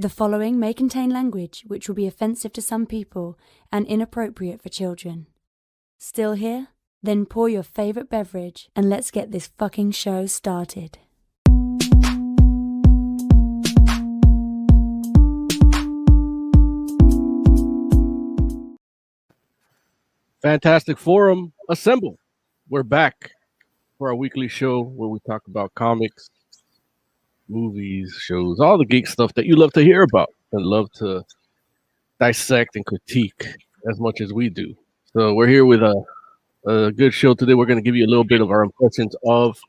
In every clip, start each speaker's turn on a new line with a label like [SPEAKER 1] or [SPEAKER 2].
[SPEAKER 1] The following may contain language which will be offensive to some people and inappropriate for children. Still here? Then pour your favorite beverage and let's get this fucking show started.
[SPEAKER 2] Fantastic Forum, assemble. We're back for our weekly show where we talk about comics, movies, shows, all the geek stuff that you love to hear about and love to dissect and critique as much as we do. So we're here with a good show today. We're going to give you a little bit of our impressions of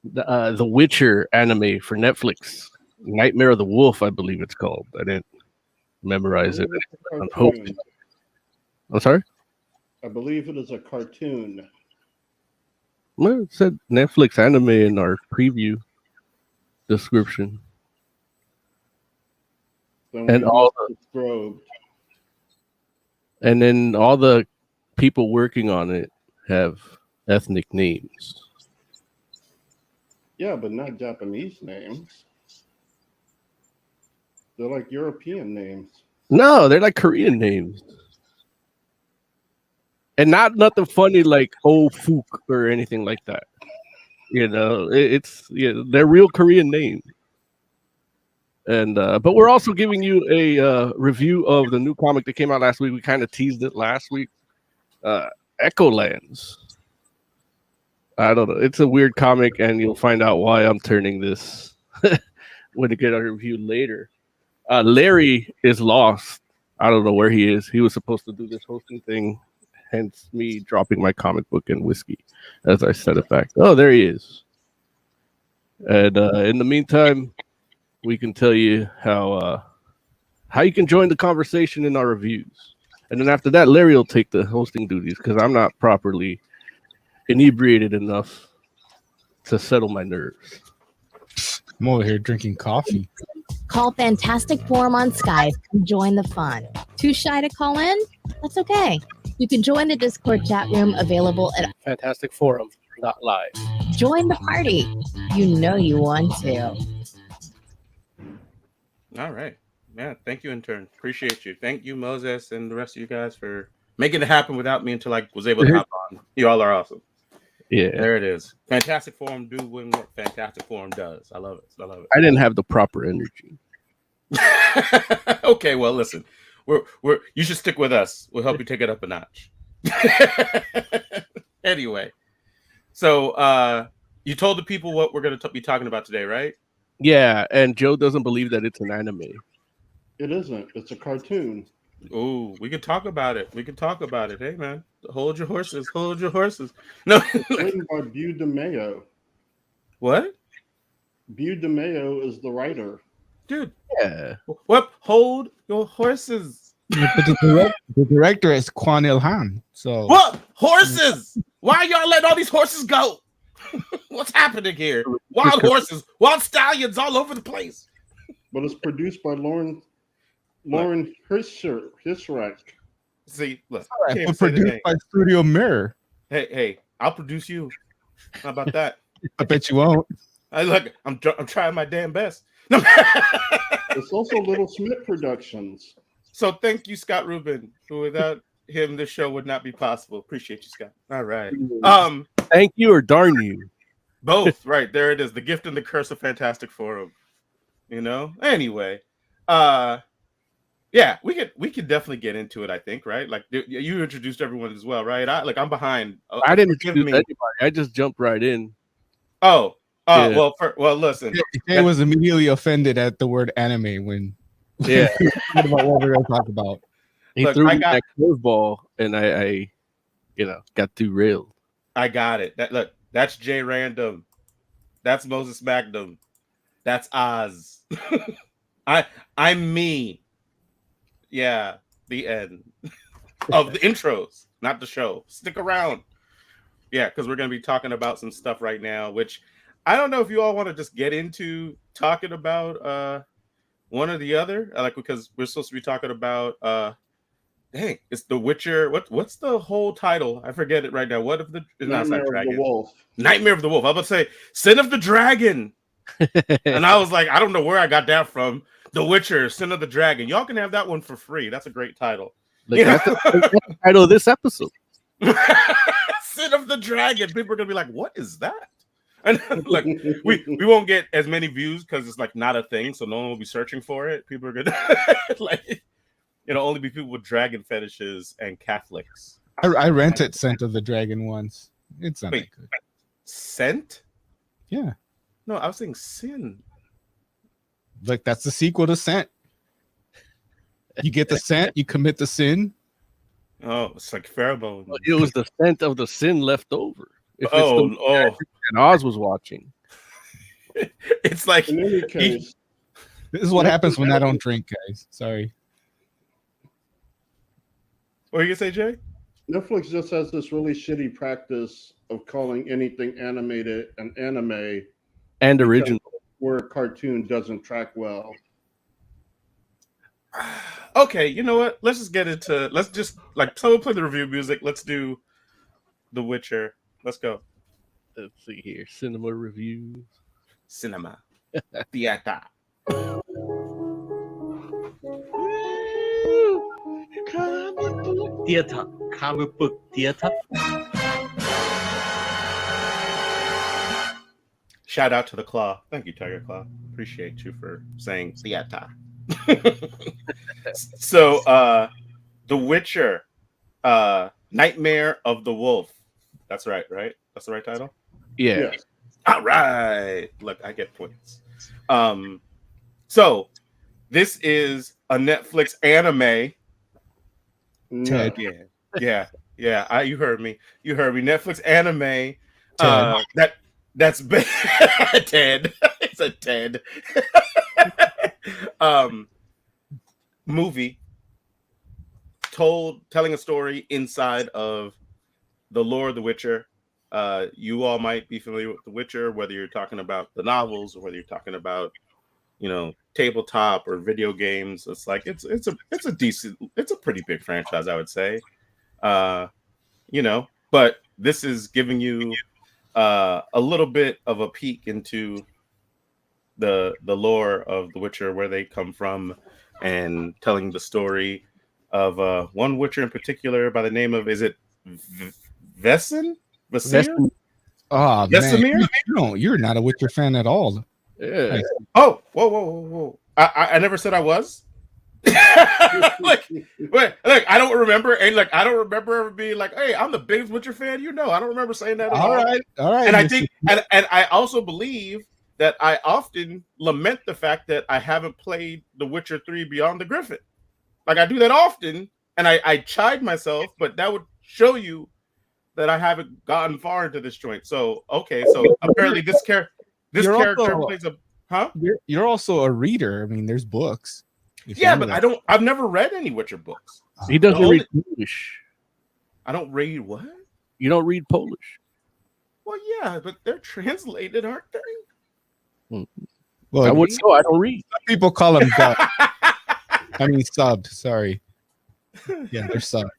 [SPEAKER 2] the Witcher anime for Netflix. Nightmare of the Wolf, I believe it's called. I didn't memorize it. I'm sorry?
[SPEAKER 3] I believe it is a cartoon.
[SPEAKER 2] Well, it said Netflix anime in our preview description. And all and then all the people working on it have ethnic names.
[SPEAKER 3] Yeah, but not Japanese names. They're like European names.
[SPEAKER 2] No, they're like Korean names. And not nothing funny like Oh Fook or anything like that. You know, they're real Korean names. And but we're also giving you a review of the new comic that came out last week. We kind of teased it last week. Echolands. I don't know. It's a weird comic, and you'll find out why I'm turning this when we get our review later. Larry is lost. I don't know where he is. He was supposed to do this hosting thing. Hence me dropping my comic book and whiskey as I set it back. Oh, there he is. And in the meantime, we can tell you how you can join the conversation in our reviews. And then after that, Larry will take the hosting duties because I'm not properly inebriated enough to settle my nerves.
[SPEAKER 4] I'm over here drinking coffee.
[SPEAKER 5] Call Fantastic Forum on Skype and join the fun. Too shy to call in? That's okay. You can join the Discord chat room available at
[SPEAKER 2] fantasticforum.live.
[SPEAKER 5] Join the party. You know you want to.
[SPEAKER 6] All right. Yeah, thank you, intern. Appreciate you. Thank you, Moses, and the rest of you guys for making it happen without me until I was able to hop on. You all are awesome.
[SPEAKER 2] Yeah.
[SPEAKER 6] There it is. Fantastic Forum do what Fantastic Forum does. I love it. I love it.
[SPEAKER 2] I didn't have the proper energy.
[SPEAKER 6] Okay, well, listen. You should stick with us. We'll help you take it up a notch. Anyway, so you told the people what we're going to be talking about today, right?
[SPEAKER 2] Yeah, and Joe doesn't believe that it's an anime.
[SPEAKER 3] It isn't. It's a cartoon.
[SPEAKER 6] Oh, we can talk about it. Hey, man, hold your horses. No,
[SPEAKER 3] it's written by Beau DeMayo.
[SPEAKER 6] What?
[SPEAKER 3] Beau DeMayo is the writer.
[SPEAKER 6] Dude.
[SPEAKER 2] Yeah.
[SPEAKER 6] What? Hold your horses.
[SPEAKER 4] Yeah, but the director is Kwan Ilhan. So
[SPEAKER 6] what? Horses? Why y'all letting all these horses go? What's happening here? Wild horses, wild stallions all over the place.
[SPEAKER 3] But it's produced by Lauren Hirschreck.
[SPEAKER 6] See, look.
[SPEAKER 4] Produced by Studio Mirror.
[SPEAKER 6] Hey, I'll produce you. How about that?
[SPEAKER 4] I bet you won't.
[SPEAKER 6] I'm trying my damn best. No.
[SPEAKER 3] It's also Little Smith Productions.
[SPEAKER 6] So thank you, Scott Rubin. Without him, this show would not be possible. Appreciate you, Scott. All right.
[SPEAKER 2] Thank you or darn you.
[SPEAKER 6] Both. Right. There it is. The gift and the curse of Fantastic Forum. You know? Anyway. Yeah, we could definitely get into it, I think, right? Like you introduced everyone as well, right? I'm behind.
[SPEAKER 2] I didn't introduce anybody. I just jumped right in.
[SPEAKER 6] Oh.
[SPEAKER 2] Yeah.
[SPEAKER 6] Well, listen.
[SPEAKER 4] Jay was immediately offended at the word anime when about what we're going to talk about.
[SPEAKER 2] He threw me that curveball, and I got derailed.
[SPEAKER 6] I got it. That's Jay Random. That's Moses Magnum. That's Oz. I'm me. Yeah, the end of the intros, not the show. Stick around. Yeah, because we're going to be talking about some stuff right now, which I don't know if you all want to just get into talking about one or the other, because we're supposed to be talking about it's The Witcher. What's the whole title? I forget it right now. What if the
[SPEAKER 3] Nightmare of the Wolf?
[SPEAKER 6] Nightmare of the Wolf. I was about to say Sin of the Dragon. And I was like, I don't know where I got that from. The Witcher, Sin of the Dragon. Y'all can have that one for free. That's a great title.
[SPEAKER 2] Like, that's the title of this episode.
[SPEAKER 6] Sin of the Dragon. People are gonna be like, what is that? And like, we won't get as many views because it's like not a thing, so no one will be searching for it. People are gonna like, it'll only be people with dragon fetishes and Catholics.
[SPEAKER 4] I rented Scent of the Dragon once. It's not that good.
[SPEAKER 6] Scent?
[SPEAKER 4] Yeah.
[SPEAKER 6] No, I was saying Sin.
[SPEAKER 4] Like, that's the sequel to Scent. You get the scent, you commit the sin.
[SPEAKER 6] Oh, it's like pheromone.
[SPEAKER 2] It was the scent of the sin left over. If
[SPEAKER 6] Oh,
[SPEAKER 2] and Oz was watching.
[SPEAKER 6] It's like
[SPEAKER 3] In any case,
[SPEAKER 4] This is what happens when I don't drink, guys. Sorry.
[SPEAKER 6] what are you gonna say, Jay?
[SPEAKER 3] Netflix just has this really shitty practice of calling anything animated an anime
[SPEAKER 2] And original.
[SPEAKER 3] where a cartoon doesn't track well.
[SPEAKER 6] Okay, you know what? Let's just get into. Let's just like someone play the review music. Let's do The Witcher. Let's go.
[SPEAKER 2] Let's see here. Cinema reviews.
[SPEAKER 6] Cinema. Theater.
[SPEAKER 7] Theater. Comic book theater.
[SPEAKER 6] Shout out to the Claw. Thank you, Tiger Claw. Appreciate you for saying theater. So, The Witcher, Nightmare of the Wolf. That's right? That's the right title?
[SPEAKER 2] Yeah.
[SPEAKER 3] Yes.
[SPEAKER 6] All right. Look, I get points. So this is a Netflix anime.
[SPEAKER 3] No.
[SPEAKER 6] Yeah. You heard me. Netflix anime. That's Ted. It's a Ted. Movie telling a story inside of the lore of The Witcher. You all might be familiar with The Witcher, whether you're talking about the novels or whether you're talking about, tabletop or video games. It's like it's a pretty big franchise, I would say. But this is giving you a little bit of a peek into the lore of The Witcher, where they come from, and telling the story of one Witcher in particular by the name of, is it Vesemir?
[SPEAKER 4] Oh,
[SPEAKER 6] Vesemir?
[SPEAKER 4] man. You're not a Witcher fan at all.
[SPEAKER 2] Yeah.
[SPEAKER 6] Oh, whoa. I never said I was. Like, I don't remember, and I don't remember ever being like, "Hey, I'm the biggest Witcher fan." I don't remember saying that.
[SPEAKER 4] All right.
[SPEAKER 6] And I think, and I also believe that I often lament the fact that I haven't played The Witcher 3 Beyond the Griffin. Like, I do that often, and I chide myself, but that would show you that I haven't gotten far into this joint. So apparently this character plays a
[SPEAKER 4] You're also a reader. I mean, there's books.
[SPEAKER 6] Yeah, but I've never read any Witcher books.
[SPEAKER 2] He doesn't read Polish.
[SPEAKER 6] I don't read what?
[SPEAKER 2] You don't read Polish.
[SPEAKER 6] Well, yeah, but they're translated, aren't they?
[SPEAKER 4] Well,
[SPEAKER 2] I would so. I don't read.
[SPEAKER 4] Some people call them dubbed. I mean, subbed. Sorry. Yeah, they're subbed.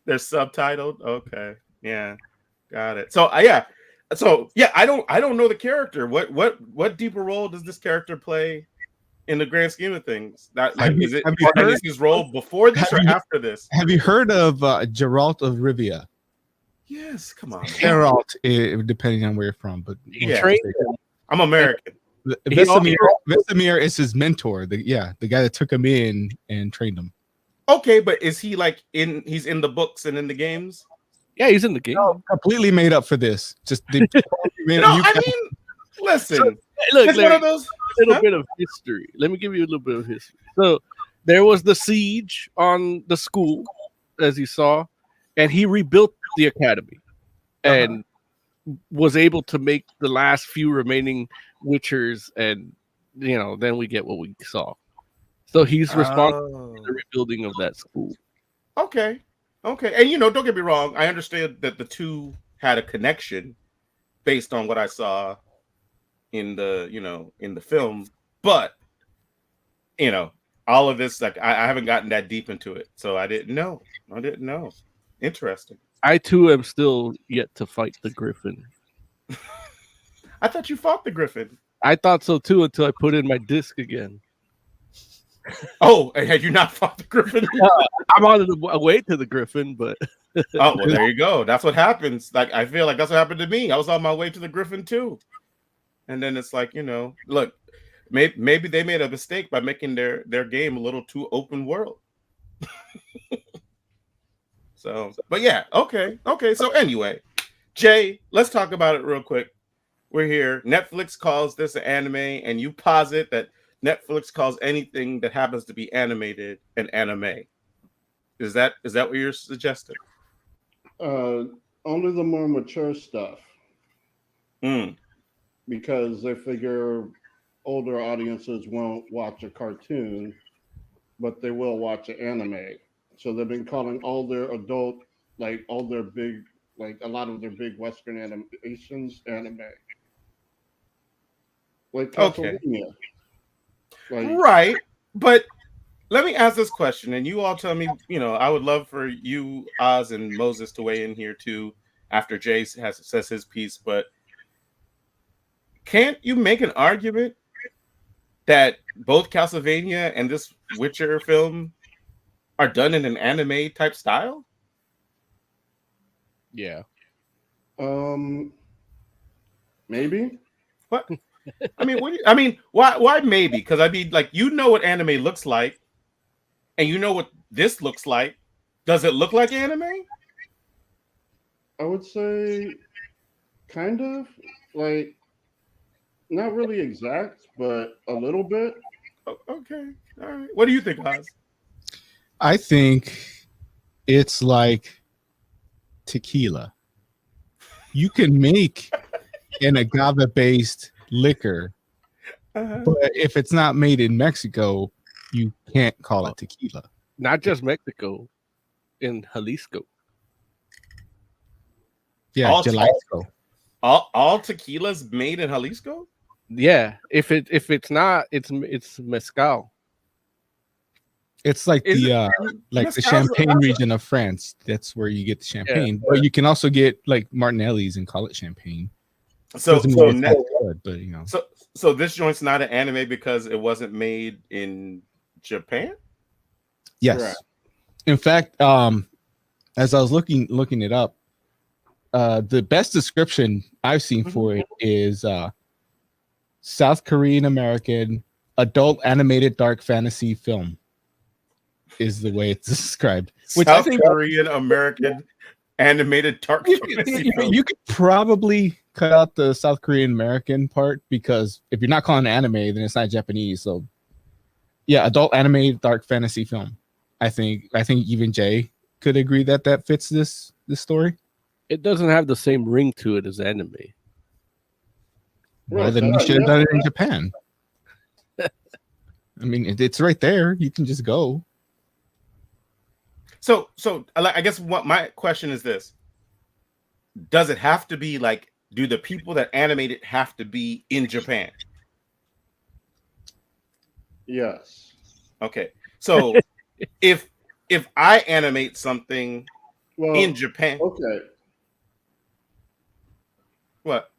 [SPEAKER 6] They're subtitled. Okay. Yeah, got it. So I don't know the character. What deeper role does this character play in the grand scheme of things? Is his role before this or after this?
[SPEAKER 4] Have you heard of Geralt of Rivia?
[SPEAKER 6] Yes, come on.
[SPEAKER 4] Geralt, depending on where you're from, but
[SPEAKER 6] Yeah. I'm American.
[SPEAKER 4] Vesemir is his mentor. The guy that took him in and trained him.
[SPEAKER 6] Okay, but is he he's in the books and in the games?
[SPEAKER 2] Yeah, he's in the game.
[SPEAKER 4] No, completely made up for this. Just
[SPEAKER 6] listen.
[SPEAKER 2] Look,
[SPEAKER 6] It's one of those
[SPEAKER 2] little bit of history. Let me give you a little bit of history. So there was the siege on the school, as you saw, and he rebuilt the academy and was able to make the last few remaining Witchers, and then we get what we saw. So he's responsible for the rebuilding of that school.
[SPEAKER 6] Okay. And don't get me wrong, I understand that the two had a connection based on what I saw in the film, but all of this, I haven't gotten that deep into it, so I didn't know. Interesting.
[SPEAKER 2] I too am still yet to fight the Griffin.
[SPEAKER 6] I thought you fought the Griffin.
[SPEAKER 2] I thought so too until I put in my disc again.
[SPEAKER 6] Oh, had you not fought the Griffin?
[SPEAKER 2] I'm on the way to the Griffin, but
[SPEAKER 6] Oh, well, there you go. That's what happens. Like, I feel like that's what happened to me. I was on my way to the Griffin too, and then it's like, look, maybe they made a mistake by making their game a little too open world. So, but yeah, okay. So anyway, Jay, let's talk about it real quick. We're here. Netflix calls this an anime, and you posit that Netflix calls anything that happens to be animated an anime. Is that what you're suggesting?
[SPEAKER 3] Only the more mature stuff,
[SPEAKER 6] Mm.
[SPEAKER 3] because they figure older audiences won't watch a cartoon, but they will watch an anime. So they've been calling all their adult, like all their big, like a lot of their big Western animations anime. Like
[SPEAKER 6] Okay.
[SPEAKER 3] Castlevania. Like,
[SPEAKER 6] Right. But let me ask this question, and you all tell me, I would love for you, Oz, and Moses to weigh in here too after Jay says his piece, but can't you make an argument that both Castlevania and this Witcher film are done in an anime type style?
[SPEAKER 4] Yeah.
[SPEAKER 3] maybe.
[SPEAKER 6] What? I mean, why maybe? Because like, what anime looks like, and you know what this looks like. Does it look like anime?
[SPEAKER 3] I would say kind of, like, not really exact, but a little bit.
[SPEAKER 6] Okay. All right. What do you think, Oz?
[SPEAKER 4] I think it's like tequila. You can make an agave-based liquor, but if it's not made in Mexico, you can't call it tequila.
[SPEAKER 2] not just Mexico, in Jalisco.
[SPEAKER 4] Yeah, Jalisco.
[SPEAKER 6] All tequila's made in Jalisco?
[SPEAKER 2] Yeah, if it's not, it's mezcal.
[SPEAKER 4] It's like
[SPEAKER 6] Is
[SPEAKER 4] the
[SPEAKER 6] Mezcal's
[SPEAKER 4] Champagne region of France. That's where you get the champagne.
[SPEAKER 2] Yeah.
[SPEAKER 4] But you can also get like Martinelli's and call it champagne.
[SPEAKER 6] So
[SPEAKER 4] Doesn't mean it's that good, but
[SPEAKER 6] So this joint's not an anime because it wasn't made in Japan?
[SPEAKER 4] Yes.
[SPEAKER 3] Correct.
[SPEAKER 4] In fact, as I was looking it up, the best description I've seen for it is South Korean American adult animated dark fantasy film is the way it's described. Which
[SPEAKER 6] South
[SPEAKER 4] I think
[SPEAKER 6] Korean American animated dark fantasy film.
[SPEAKER 4] you could probably cut out the South Korean American part, because if you're not calling it anime, then it's not Japanese. So yeah, adult animated dark fantasy film. I think even Jay could agree that fits this story.
[SPEAKER 2] It doesn't have the same ring to it as anime.
[SPEAKER 4] Well, then you should have done it in Japan. I mean, it's right there. You can just go.
[SPEAKER 6] So I guess what my question is this: does it have to be like? Do the people that animate it have to be in Japan?
[SPEAKER 3] Yes.
[SPEAKER 6] Okay, so if I animate something in Japan,
[SPEAKER 3] Okay.
[SPEAKER 6] what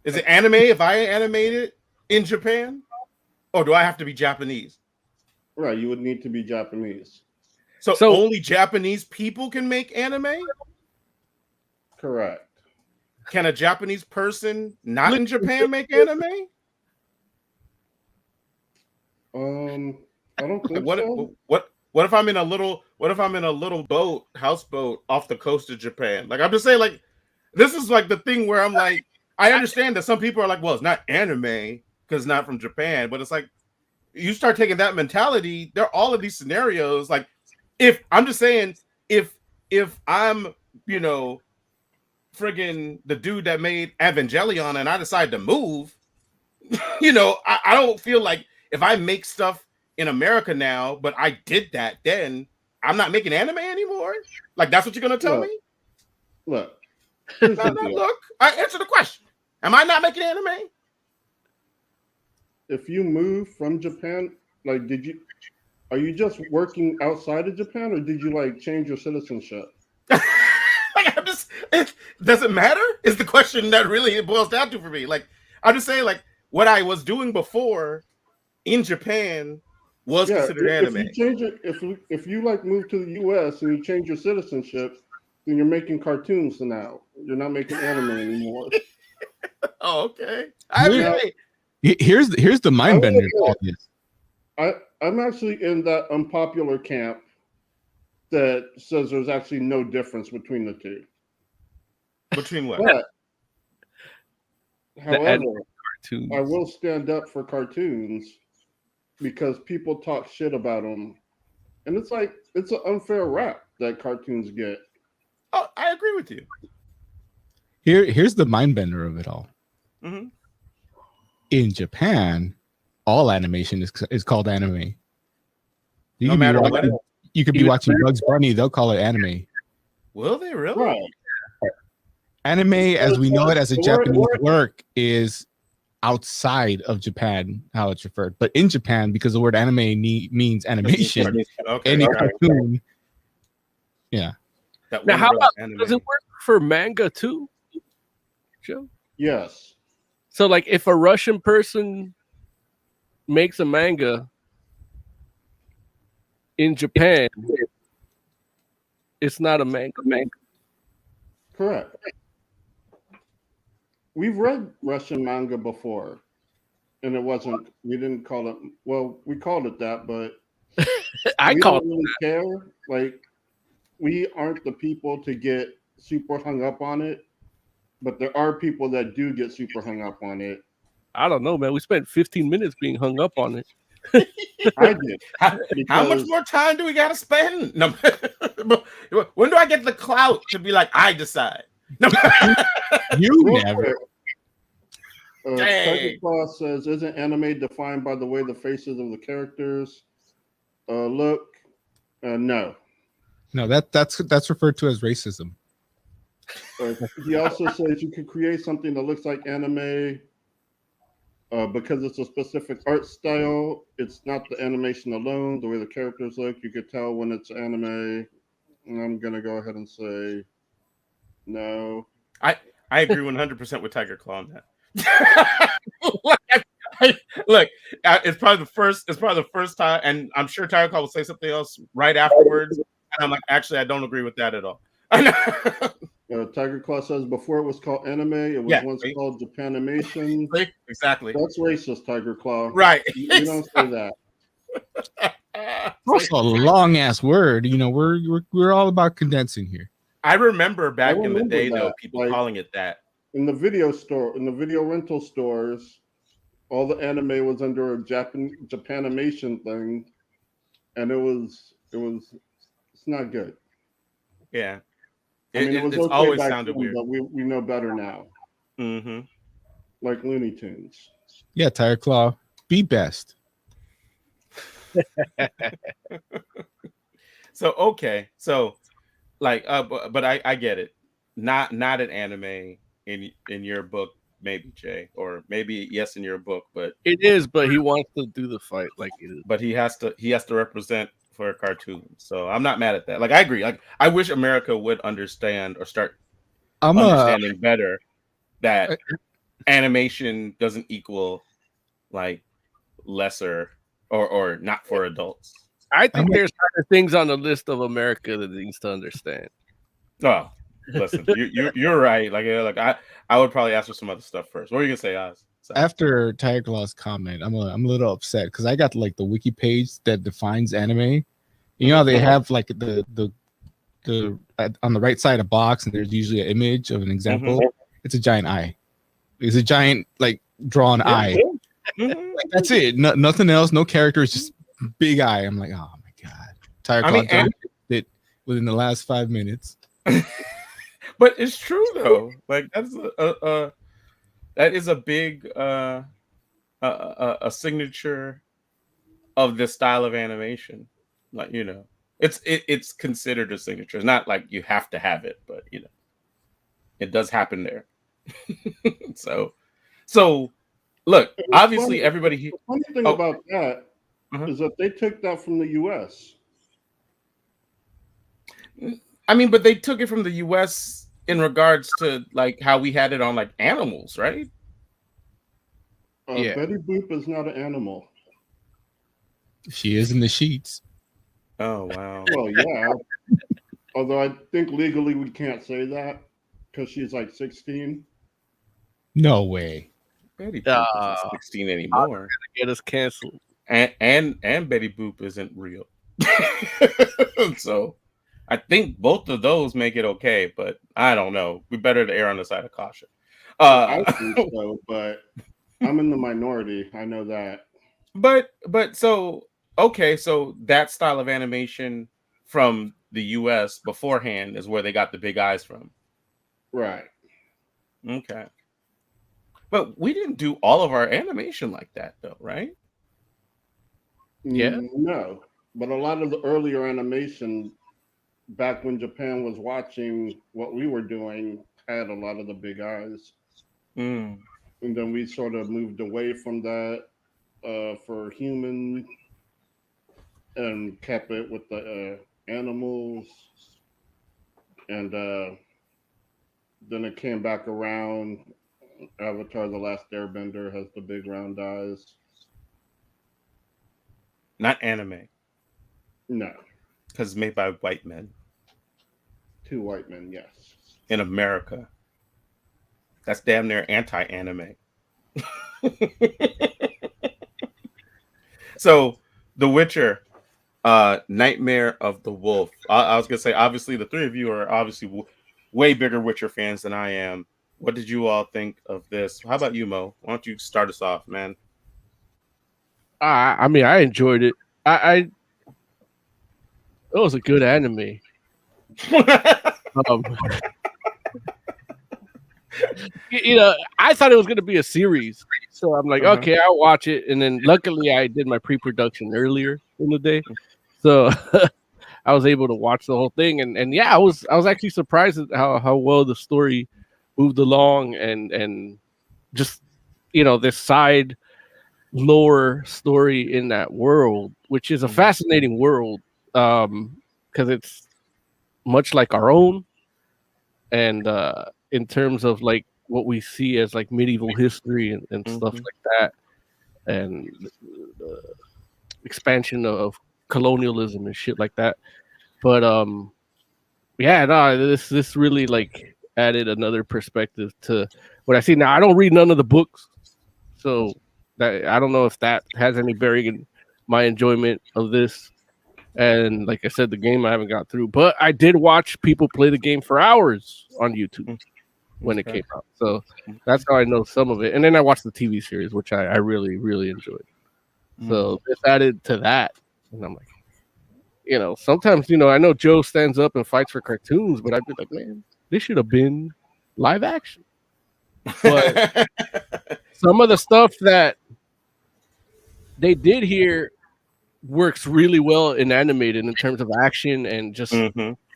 [SPEAKER 6] is it anime? If I animate it in Japan, or do I have to be Japanese?
[SPEAKER 3] Right, you would need to be Japanese.
[SPEAKER 6] So only Japanese people can make anime?
[SPEAKER 3] Correct.
[SPEAKER 6] Can a Japanese person not in Japan make anime?
[SPEAKER 3] I don't think so.
[SPEAKER 6] What if I'm in a little houseboat off the coast of Japan? Like, I'm just saying, like, this is like the thing where I'm like, I understand that some people are like, well, it's not anime because it's not from Japan, but it's like, you start taking that mentality, there are all of these scenarios. Like, if I'm just saying, if I'm, friggin' the dude that made Evangelion and I decide to move, I don't feel like if I make stuff in America now, but I did that then, I'm not making anime anymore. Like, that's what you're gonna tell me?
[SPEAKER 3] Look.
[SPEAKER 6] Look, I answer the question. Am I not making anime?
[SPEAKER 3] If you move from Japan, like, are you just working outside of Japan, or did you like change your citizenship?
[SPEAKER 6] Like, does it matter? Is the question that really it boils down to for me. Like, I'm just saying, like, what I was doing before in Japan was considered anime.
[SPEAKER 3] If you change it, if you like move to the U.S. and you change your citizenship, then you're making cartoons now. You're not making anime anymore.
[SPEAKER 6] Oh, okay.
[SPEAKER 4] Here's the mind bender. All this.
[SPEAKER 3] I'm actually in that unpopular camp that says there's actually no difference between the two.
[SPEAKER 6] Between what?
[SPEAKER 3] But, however,
[SPEAKER 2] Cartoons.
[SPEAKER 3] I will stand up for cartoons because people talk shit about them, and it's like it's an unfair rap that cartoons get.
[SPEAKER 6] Oh, I agree with you.
[SPEAKER 4] Here's the mind bender of it all.
[SPEAKER 6] Mm-hmm.
[SPEAKER 4] In Japan, all animation is called anime.
[SPEAKER 6] No matter what.
[SPEAKER 4] You could be watching Bugs Bunny; they'll call it anime.
[SPEAKER 6] Will they really?
[SPEAKER 3] Right.
[SPEAKER 4] Anime, as we know it as a Japanese work, is outside of Japan how it's referred. But in Japan, because the word anime means animation, any cartoon. Yeah.
[SPEAKER 2] Now, how about does it work for manga too, Joe?
[SPEAKER 3] Yes.
[SPEAKER 2] So, like, if a Russian person makes a manga in Japan, it's not a manga.
[SPEAKER 3] Correct. We've read Russian manga before, and it wasn't. We didn't call it. Well, we called it that, but
[SPEAKER 2] I
[SPEAKER 3] we
[SPEAKER 2] call
[SPEAKER 3] don't really care. Like, we aren't the people to get super hung up on it, but there are people that do get super hung up on it.
[SPEAKER 2] I don't know, man. We spent 15 minutes being hung up on it.
[SPEAKER 3] I did.
[SPEAKER 6] How much more time do we gotta spend? No, when do I get the clout to be like, I decide? No.
[SPEAKER 4] You never.
[SPEAKER 3] Tiger Claw says, "Isn't anime defined by the way the faces of the characters look?" No.
[SPEAKER 4] No, that's referred to as racism.
[SPEAKER 3] He also says you can create something that looks like anime because it's a specific art style. It's not the animation alone, the way the characters look. You could tell when it's anime. And I'm gonna go ahead and say no.
[SPEAKER 6] I agree 100% with Tiger Claw on that. Look, it's probably the first time, and I'm sure Tiger Claw will say something else right afterwards. And I'm like, actually, I don't agree with that at all.
[SPEAKER 3] Tiger Claw says before it was called anime, it was once called Japanimation.
[SPEAKER 6] Exactly.
[SPEAKER 3] That's racist, Tiger Claw.
[SPEAKER 6] Right.
[SPEAKER 3] You don't say that.
[SPEAKER 4] Also, a long ass word. You know, we're all about condensing here.
[SPEAKER 6] I remember back in the day, though, people calling it that.
[SPEAKER 3] In the video rental stores, all the anime was under a Japanimation thing, and it's not good.
[SPEAKER 6] Yeah.
[SPEAKER 3] I mean, it's okay
[SPEAKER 6] always
[SPEAKER 3] back
[SPEAKER 6] sounded
[SPEAKER 3] then,
[SPEAKER 6] weird.
[SPEAKER 3] but we know better now.
[SPEAKER 6] Mm-hmm.
[SPEAKER 3] Like Looney Tunes.
[SPEAKER 4] Yeah, Tiger Claw, be best.
[SPEAKER 6] So like, but I get it. Not an anime in your book, maybe, Jay, or maybe yes in your book, but
[SPEAKER 2] it is. But he wants to do the fight like it is.
[SPEAKER 6] But he has to represent for a cartoon. So I'm not mad at that. Like, I agree. Like, I wish America would understand or start understanding better that animation doesn't equal like lesser or not for adults.
[SPEAKER 2] I think there's other things on the list of America that needs to understand.
[SPEAKER 6] Oh, listen, you're right. Like I would probably ask for some other stuff first. What are you gonna say, Oz?
[SPEAKER 4] After Tiger Claw's comment, I'm a little upset because I got like the wiki page that defines anime. You know, they have like the on the right side of box, and there's usually an image of an example. Mm-hmm. It's a giant eye. It's a giant like drawn eye. Mm-hmm. Like, that's it. Nothing else. No characters. Just big eye. I'm like, oh my god. Tiger Claw done it within the last 5 minutes.
[SPEAKER 6] But it's true though. Like that's that is a big a signature of this style of animation. Like, you know, it's considered a signature. It's not like you have to have it, but you know, it does happen there. so look, obviously
[SPEAKER 3] funny.
[SPEAKER 6] everybody.
[SPEAKER 3] The funny thing about that is that they took that from the U.S.
[SPEAKER 6] I mean, but they took it from the U.S. in regards to like how we had it on like animals, right?
[SPEAKER 2] Yeah.
[SPEAKER 3] Betty Boop is not an animal.
[SPEAKER 4] She is in the sheets.
[SPEAKER 6] Oh wow.
[SPEAKER 3] Well, yeah. Although I think legally we can't say that because she's like 16.
[SPEAKER 4] No way.
[SPEAKER 6] Betty Boop isn't 16 anymore.
[SPEAKER 2] Get us canceled.
[SPEAKER 6] And Betty Boop isn't real. So I think both of those make it okay, but I don't know. We better to err on the side of caution.
[SPEAKER 3] I think so, but I'm in the minority. I know that.
[SPEAKER 6] But so okay, so that style of animation from the US beforehand is where they got the big eyes from.
[SPEAKER 3] Right.
[SPEAKER 6] Okay. But we didn't do all of our animation like that though, right?
[SPEAKER 2] Yeah.
[SPEAKER 3] No. But a lot of the earlier animation back when Japan was watching what we were doing had a lot of the big eyes.
[SPEAKER 6] Mm.
[SPEAKER 3] And then we sort of moved away from that for human and kept it with the animals. And then it came back around. Avatar: The Last Airbender has the big round eyes.
[SPEAKER 6] Not anime,
[SPEAKER 3] No.
[SPEAKER 6] because it's made by white men
[SPEAKER 3] 2 white men, yes.
[SPEAKER 6] in America. That's damn near anti-anime. So, The Witcher, Nightmare of the Wolf. I was gonna say, obviously, the three of you are obviously way bigger Witcher fans than I am. What did you all think of this? How about you, Mo? Why don't you start us off, man?
[SPEAKER 2] I mean, I enjoyed it. It was a good anime. You know, I thought it was going to be a series, so I'm like, okay, I'll watch it. And then, luckily, I did my pre-production earlier in the day, so I was able to watch the whole thing. And yeah, I was actually surprised at how well the story moved along, and just this side lore story in that world, which is a fascinating world, because it's much like our own, and in terms of like what we see as like medieval history and stuff like that, and the expansion of colonialism and shit like that. But yeah, no, this really like added another perspective to what I see. Now I don't read none of the books, so that I don't know if that has any bearing in my enjoyment of this. And like I said, the game I haven't got through, but I did watch people play the game for hours on YouTube when it came out. So that's how I know some of it. And then I watched the TV series, which I really, really enjoyed. So this added to that. And I'm like, sometimes, I know Joe stands up and fights for cartoons, but I'd be like, man, this should have been live action. But some of the stuff that they did here works really well in animated in terms of action and just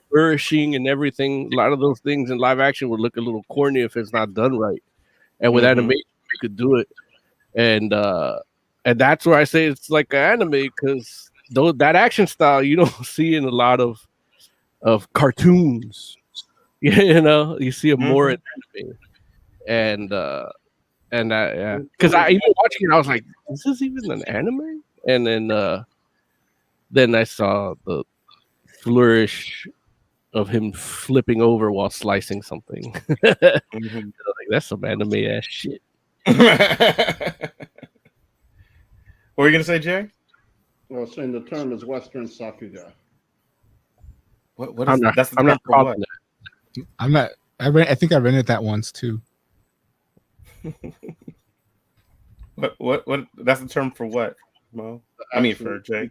[SPEAKER 2] flourishing and everything. A lot of those things in live action would look a little corny if it's not done right. And with animation, you could do it. And that's where I say it's like an anime, because that action style you don't see in a lot of cartoons. You see it more in anime. And yeah, because I even watching it, I was like, is this even an anime? And then I saw the flourish of him flipping over while slicing something. Like, that's some anime ass shit.
[SPEAKER 6] What were you gonna say, Jay?
[SPEAKER 3] Well, saying the term is Western Sakuga.
[SPEAKER 6] What is that's the term for what?
[SPEAKER 4] I'm not. I think I rented that once too.
[SPEAKER 6] What? That's the term for what, Mo? I mean, for Jay.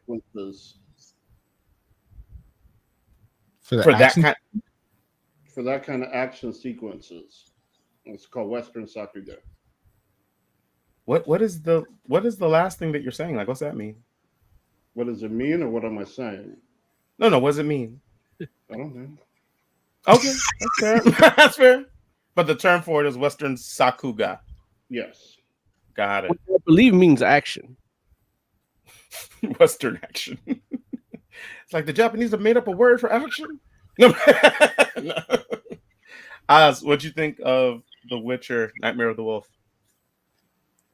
[SPEAKER 6] For
[SPEAKER 3] that kind of action sequences, it's called Western Sakuga.
[SPEAKER 6] What is the last thing that you're saying? Like, what's that mean?
[SPEAKER 3] What does it mean, or what am I saying?
[SPEAKER 6] No. What does it mean?
[SPEAKER 3] I don't know.
[SPEAKER 6] Okay, that's fair. That's fair. But the term for it is Western Sakuga.
[SPEAKER 3] Yes.
[SPEAKER 6] Got it.
[SPEAKER 2] Which I believe means action.
[SPEAKER 6] Western action. It's like the Japanese have made up a word for action. No. Oz, what'd you think of The Witcher, Nightmare of the Wolf?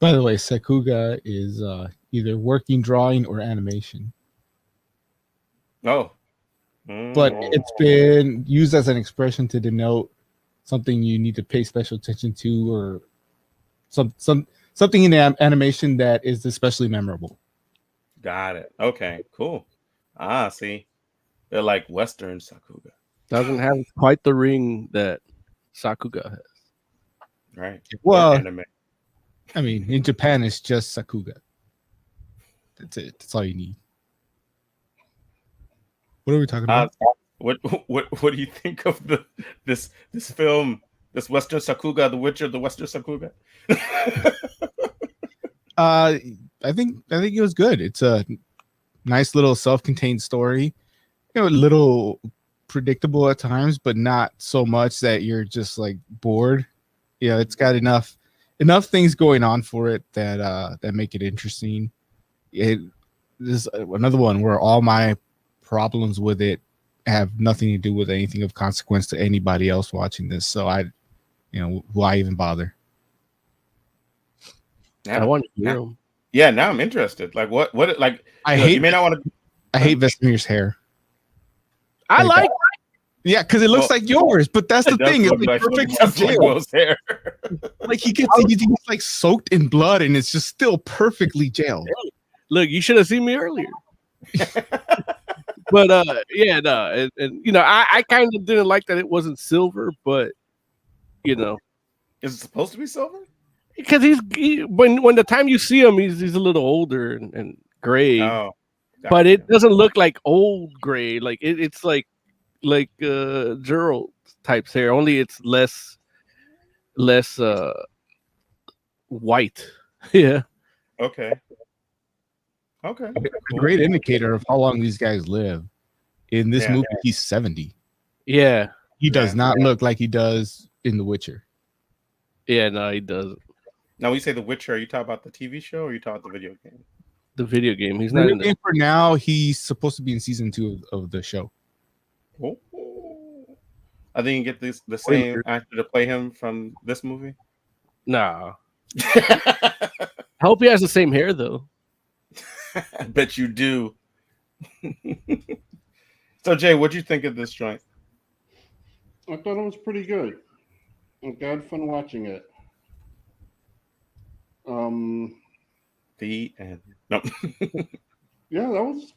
[SPEAKER 4] By the way, Sakuga is either working drawing or animation,
[SPEAKER 6] Oh.
[SPEAKER 4] but it's been used as an expression to denote something you need to pay special attention to, or something in the animation that is especially memorable.
[SPEAKER 6] Got it. Okay, cool. See. They're like Western Sakuga.
[SPEAKER 2] Doesn't have quite the ring that Sakuga has.
[SPEAKER 6] Right.
[SPEAKER 4] Well,
[SPEAKER 6] Anime.
[SPEAKER 4] I mean, in Japan, it's just Sakuga. That's it. That's all you need. What are we talking about?
[SPEAKER 6] What do you think of this film, this Western Sakuga, The Witcher, the Western Sakuga?
[SPEAKER 4] I think it was good. It's a nice little self-contained story. A little predictable at times, but not so much that you're just like bored. It's got enough things going on for it that make it interesting. It is another one where all my problems with it have nothing to do with anything of consequence to anybody else watching this. So why even bother?
[SPEAKER 2] I want to hear him.
[SPEAKER 6] Yeah, now I'm interested. Like what like
[SPEAKER 4] I
[SPEAKER 6] may not want to.
[SPEAKER 4] I hate Vesemir's hair.
[SPEAKER 2] I like
[SPEAKER 4] Yeah, because it looks like yours, but that's the thing. It's like perfect for jail.
[SPEAKER 6] Hair.
[SPEAKER 4] Like he gets like soaked in blood, and it's just still perfectly gelled.
[SPEAKER 2] Look, you should have seen me earlier. But yeah, no, and I kind of didn't like that it wasn't silver, but
[SPEAKER 6] is it supposed to be silver?
[SPEAKER 2] Because when the time you see him, he's a little older and gray.
[SPEAKER 6] Oh,
[SPEAKER 2] but it doesn't look like old gray. Like it's like Gerald type's hair. Only it's less white. Yeah.
[SPEAKER 6] Okay.
[SPEAKER 4] A great indicator of how long these guys live. In this movie, he's 70.
[SPEAKER 2] Yeah.
[SPEAKER 4] He does not look like he does in The Witcher.
[SPEAKER 2] Yeah, no, he doesn't.
[SPEAKER 6] Now, when you say The Witcher, are you talking about the TV show or are you talking about the video game?
[SPEAKER 2] The video game. He's not in the...
[SPEAKER 4] For now, he's supposed to be in season 2 of the show.
[SPEAKER 6] Oh. I think you get the same actor to play him from this movie?
[SPEAKER 2] Nah. I hope he has the same hair, though.
[SPEAKER 6] I bet you do. So, Jay, what'd you think of this joint?
[SPEAKER 3] I thought it was pretty good. I had fun watching it.
[SPEAKER 6] The end. No.
[SPEAKER 3] Yeah, that was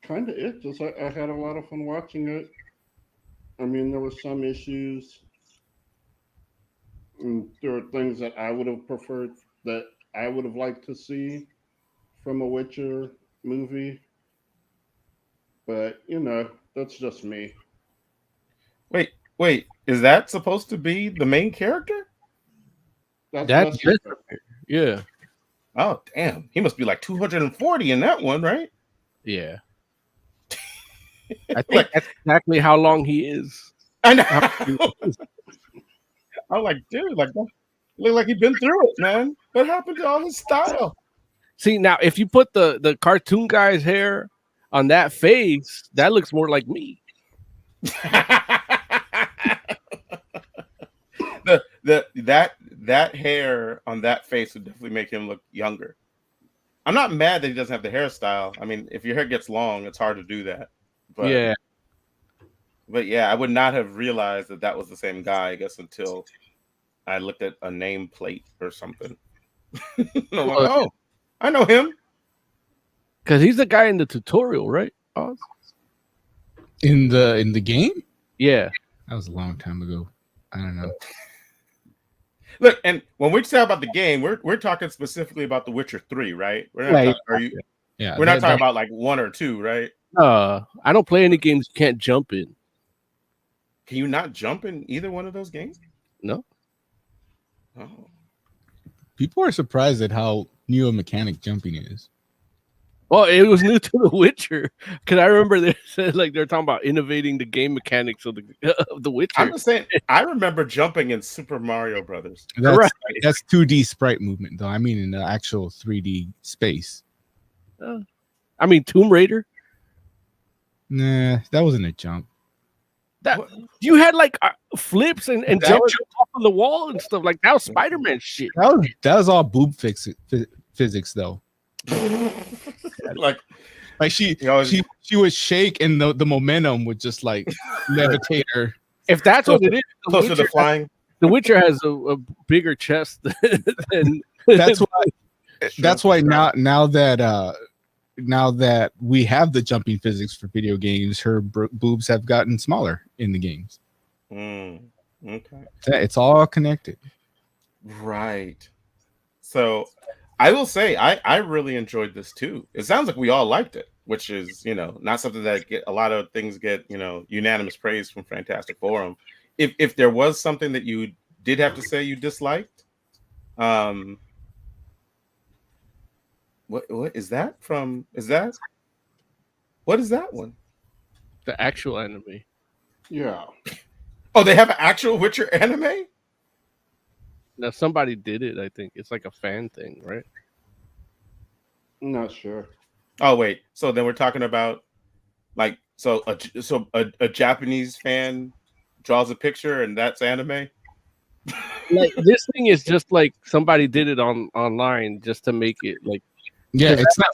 [SPEAKER 3] kind of it. Just I had a lot of fun watching it. I mean, there were some issues. And there are things that I would have preferred, that I would have liked to see from a Witcher movie. But, that's just me.
[SPEAKER 6] Wait. Is that supposed to be the main character?
[SPEAKER 3] That's
[SPEAKER 2] yeah.
[SPEAKER 6] Oh, damn. He must be like 240 in that one, right?
[SPEAKER 2] Yeah. I think that's exactly how long he is.
[SPEAKER 6] I know. I'm like, dude, like, look like he's been through it, man. What happened to all his style?
[SPEAKER 2] See, now, if you put the cartoon guy's hair on that face, that looks more like me.
[SPEAKER 6] That hair on that face would definitely make him look younger. I'm not mad that he doesn't have the hairstyle. I mean, if your hair gets long, it's hard to do that. But,
[SPEAKER 2] yeah.
[SPEAKER 6] But yeah, I would not have realized that was the same guy, I guess, until I looked at a nameplate or something. I'm like, oh, I know him.
[SPEAKER 2] Because he's the guy in the tutorial, right? Oz?
[SPEAKER 4] In the game?
[SPEAKER 2] Yeah.
[SPEAKER 4] That was a long time ago. I don't know.
[SPEAKER 6] Look, and when we talk about the game, we're talking specifically about The Witcher 3, right? We're not we're not talking about like 1 or 2, right?
[SPEAKER 2] I don't play any games you can't jump in.
[SPEAKER 6] Can you not jump in either one of those games?
[SPEAKER 2] No.
[SPEAKER 6] Oh.
[SPEAKER 4] People are surprised at how new a mechanic jumping is.
[SPEAKER 2] Well, it was new to The Witcher, because I remember they said they're talking about innovating the game mechanics of the Witcher.
[SPEAKER 6] I'm just saying, I remember jumping in Super Mario Brothers.
[SPEAKER 4] That's 2D sprite movement, though. I mean, in the actual 3D space.
[SPEAKER 2] I mean, Tomb Raider.
[SPEAKER 4] Nah, that wasn't a jump.
[SPEAKER 2] You had flips and jumping off on the wall and stuff. Like that was Spider-Man shit.
[SPEAKER 4] That was all boob physics though.
[SPEAKER 6] Like
[SPEAKER 4] she
[SPEAKER 6] you always-
[SPEAKER 4] she would shake and the momentum would just like levitate her.
[SPEAKER 2] If that's what it is,
[SPEAKER 6] closer to flying.
[SPEAKER 2] The Witcher has a bigger chest than
[SPEAKER 4] That's why now that we have the jumping physics for video games, her boobs have gotten smaller in the games.
[SPEAKER 6] Okay.
[SPEAKER 4] It's all connected.
[SPEAKER 6] Right. So I will say I really enjoyed this too. It sounds like we all liked it, which is, not something that a lot of things get, unanimous praise from Fantastic Forum. If there was something that you did have to say you disliked, what is that from? What is that one?
[SPEAKER 2] the actual anime.
[SPEAKER 3] Yeah.
[SPEAKER 6] Oh, they have an actual Witcher anime?
[SPEAKER 2] Now somebody did it. I think it's like a fan thing, right?
[SPEAKER 3] I'm not sure.
[SPEAKER 6] Oh wait, so then we're talking about like a Japanese fan draws a picture and that's anime?
[SPEAKER 2] Like this thing is just like somebody did it online just to make it like.
[SPEAKER 4] Yeah, it's not.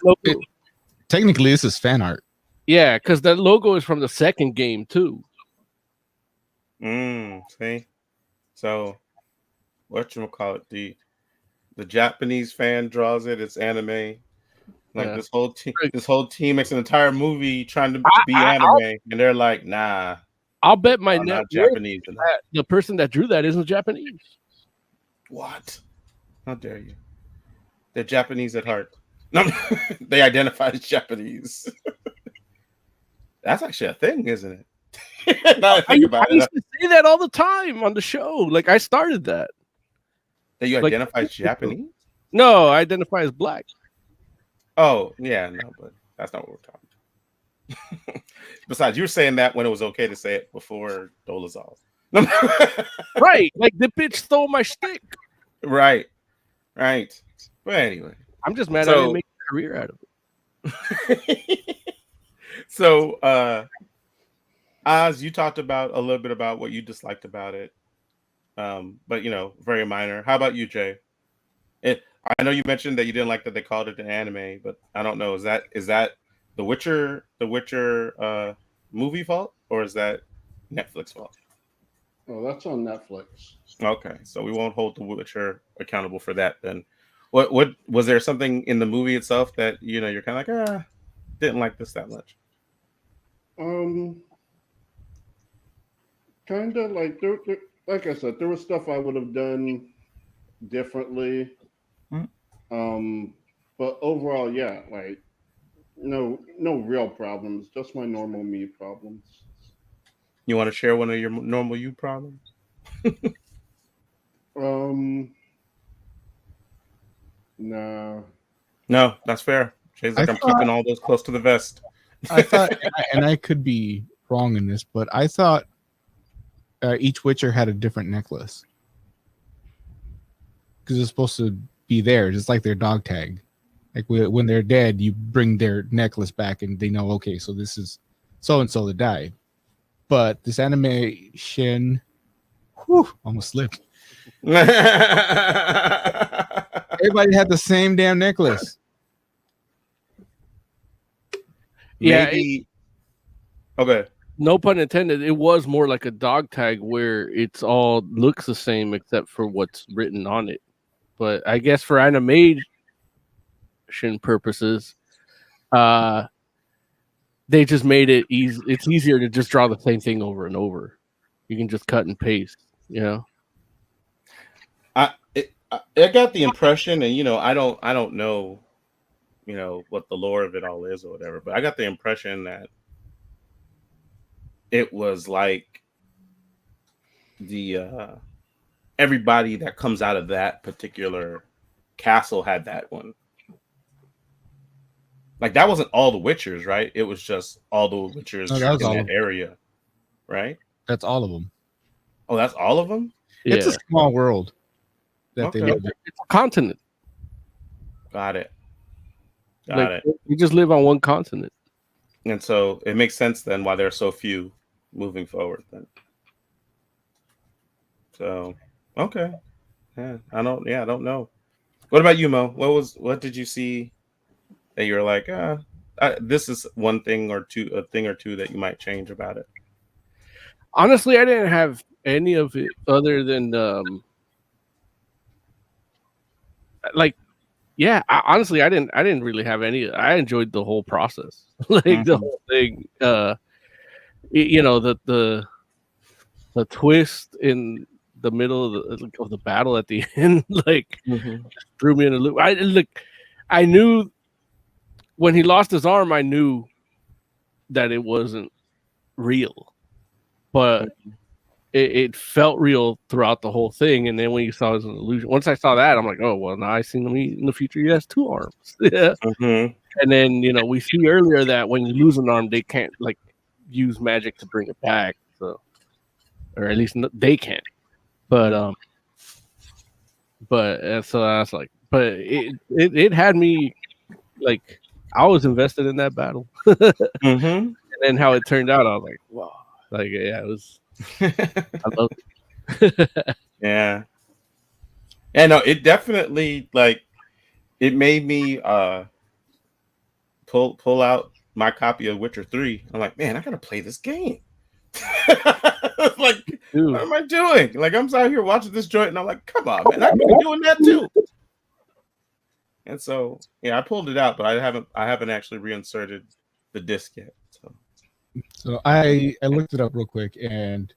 [SPEAKER 4] Technically, this is fan art.
[SPEAKER 2] Yeah, because that logo is from the second game too.
[SPEAKER 6] See, so whatchamacallit, the Japanese fan draws it. It's anime. Like this whole team makes an entire movie trying to be anime, and they're like, nah.
[SPEAKER 2] I'll bet my
[SPEAKER 6] I'm
[SPEAKER 2] net
[SPEAKER 6] not Japanese.
[SPEAKER 2] the person that drew that isn't Japanese.
[SPEAKER 6] What? How dare you? They're Japanese at heart. No, they identify as Japanese. That's actually a thing, isn't it? Now I think about
[SPEAKER 2] I used to say that all the time on the show. Like I started that.
[SPEAKER 6] That you identify as Japanese?
[SPEAKER 2] No, I identify as black.
[SPEAKER 6] Oh, yeah, no, but that's not what we're talking. Besides, you were saying that when it was okay to say it before Dolezal.
[SPEAKER 2] Right. Like the bitch stole my shtick.
[SPEAKER 6] Right. But anyway.
[SPEAKER 2] I'm just mad I didn't make a career out of it.
[SPEAKER 6] So Oz, you talked about a little bit about what you disliked about it. But very minor. How about you, Jay? I know you mentioned that you didn't like that they called it an anime, but I don't know. Is that the Witcher movie fault, or is that Netflix fault?
[SPEAKER 3] Oh, that's on Netflix.
[SPEAKER 6] Okay, so we won't hold the Witcher accountable for that then. What was there something in the movie itself that you're kind of like didn't like this that much?
[SPEAKER 3] Kind of like there, like I said, there was stuff I would have done differently. But overall, yeah, like no real problems, just my normal me problems.
[SPEAKER 6] You want to share one of your normal you problems? No, that's fair. Jay's like, I'm keeping all those close to the vest.
[SPEAKER 4] I thought, and I could be wrong in this, but I thought each Witcher had a different necklace because it's supposed to be there, just like their dog tag. Like when they're dead, you bring their necklace back, and they know, okay, so this is so and so that died. But this animation, almost slipped. Everybody had the same damn necklace.
[SPEAKER 2] Yeah.
[SPEAKER 6] Okay.
[SPEAKER 2] No pun intended. It was more like a dog tag where it's all looks the same except for what's written on it. But I guess for animation purposes, they just made it easy. It's easier to just draw the same thing over and over. You can just cut and paste.
[SPEAKER 6] I got the impression, and I don't know, what the lore of it all is or whatever, but I got the impression that it was like the everybody that comes out of that particular castle had that one. Like that wasn't all the Witchers, right? It was just all the Witchers in that area, right?
[SPEAKER 4] That's all of them.
[SPEAKER 6] Oh, that's all of them?
[SPEAKER 2] Yeah.
[SPEAKER 4] It's a small world that they live in.
[SPEAKER 2] It's a continent.
[SPEAKER 6] Got it.
[SPEAKER 2] You just live on one continent.
[SPEAKER 6] And so it makes sense then why there are so few moving forward then. So Okay. Yeah, I don't know. What about you, Mo? What did you see that you're like, this is one thing or two, a thing or two that you might change about it?
[SPEAKER 2] Honestly, I didn't have any of it other than like yeah. Honestly, I didn't really have any. I enjoyed the whole process, like the
[SPEAKER 6] Mhm.
[SPEAKER 2] whole thing. You know the twist in the middle of the battle at the end, like
[SPEAKER 6] Mhm.
[SPEAKER 2] threw me in a loop. I knew when he lost his arm, I knew that it wasn't real, but it felt real throughout the whole thing. And then when you saw it as an illusion, once I saw that, I'm like, oh well, now I see him in the future. He has two arms. Yeah.
[SPEAKER 6] Mhm.
[SPEAKER 2] And then we see earlier that when you lose an arm, they can't like use magic to bring it back. So, or at least they can't. But so I was like, but it had me like I was invested in that battle.
[SPEAKER 6] Mhm.
[SPEAKER 2] And then how it turned out, I was like, wow, like yeah, it was. I loved it.
[SPEAKER 6] Yeah. Yeah, no, it definitely like it made me pull out my copy of Witcher 3. I'm like, man, I gotta play this game. Like, what
[SPEAKER 2] Dude,
[SPEAKER 6] am I doing? Like, I'm out here watching this joint, and I'm like, come on, man, I could be doing that too. And so, yeah, I pulled it out, but I haven't actually reinserted the disc yet.
[SPEAKER 4] So I looked it up real quick, and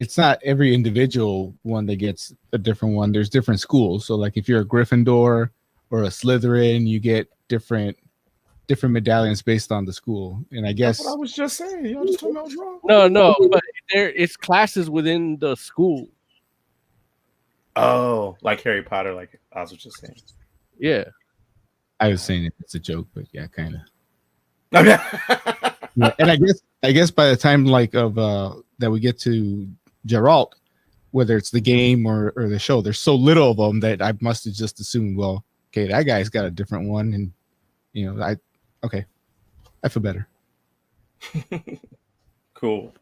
[SPEAKER 4] it's not every individual one that gets a different one. There's different schools. So like if you're a Gryffindor or a Slytherin, you get different medallions based on the school. And I
[SPEAKER 6] That's what I
[SPEAKER 4] guess
[SPEAKER 6] was just saying. Y'all just told me I was wrong.
[SPEAKER 2] no, but it's classes within the school.
[SPEAKER 6] Oh, like Harry Potter, like I was just saying.
[SPEAKER 2] Yeah.
[SPEAKER 4] I was saying it's a joke, but yeah, kind of.
[SPEAKER 6] Okay.
[SPEAKER 4] Yeah, and I guess by the time like of that we get to Geralt, whether it's the game or the show, there's so little of them that I must have just assumed, well, okay, that guy's got a different one, and I feel better.
[SPEAKER 6] Cool.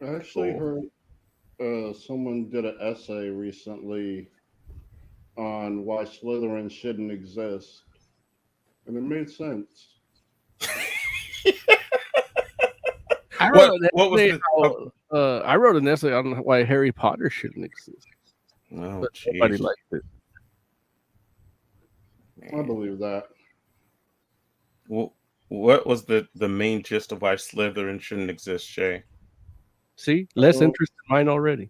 [SPEAKER 3] I actually heard someone did an essay recently on why Slytherin shouldn't exist, and it made sense.
[SPEAKER 2] I wrote
[SPEAKER 6] What was the?
[SPEAKER 2] I wrote an essay on why Harry Potter shouldn't exist.
[SPEAKER 6] Oh,
[SPEAKER 2] But nobody liked it.
[SPEAKER 3] I believe that.
[SPEAKER 6] Well, what was the main gist of why Slytherin shouldn't exist, Jay?
[SPEAKER 2] See, less interest in mine already.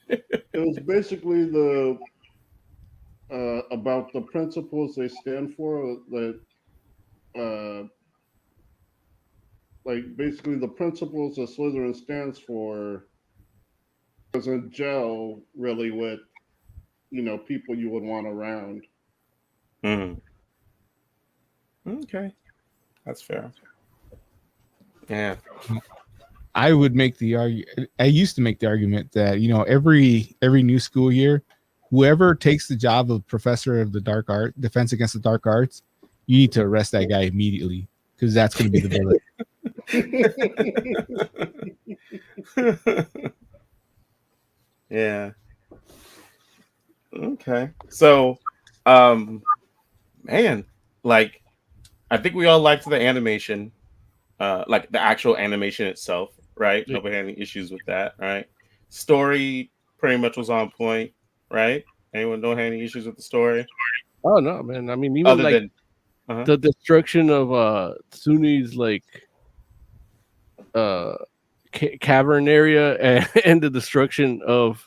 [SPEAKER 3] It was basically the about the principles they stand for. That like basically the principles that Slytherin stands for doesn't gel really with people you would want around.
[SPEAKER 6] Hmm. Okay, that's fair. Yeah.
[SPEAKER 4] I would make the argument. I used to make the argument that every new school year, whoever takes the job of professor of the defense against the dark arts, you need to arrest that guy immediately because that's going to be the villain.
[SPEAKER 6] Yeah. Okay. So, man, like, I think we all liked the animation, like the actual animation itself, right?
[SPEAKER 2] Yeah.
[SPEAKER 6] Nobody had any issues with that, right? Story pretty much was on point, right? Anyone don't have any issues with the story?
[SPEAKER 2] Oh no, man. I mean, even
[SPEAKER 6] Other
[SPEAKER 2] like
[SPEAKER 6] than,
[SPEAKER 2] the destruction of Suni's like cavern area and the destruction of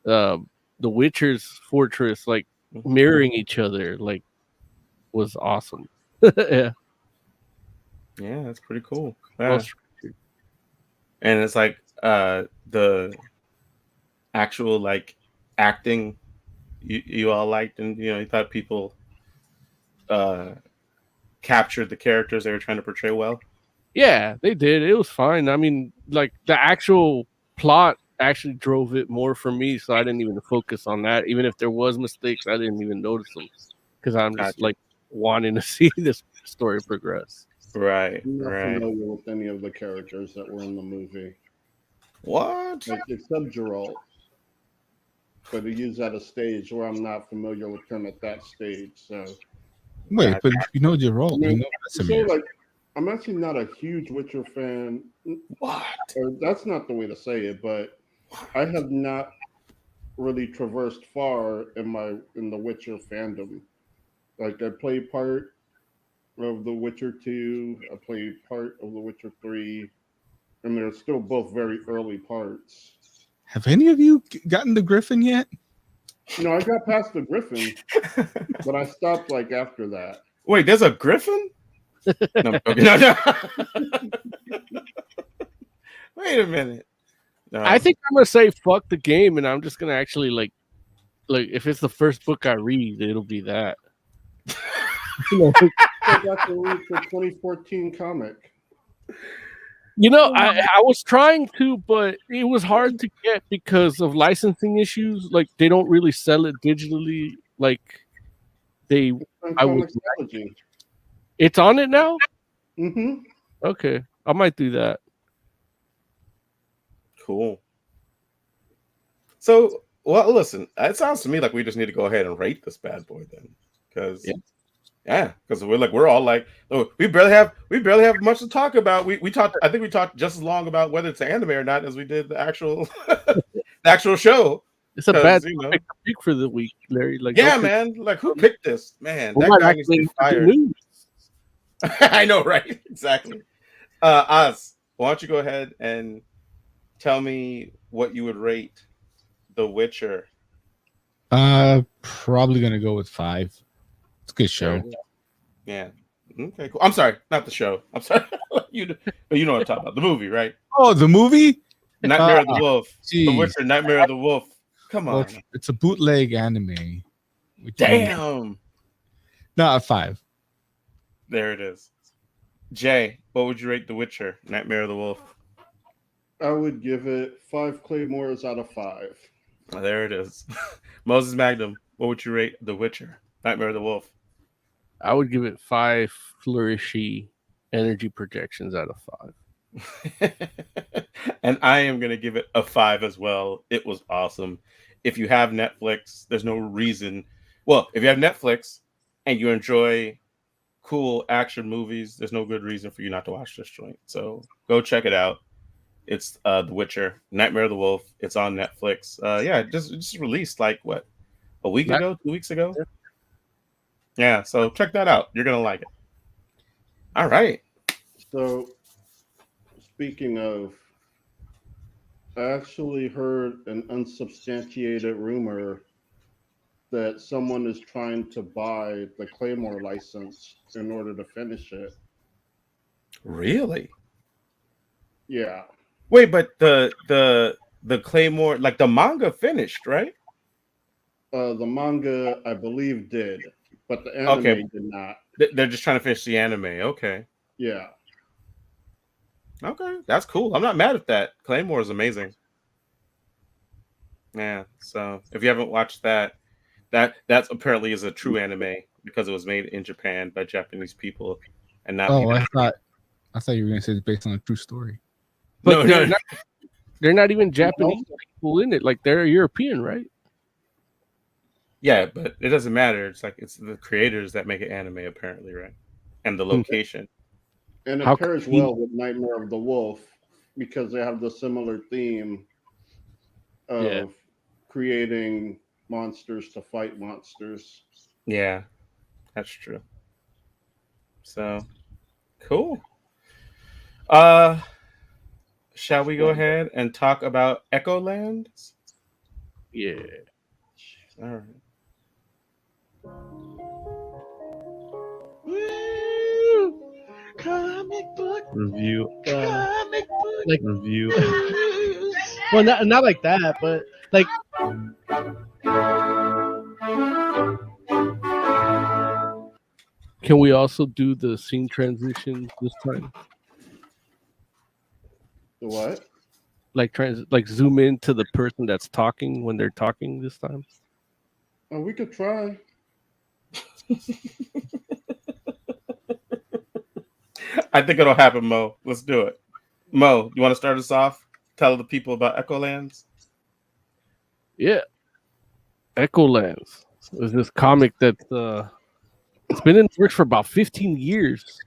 [SPEAKER 2] the Witcher's fortress, like mirroring each other, like was awesome. Yeah.
[SPEAKER 6] yeah, that's pretty cool.
[SPEAKER 2] Well
[SPEAKER 6] Yeah.
[SPEAKER 2] structured.
[SPEAKER 6] And it's like the actual like acting you all liked, and you thought people captured the characters they were trying to portray well.
[SPEAKER 2] Yeah, they did. It was fine. I mean, like the actual plot actually drove it more for me, so I didn't even focus on that. Even if there was mistakes, I didn't even notice them because I'm just
[SPEAKER 6] Gotcha.
[SPEAKER 2] like wanting to see this story progress.
[SPEAKER 6] Right,
[SPEAKER 3] I'm not
[SPEAKER 6] right.
[SPEAKER 3] familiar with any of the characters that were in the movie.
[SPEAKER 6] What?
[SPEAKER 3] like except Geralt. But he used at a stage where I'm not familiar with him at that stage. So
[SPEAKER 4] Wait,
[SPEAKER 6] Gotcha.
[SPEAKER 4] but you know Geralt,
[SPEAKER 3] I mean,
[SPEAKER 4] you know
[SPEAKER 3] so
[SPEAKER 4] Vesemir.
[SPEAKER 3] like I'm actually not a huge Witcher fan.
[SPEAKER 6] What?
[SPEAKER 3] Or that's not the way to say it, but I have not really traversed far in the Witcher fandom. Like I played part of The Witcher 2, I played part of The Witcher 3, and they're still both very early parts.
[SPEAKER 4] Have any of you gotten the Griffin yet?
[SPEAKER 3] No, I got past the Griffin, but I stopped like after that.
[SPEAKER 6] Wait, there's a griffin? No, I'm joking. No. Wait a minute. No.
[SPEAKER 2] I think I'm gonna say fuck the game, and I'm just gonna actually like if it's the first book I read, it'll be that.
[SPEAKER 3] I got to read the 2014 comic.
[SPEAKER 2] I was trying to, but it was hard to get because of licensing issues. Like they don't really sell it digitally. Like they, I would. It's on it now.
[SPEAKER 3] Mm-hmm.
[SPEAKER 2] Okay, I might do that.
[SPEAKER 6] Cool. So, well, listen. It sounds to me like we just need to go ahead and rate this bad boy then, because we're all like, oh, we barely have much to talk about. We talked. I think we talked just as long about whether it's an anime or not as we did the actual the actual show.
[SPEAKER 2] It's a bad pick for the week, Larry. Like,
[SPEAKER 6] yeah, man. Like, who picked this? Man, that guy needs to be fired. I know, right? Exactly. Oz, why don't you go ahead and tell me what you would rate The Witcher?
[SPEAKER 4] Probably gonna go with 5. It's a good show.
[SPEAKER 6] Yeah. Okay, cool. I'm sorry, not the show. I'm sorry. But you know what I'm talking about. The movie, right?
[SPEAKER 4] Oh, the movie?
[SPEAKER 6] Nightmare of the Wolf.
[SPEAKER 4] Geez.
[SPEAKER 6] The Witcher, Nightmare of the Wolf. Come on.
[SPEAKER 4] Well, it's a bootleg anime.
[SPEAKER 6] Damn.
[SPEAKER 4] Not a 5.
[SPEAKER 6] There it is. Jay, what would you rate The Witcher, Nightmare of the Wolf?
[SPEAKER 3] I would give it 5 Claymores out of 5.
[SPEAKER 6] Oh, there it is. Moses Magnum, what would you rate The Witcher, Nightmare of the Wolf?
[SPEAKER 2] I would give it 5 flourishy energy projections out of
[SPEAKER 6] 5. And I am going to give it a 5 as well. It was awesome. If you have Netflix, there's no reason. Well, if you have Netflix and you enjoy cool action movies, there's no good reason for you not to watch this joint. So go check it out. It's The Witcher, Nightmare of the Wolf. It's on Netflix. Just released like what, a week ago, 2 weeks ago. Yeah, so check that out. You're gonna like it. All right.
[SPEAKER 3] So, speaking of, I actually heard an unsubstantiated rumor that someone is trying to buy the Claymore license in order to finish it.
[SPEAKER 6] Really?
[SPEAKER 3] Yeah.
[SPEAKER 6] Wait, but the Claymore, like the manga finished, right?
[SPEAKER 3] The manga, I believe, did, but the anime did not.
[SPEAKER 6] They're just trying to finish the anime. Okay.
[SPEAKER 3] Yeah.
[SPEAKER 6] Okay, that's cool. I'm not mad at that. Claymore is amazing. Yeah. So if you haven't watched that apparently is a true anime because it was made in Japan by Japanese people and not.
[SPEAKER 4] Oh, I thought you were going to say it's based on a true story.
[SPEAKER 2] But no, they're not even Japanese people in it. Like they're European, right?
[SPEAKER 6] Yeah, but it doesn't matter. It's like it's the creators that make it anime, apparently, right? And the location.
[SPEAKER 3] And it pairs well with Nightmare of the Wolf because they have the similar theme of creating monsters to fight monsters.
[SPEAKER 6] Yeah, that's true. So cool. Shall we go ahead and talk about Echolands?
[SPEAKER 2] Yeah.
[SPEAKER 6] All right.
[SPEAKER 7] Comic book
[SPEAKER 8] review.
[SPEAKER 7] Comic book
[SPEAKER 8] Like review.
[SPEAKER 7] Well, not like that, but like.
[SPEAKER 2] Can we also do the scene transitions this time?
[SPEAKER 3] The what?
[SPEAKER 2] Like zoom into the person that's talking when they're talking this time.
[SPEAKER 3] Oh, we could try.
[SPEAKER 6] I think it'll happen, Mo. Let's do it. Mo, you want to start us off? tell the people about Echolands?
[SPEAKER 2] Yeah, Echolands is this comic that it's been in the works for about 15 years,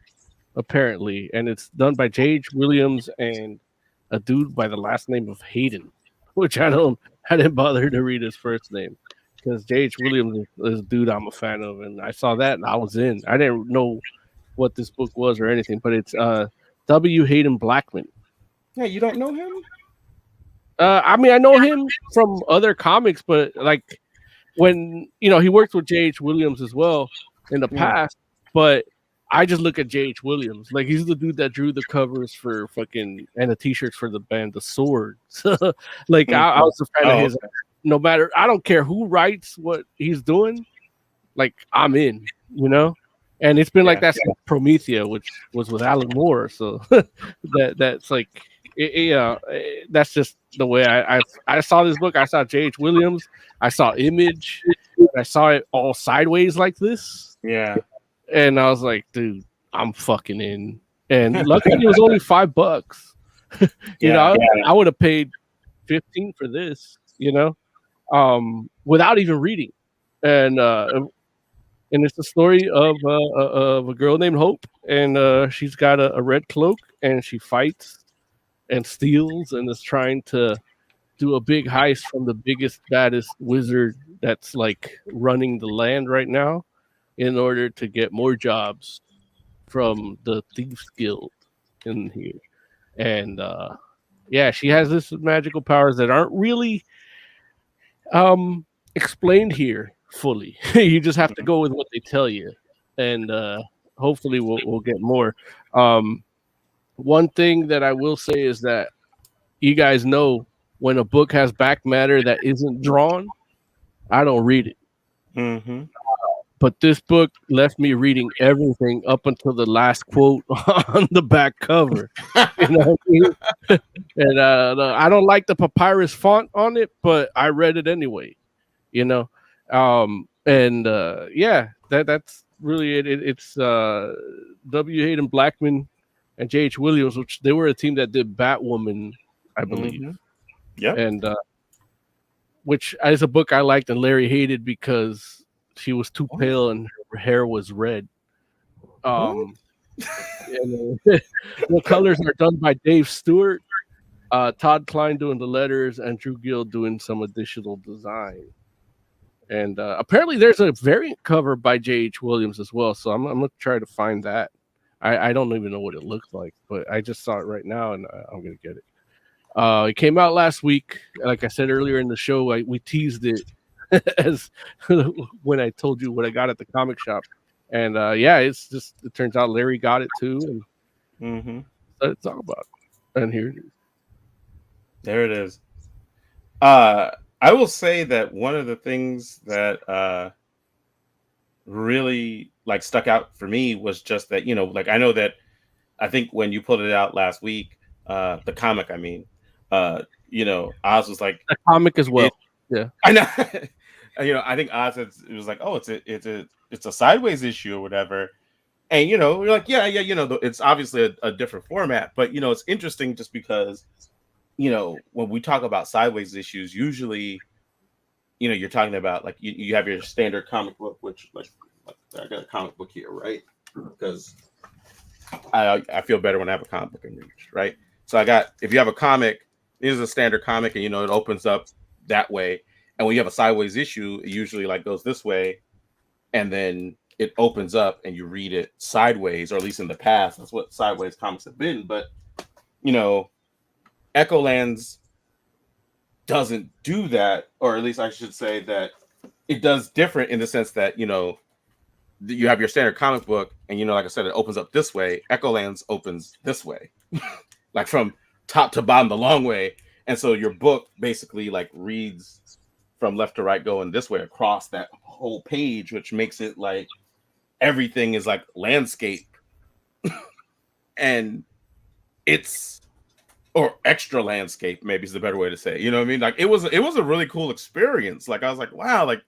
[SPEAKER 2] apparently, and it's done by J.H. Williams and a dude by the last name of Haden, which I didn't bother to read his first name because J.H. Williams is a dude I'm a fan of, and I saw that and I was in. I didn't know what this book was or anything, but it's W. Haden Blackman.
[SPEAKER 6] Yeah, you don't know him?
[SPEAKER 2] I mean, I know him from other comics, but like when he worked with J.H. Williams as well in the past, but I just look at J.H. Williams. Like he's the dude that drew the covers for fucking and the t-shirts for the band The Sword. Like I was a fan of his. No matter, I don't care who writes what he's doing. Like I'm in, and it's been like that since Promethea, which was with Alan Moore. So that's like, that's just the way I saw this book. I saw J.H. Williams. I saw Image. I saw it all sideways like this.
[SPEAKER 6] Yeah.
[SPEAKER 2] And I was like, dude, I'm fucking in. And luckily it was only $5. I would have paid 15 for this, without even reading. And it's the story of a girl named Hope, and she's got a red cloak, and she fights and steals and is trying to do a big heist from the biggest, baddest wizard that's like running the land right now in order to get more jobs from the Thieves Guild in here. And she has this magical powers that aren't really explained here fully. You just have to go with what they tell you, and hopefully we'll get more. One thing that I will say is that you guys know when a book has back matter that isn't drawn, I don't read it.
[SPEAKER 6] Mm-hmm.
[SPEAKER 2] But this book left me reading everything up until the last quote on the back cover. You know what I mean? And I don't like the papyrus font on it, but I read it anyway. That's really it. It's W. Haden Blackman and J.H. Williams, which they were a team that did Batwoman, I believe.
[SPEAKER 6] Mm-hmm. Yeah,
[SPEAKER 2] and which is a book I liked and Larry hated because she was too pale and her hair was red. And, the colors are done by Dave Stewart, Todd Klein doing the letters, and Drew Gill doing some additional design. And apparently there's a variant cover by J.H. Williams as well, so I'm going to try to find that. I don't even know what it looks like, but I just saw it right now, and I'm going to get it. It came out last week. Like I said earlier in the show, we teased it as when I told you what I got at the comic shop. And it's just, it turns out Larry got it too. And let's talk about it. And here it is.
[SPEAKER 6] There it is. I will say that one of the things that really like stuck out for me was just that, I know that I think when you pulled it out last week, the comic, I mean, Oz was like
[SPEAKER 2] the comic as well.
[SPEAKER 6] I know. I think Oz it was like, oh, it's a sideways issue or whatever. And we're like, it's obviously a different format, but it's interesting just because when we talk about sideways issues, usually you're talking about like you have your standard comic book, which like I got a comic book here, right? Because I feel better when I have a comic book in reach, right? So if you have a comic, this is a standard comic, and it opens up that way. And when you have a sideways issue, it usually like goes this way, and then it opens up and you read it sideways, or at least in the past, that's what sideways comics have been. But Echolands doesn't do that, or at least I should say that it does different in the sense that you have your standard comic book, and like I said, it opens up this way. Echolands opens this way, like from top to bottom, the long way. And so your book basically like reads from left to right, going this way across that whole page, which makes it like everything is like landscape, and or extra landscape, maybe is the better way to say it. You know what I mean? Like it was a really cool experience. Like I was like, wow, like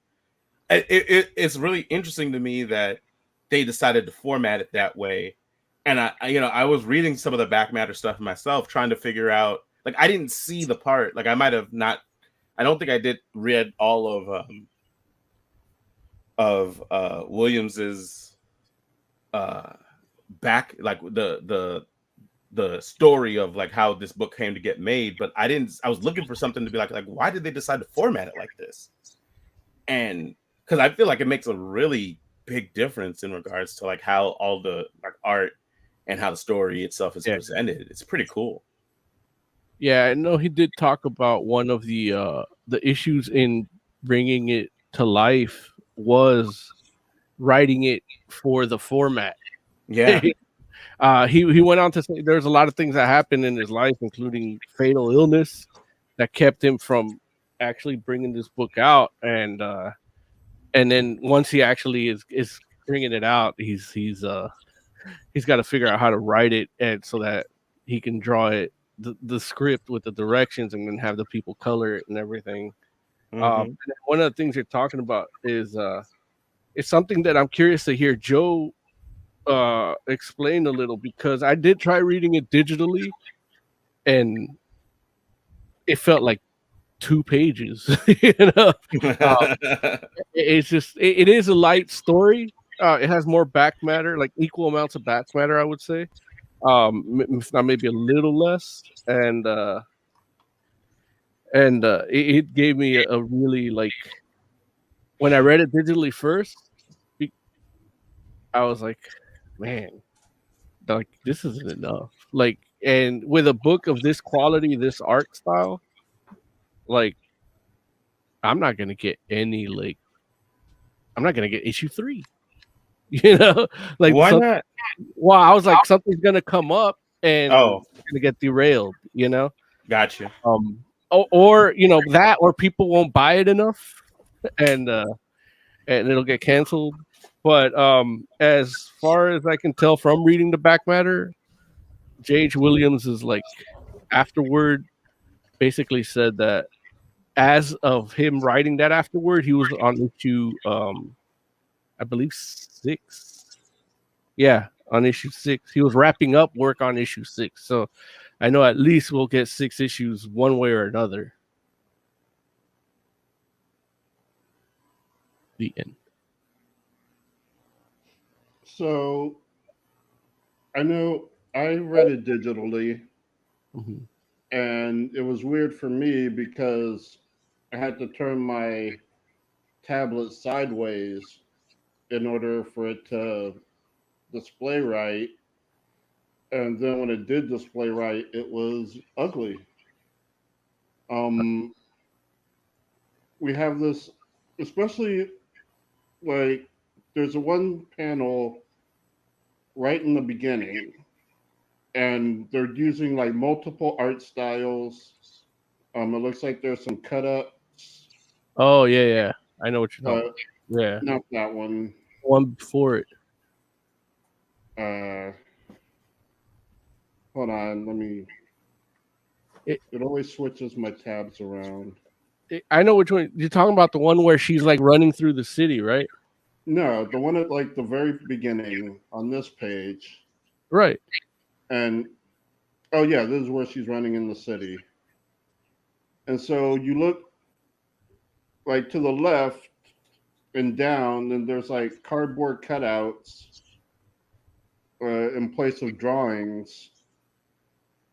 [SPEAKER 6] it's really interesting to me that they decided to format it that way. And I was reading some of the back matter stuff myself, trying to figure out like I didn't see the part. Like I might have not. I don't think I did read all of Williams's back, like the story of like how this book came to get made, but I was looking for something to be like why did they decide to format it like this? And because I feel like it makes a really big difference in regards to like how all the like art and how the story itself is presented. It's pretty cool.
[SPEAKER 2] Yeah, I know he did talk about one of the issues in bringing it to life was writing it for the format.
[SPEAKER 6] Yeah.
[SPEAKER 2] He went on to say there's a lot of things that happened in his life, including fatal illness, that kept him from actually bringing this book out. And then once he actually is bringing it out, he's got to figure out how to write it, and so that he can draw it, the script with the directions, and then have the people color it and everything. And one of the things you're talking about is it's something that I'm curious to hear Joe explain a little, because I did try reading it digitally and it felt like 2 pages. It's just it is a light story. It has more back matter, like equal amounts of back matter, I would say. If not maybe a little less, and it gave me a really, like, when I read it digitally first, I was like, man, like this isn't enough. Like, and with a book of this quality, this art style, like I'm not gonna get issue 3. Like
[SPEAKER 6] why not?
[SPEAKER 2] Well, I was like, something's gonna come up and it's gonna get derailed.
[SPEAKER 6] Gotcha.
[SPEAKER 2] Or that, or people won't buy it enough, and it'll get canceled. But as far as I can tell from reading the back matter, J.H. Williams is like afterward basically said that as of him writing that afterward, he was on issue I believe 6. Yeah, on issue 6. He was wrapping up work on issue 6. So I know at least we'll get 6 issues one way or another. The end.
[SPEAKER 3] So I know I read it digitally, and it was weird for me because I had to turn my tablet sideways in order for it to display right. And then when it did display right, it was ugly. We have this, especially like there's a one panel right in the beginning, and they're using like multiple art styles. It looks like there's some cut ups.
[SPEAKER 2] Oh yeah, I know what you're talking about. Yeah,
[SPEAKER 3] not that one.
[SPEAKER 2] One before it.
[SPEAKER 3] Hold on, let me. It always switches my tabs around.
[SPEAKER 2] I know which one you're talking about. The one where she's like running through the city, right?
[SPEAKER 3] No, the one at like the very beginning on this page.
[SPEAKER 2] Right.
[SPEAKER 3] And oh yeah, this is where she's running in the city. And so you look like to the left and down, and there's like cardboard cutouts in place of drawings.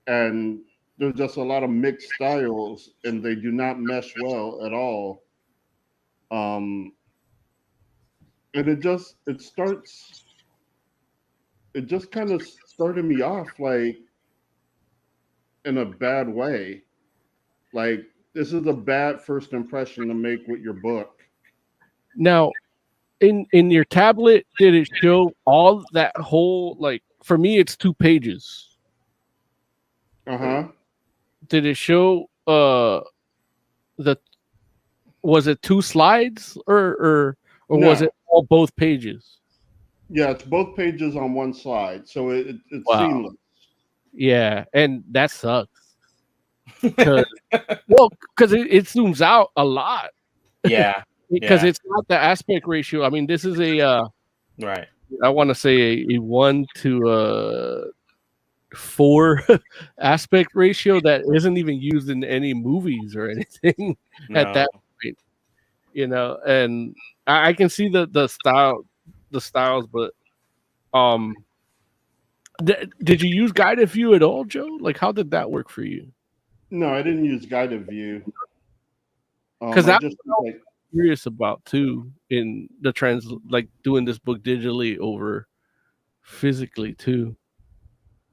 [SPEAKER 3] And there's just a lot of mixed styles, and they do not mesh well at all. And it just kind of started me off like in a bad way. Like, this is a bad first impression to make with your book.
[SPEAKER 2] Now, in your tablet, did it show all that whole, like, for me it's 2 pages. Did it show was it 2 slides or no, was it all both pages?
[SPEAKER 3] Yeah, it's both pages on one slide, so it's seamless.
[SPEAKER 2] Yeah, and that sucks. Because it zooms out a lot.
[SPEAKER 6] Yeah,
[SPEAKER 2] because it's not the aspect ratio. I mean, this is a
[SPEAKER 6] right.
[SPEAKER 2] I want to say a 1 to 4 aspect ratio that isn't even used in any movies or anything at that point, and I can see the styles, but did you use guided view at all, Joe? Like, how did that work for you?
[SPEAKER 3] No, I didn't use guided view.
[SPEAKER 2] Because
[SPEAKER 3] I
[SPEAKER 2] that's
[SPEAKER 3] just
[SPEAKER 2] what I'm
[SPEAKER 3] like
[SPEAKER 2] curious about too in the like doing this book digitally over physically too.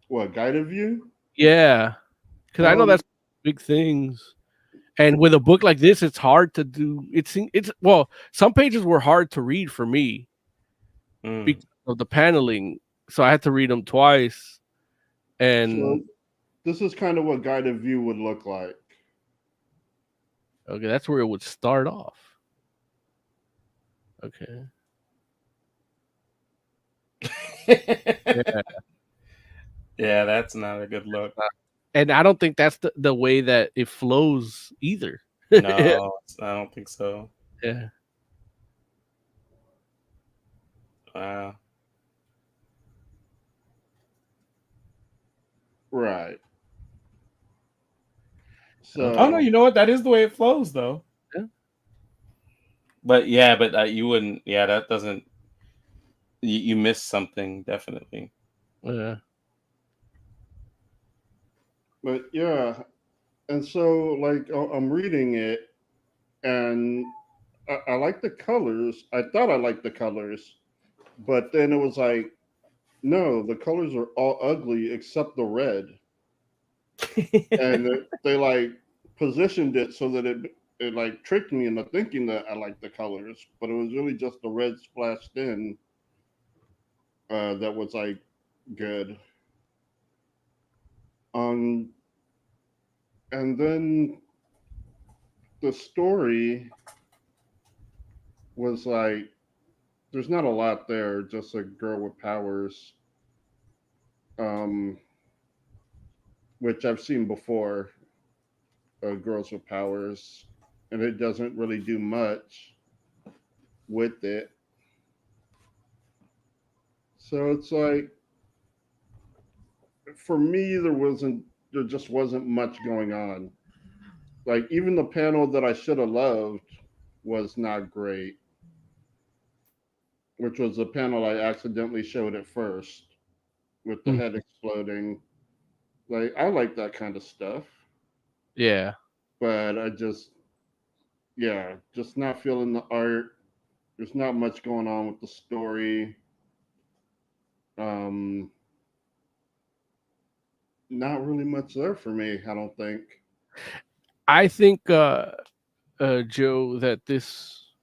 [SPEAKER 3] what guided view?
[SPEAKER 2] Yeah, because I know that's big things. And with a book like this, it's hard to do. It's well, some pages were hard to read for me because of the paneling, so I had to read them twice. And
[SPEAKER 3] So this is kind of what guided view would look like.
[SPEAKER 2] okay, that's where it would start off. Okay.
[SPEAKER 6] Yeah, that's not a good look.
[SPEAKER 2] And I don't think that's the way that it flows either.
[SPEAKER 6] No, I don't think so.
[SPEAKER 2] Yeah.
[SPEAKER 6] Wow.
[SPEAKER 3] Right. So
[SPEAKER 6] Oh no, you know what? That is the way it flows, though.
[SPEAKER 2] Yeah.
[SPEAKER 6] But you wouldn't. Yeah, that doesn't. You miss something definitely.
[SPEAKER 2] Yeah.
[SPEAKER 3] But yeah, and so like I'm reading it, and I like the colors. I thought I liked the colors, but then it was like, no, the colors are all ugly except the red, and they like positioned it so that it like tricked me into thinking that I liked the colors, but it was really just the red splashed in that was like good. And then the story was like, there's not a lot there, just a girl with powers, which I've seen before, girls with powers, and it doesn't really do much with it. So it's like, for me, there just wasn't much going on. Like even the panel that I should have loved was not great, which was the panel I accidentally showed at first with the head exploding. Like I like that kind of stuff,
[SPEAKER 2] Yeah.
[SPEAKER 3] but just not feeling the art. There's not much going on with the story. Not really much there for me, I don't think.
[SPEAKER 2] I think Joe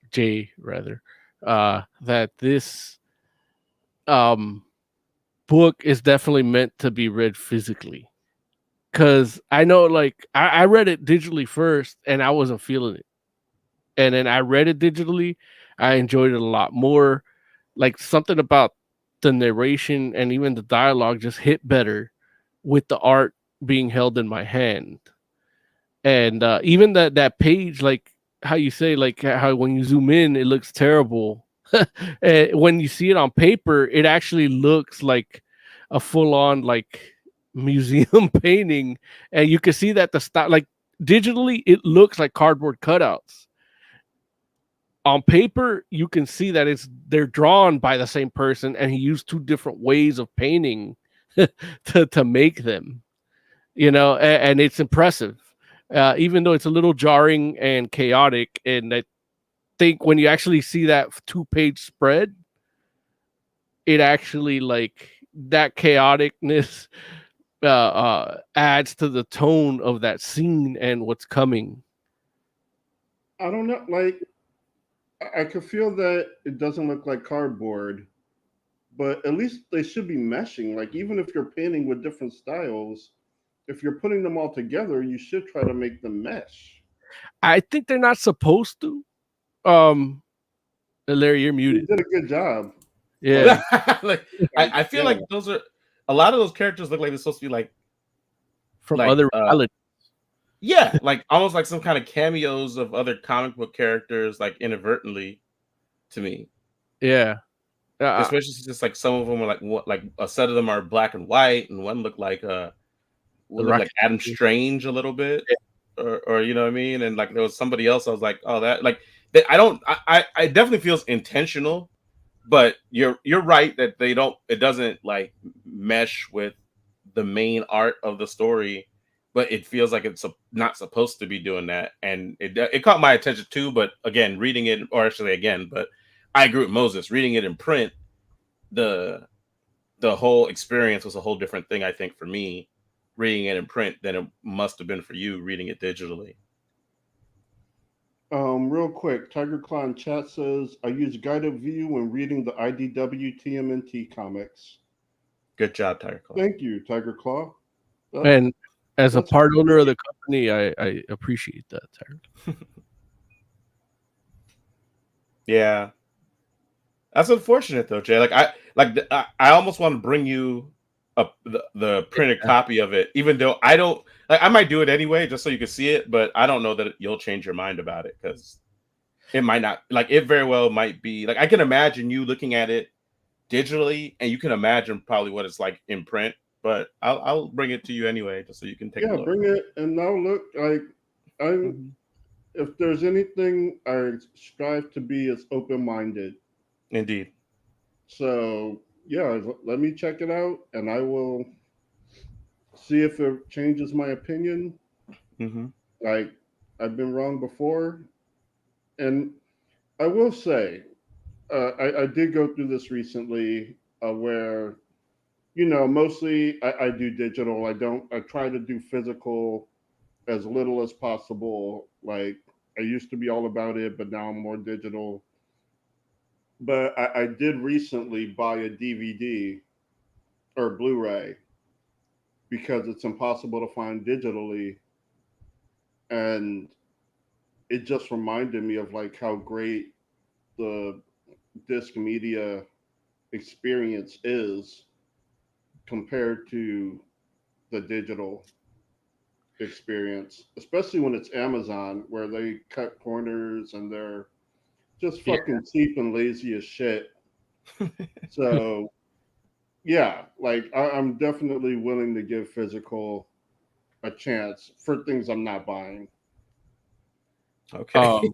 [SPEAKER 2] Jay rather, that this book is definitely meant to be read physically. Cause I know, like, I read it digitally first and I wasn't feeling it. And then I read it digitally. I enjoyed it a lot more. Like, something about the narration and even the dialogue just hit better with the art being held in my hand. And even that page, like how you say, like how when you zoom in, it looks terrible. When you see it on paper, it actually looks like a full-on like museum painting, and you can see that the style, like digitally, it looks like cardboard cutouts. On paper, you can see that they're drawn by the same person, and he used 2 different ways of painting to make them. And it's impressive. Even though it's a little jarring and chaotic, and I think when you actually see that 2-page spread, it actually, like, that chaoticness adds to the tone of that scene and what's coming.
[SPEAKER 3] I don't know. Like, I could feel that it doesn't look like cardboard, but at least they should be meshing. Like, even if you're painting with different styles, if you're putting them all together, you should try to make them mesh.
[SPEAKER 2] I think they're not supposed to. Larry, you're muted.
[SPEAKER 3] You did a good job.
[SPEAKER 2] Yeah.
[SPEAKER 6] Like, I feel like those are a lot of those characters look like they're supposed to be like
[SPEAKER 2] from other realities.
[SPEAKER 6] Yeah, like almost like some kind of cameos of other comic book characters, like inadvertently to me.
[SPEAKER 2] Yeah.
[SPEAKER 6] Especially just like some of them are like a set of them are black and white, and one looked like Adam Strange a little bit, or you know what I mean. And like there was somebody else. I was like, oh, that like that. I definitely feels intentional, but you're right that they don't. It doesn't like mesh with the main art of the story. But it feels like it's not supposed to be doing that, and it caught my attention too. But again, reading it, or actually again, but I agree with Moses. Reading it in print, the whole experience was a whole different thing. I think for me, reading it in print than it must have been for you reading it digitally.
[SPEAKER 3] Real quick, Tiger Claw in chat says, I use guided view when reading the IDW TMNT comics.
[SPEAKER 6] Good job, Tiger Claw.
[SPEAKER 3] Thank you, Tiger Claw.
[SPEAKER 2] And as a part owner of the company, I appreciate that, Tiger.
[SPEAKER 6] Yeah. That's unfortunate though, Jay. I almost want to bring you the printed copy of it, even though I don't I might do it anyway just so you can see it, but I don't know that you'll change your mind about it because it might not. Like it very well might be like I can imagine you looking at it digitally, and you can imagine probably what it's like in print. But I'll bring it to you anyway, just so you can take a look.
[SPEAKER 3] Yeah, bring it, and now look. If there's anything, I strive to be as open-minded.
[SPEAKER 6] Indeed.
[SPEAKER 3] So yeah, let me check it out, and I will see if it changes my opinion. Like I've been wrong before, and I will say, I did go through this recently, where mostly I do digital. I try to do physical as little as possible. Like I used to be all about it, but now I'm more digital. But I did recently buy a DVD or Blu-ray because it's impossible to find digitally. And it just reminded me of like how great the disc media experience is compared to the digital experience, especially when it's Amazon, where they cut corners and they're just fucking cheap and lazy as shit. So yeah, like I'm definitely willing to give physical a chance for things I'm not buying.
[SPEAKER 6] Okay.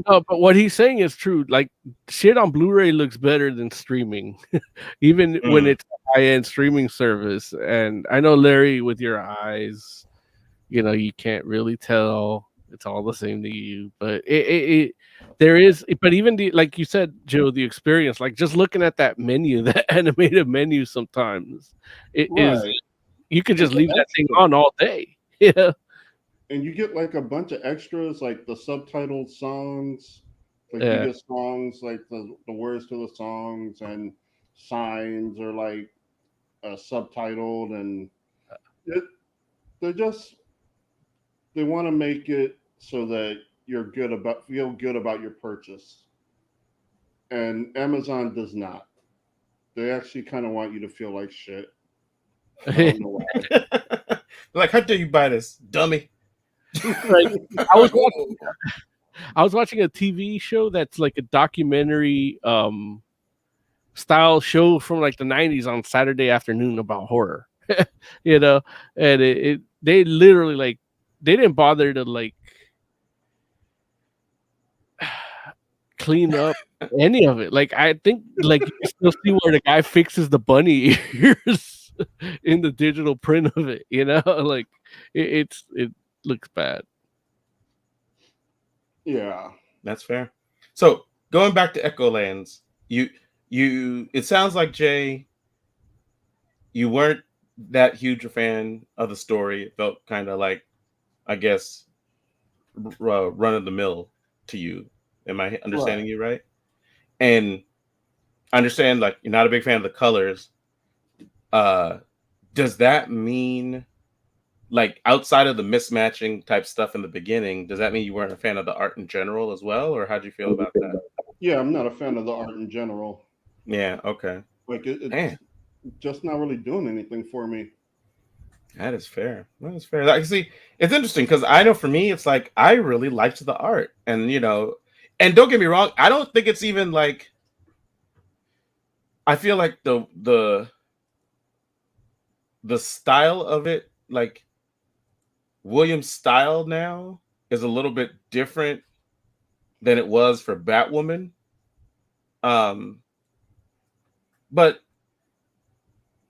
[SPEAKER 2] No, but what he's saying is true. Like shit on Blu-ray looks better than streaming, even when it's a high-end streaming service. And I know, Larry, with your eyes, you can't really tell. It's all the same to you. But there is. But even like you said, Joe, the experience, like just looking at that menu, that animated menu, sometimes it is. You could just leave that thing on all day. Yeah.
[SPEAKER 3] And you get like a bunch of extras, like the subtitled songs, like you get songs like the words to the songs and signs are like subtitled, and they want to make it so that you're feel good about your purchase. And Amazon does not. They actually kind of want you to feel like shit. I don't know why.
[SPEAKER 6] Like, how dare you buy this, dummy?
[SPEAKER 2] Like, I was watching a TV show that's like a documentary style show from like the 90s on Saturday afternoon about horror. And they literally like they didn't bother to like clean up any of it. Like I think like you can still see where the guy fixes the bunny ears in the digital print of it, like it looks bad.
[SPEAKER 3] Yeah,
[SPEAKER 6] that's fair. So going back to Echolands, you it sounds like, Jay, you weren't that huge a fan of the story. It felt kind of like, I guess, run of the mill to you. Am I understanding you right? And I understand like you're not a big fan of the colors. Does that mean, like, outside of the mismatching type stuff in the beginning, does that mean you weren't a fan of the art in general as well, or how'd you feel about that?
[SPEAKER 3] Yeah, I'm not a fan of the art in general.
[SPEAKER 6] Yeah, okay.
[SPEAKER 3] Like it's just not really doing anything for me.
[SPEAKER 6] That is fair. That is fair. Like, see, it's interesting because I know for me, it's like I really liked the art, and and don't get me wrong, I don't think it's even like I feel like the style of it, like William's style now, is a little bit different than it was for Batwoman. But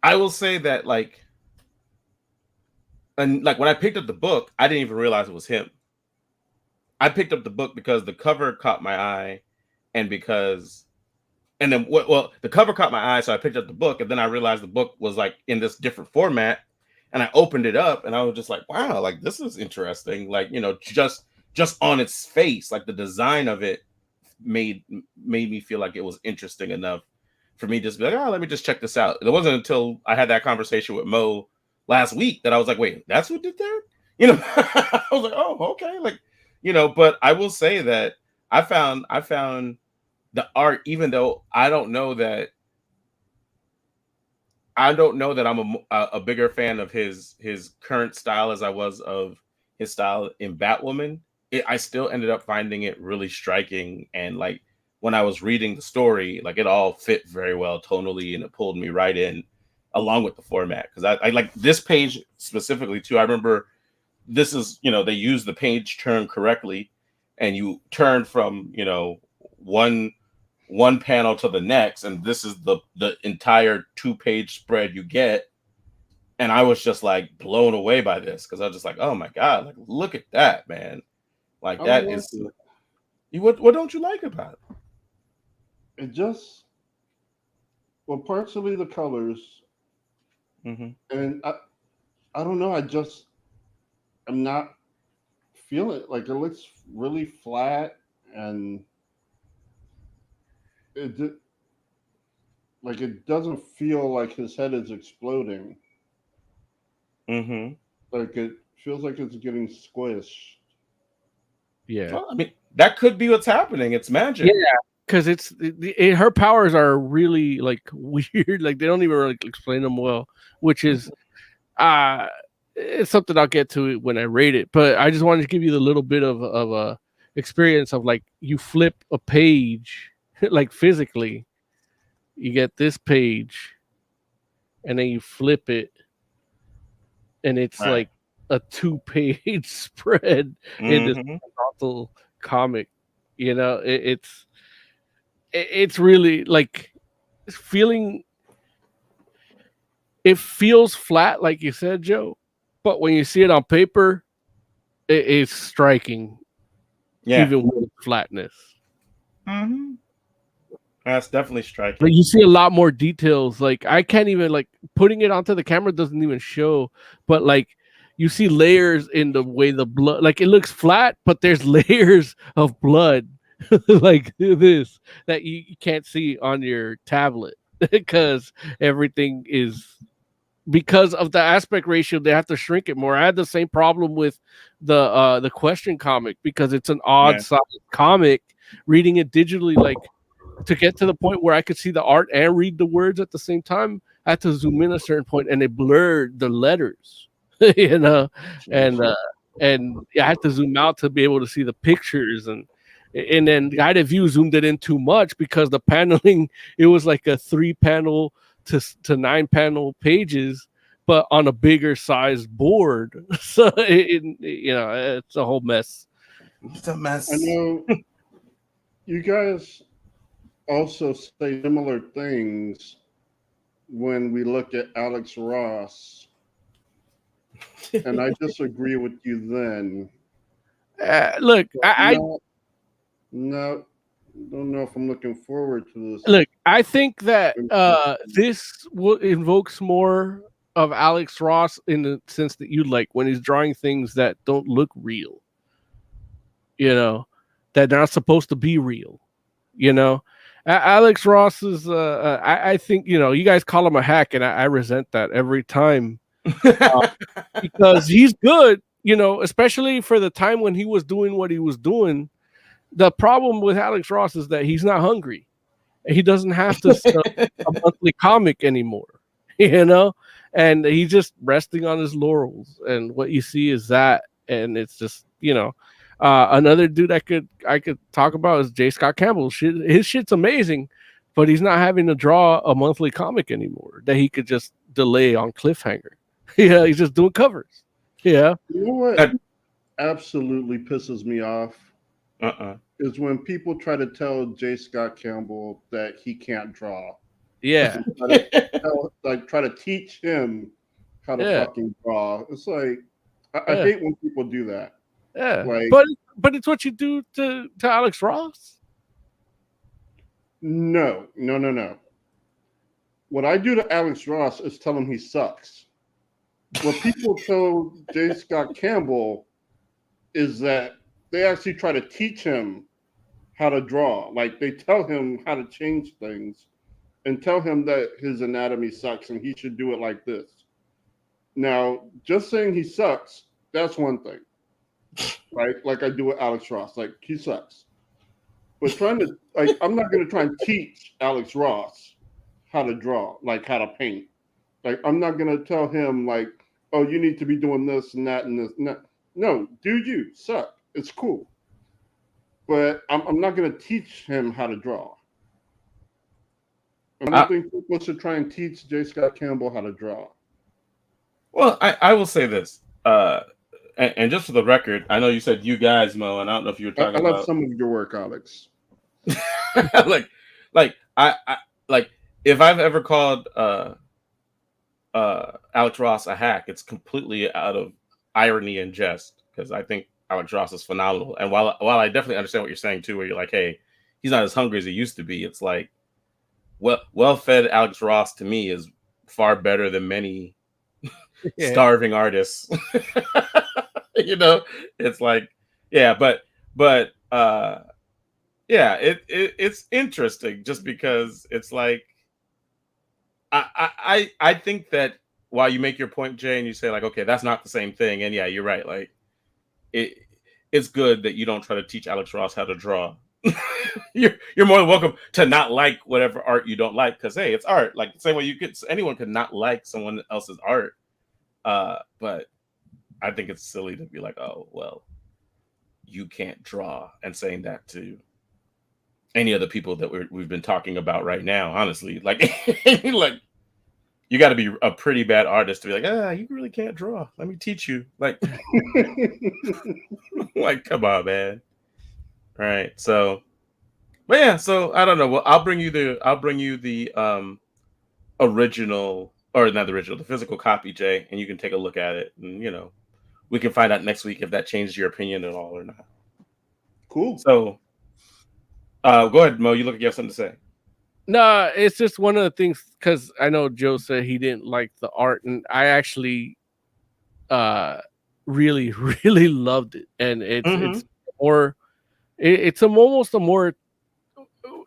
[SPEAKER 6] I will say that, like, and like when I picked up the book, I didn't even realize it was him. I picked up the book because the cover caught my eye, and then well, the cover caught my eye, so I picked up the book, and then I realized the book was like in this different format, and I opened it up, and I was just like, wow, like this is interesting. Like, just on its face, like the design of it made me feel like it was interesting enough for me to just be like, oh, let me just check this out. It wasn't until I had that conversation with Mo last week that I was like, wait, that's who did that? I was like, oh, okay, like, but I will say that I found the art, even though I don't know that I'm a bigger fan of his current style as I was of his style in Batwoman. I still ended up finding it really striking, and like when I was reading the story, like it all fit very well tonally, and it pulled me right in, along with the format. Because I like this page specifically too. I remember this is, they use the page turn correctly, and you turn from one panel to the next, and this is the entire 2-page spread you get. And I was just like blown away by this, because I was just like, oh my god, like look at that, man. Like that is what don't you like about it?
[SPEAKER 3] It just, well, partially the colors, and I don't know. I'm not feeling it. Like it looks really flat, and it doesn't feel like his head is exploding. Like it feels like it's getting squished.
[SPEAKER 2] Yeah.
[SPEAKER 6] Well, I mean, that could be what's happening. It's magic.
[SPEAKER 2] Yeah, because her powers are really like weird. Like they don't even really explain them well, which is it's something I'll get to when I rate it. But I just wanted to give you the little bit of a experience of like you flip a page, like physically, you get this page, and then you flip it, and it's
[SPEAKER 6] Right.
[SPEAKER 2] like a 2-page spread in this awful comic. It's really like it feels flat, like you said, Joe, but when you see it on paper, it's striking.
[SPEAKER 6] Yeah.
[SPEAKER 2] Even with flatness.
[SPEAKER 6] That's definitely striking.
[SPEAKER 2] Like you see a lot more details. Like I can't even, like, putting it onto the camera doesn't even show, but like you see layers in the way the blood, like it looks flat, but there's layers of blood like this that you can't see on your tablet because everything is, because of the aspect ratio, they have to shrink it more. I had the same problem with the Question comic, because it's an odd size comic. Reading it digitally, like to get to the point where I could see the art and read the words at the same time, I had to zoom in a certain point, and it blurred the letters, and I had to zoom out to be able to see the pictures, and then guided view zoomed it in too much because the paneling, it was like a 3-panel to 9-panel pages, but on a bigger size board. So it's a whole mess.
[SPEAKER 6] It's a mess.
[SPEAKER 3] I know you guys also say similar things when we look at Alex Ross, and I disagree with you then.
[SPEAKER 2] Look,
[SPEAKER 3] No, don't know if I'm looking forward to this.
[SPEAKER 2] Look, I think that this invokes more of Alex Ross in the sense that you like when he's drawing things that don't look real, that they're not supposed to be real. Alex Ross is, I think, you guys call him a hack, and I resent that every time because he's good, especially for the time when he was doing what he was doing. The problem with Alex Ross is that he's not hungry. He doesn't have to sell a monthly comic anymore, and he's just resting on his laurels. And what you see is that, and it's just, another dude I could talk about is J. Scott Campbell. His shit's amazing, but he's not having to draw a monthly comic anymore that he could just delay on cliffhanger. Yeah, he's just doing covers. Yeah.
[SPEAKER 3] You know what absolutely pisses me off is when people try to tell J. Scott Campbell that he can't draw.
[SPEAKER 2] Yeah.
[SPEAKER 3] Try to teach him how to fucking draw. It's like I hate when people do that.
[SPEAKER 2] Yeah.
[SPEAKER 3] Like,
[SPEAKER 2] but it's what you do to Alex Ross.
[SPEAKER 3] No. What I do to Alex Ross is tell him he sucks. What people tell J. Scott Campbell is that they actually try to teach him how to draw. Like, they tell him how to change things and tell him that his anatomy sucks and he should do it like this. Now, just saying he sucks, that's one thing, right? Like I do with Alex Ross, like he sucks. But I'm not going to try and teach Alex Ross how to draw, like how to paint. Like, I'm not going to tell him like, oh, you need to be doing this and that and this. No, do you suck? It's cool. But I'm not going to teach him how to draw. I don't think people should try and teach J. Scott Campbell how to draw.
[SPEAKER 6] Well, I will say this, and just for the record, I know you said you guys, Mo, and I don't know if you were talking about
[SPEAKER 3] some of your work, Alex.
[SPEAKER 6] like if I've ever called Alex Ross a hack, it's completely out of irony and jest, because I think Alex Ross is phenomenal. And while I definitely understand what you're saying too, where you're like, hey, he's not as hungry as he used to be, it's like, well-fed Alex Ross to me is far better than many starving artists. You know, it's like, yeah, but yeah, it's interesting just because it's like, I think that while you make your point, Jay, and you say like, okay, that's not the same thing, and yeah, you're right, like it's good that you don't try to teach Alex Ross how to draw. You're more than welcome to not like whatever art you don't like, because hey, it's art. Like the same way anyone could not like someone else's art. But I think it's silly to be like, oh well, you can't draw, and saying that to any of the people that we've been talking about right now. Honestly, like like you got to be a pretty bad artist to be like, you really can't draw. Let me teach you. Like, like come on, man. Right. So, but yeah. So I don't know. Well, I'll bring you the original, or not the original, the physical copy, Jay, and you can take a look at it, and you know, we can find out next week if that changes your opinion at all or not.
[SPEAKER 3] Cool.
[SPEAKER 6] So, go ahead, Mo. You look like you have something to say.
[SPEAKER 2] No, it's just one of the things, because I know Joe said he didn't like the art, and I actually really, really loved it, and it's more. It's almost a more,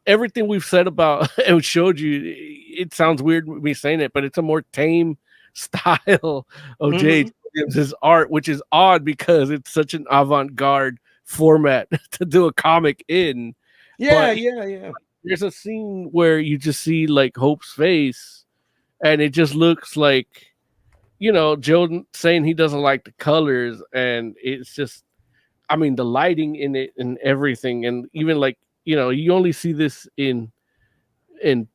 [SPEAKER 2] everything we've said about and showed you. It sounds weird me saying it, but it's a more tame style of J.H. Williams' art, which is odd because it's such an avant-garde format to do a comic in.
[SPEAKER 6] Yeah.
[SPEAKER 2] There's a scene where you just see like Hope's face, and it just looks like, you know, Joe saying he doesn't like the colors, and it's just, I mean, the lighting in it and everything, and even like, you know, you only see this in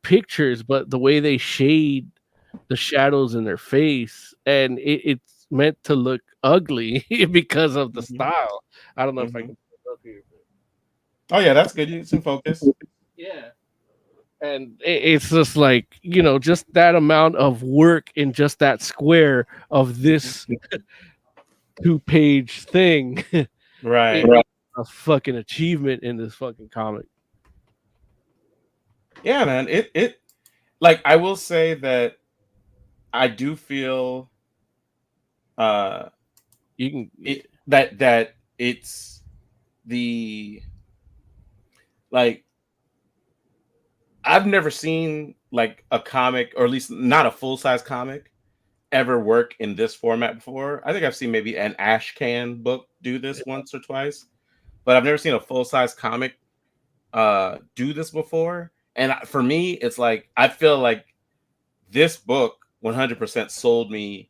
[SPEAKER 2] pictures, but the way they shade the shadows in their face, and it's meant to look ugly because of the style. I don't know if I can put it up here.
[SPEAKER 6] Oh yeah, that's good. It's in focus.
[SPEAKER 2] Yeah. And it's just like, you know, just that amount of work in just that square of this 2-page thing.
[SPEAKER 6] Right.
[SPEAKER 2] A fucking achievement in this fucking comic.
[SPEAKER 6] Yeah, man. It like, I will say that I do feel that it's the, like, I've never seen like a comic, or at least not a full-size comic, ever work in this format before. I think I've seen maybe an Ash Can book do this once or twice, but I've never seen a full-size comic do this before. And for me, it's like, I feel like this book 100% sold me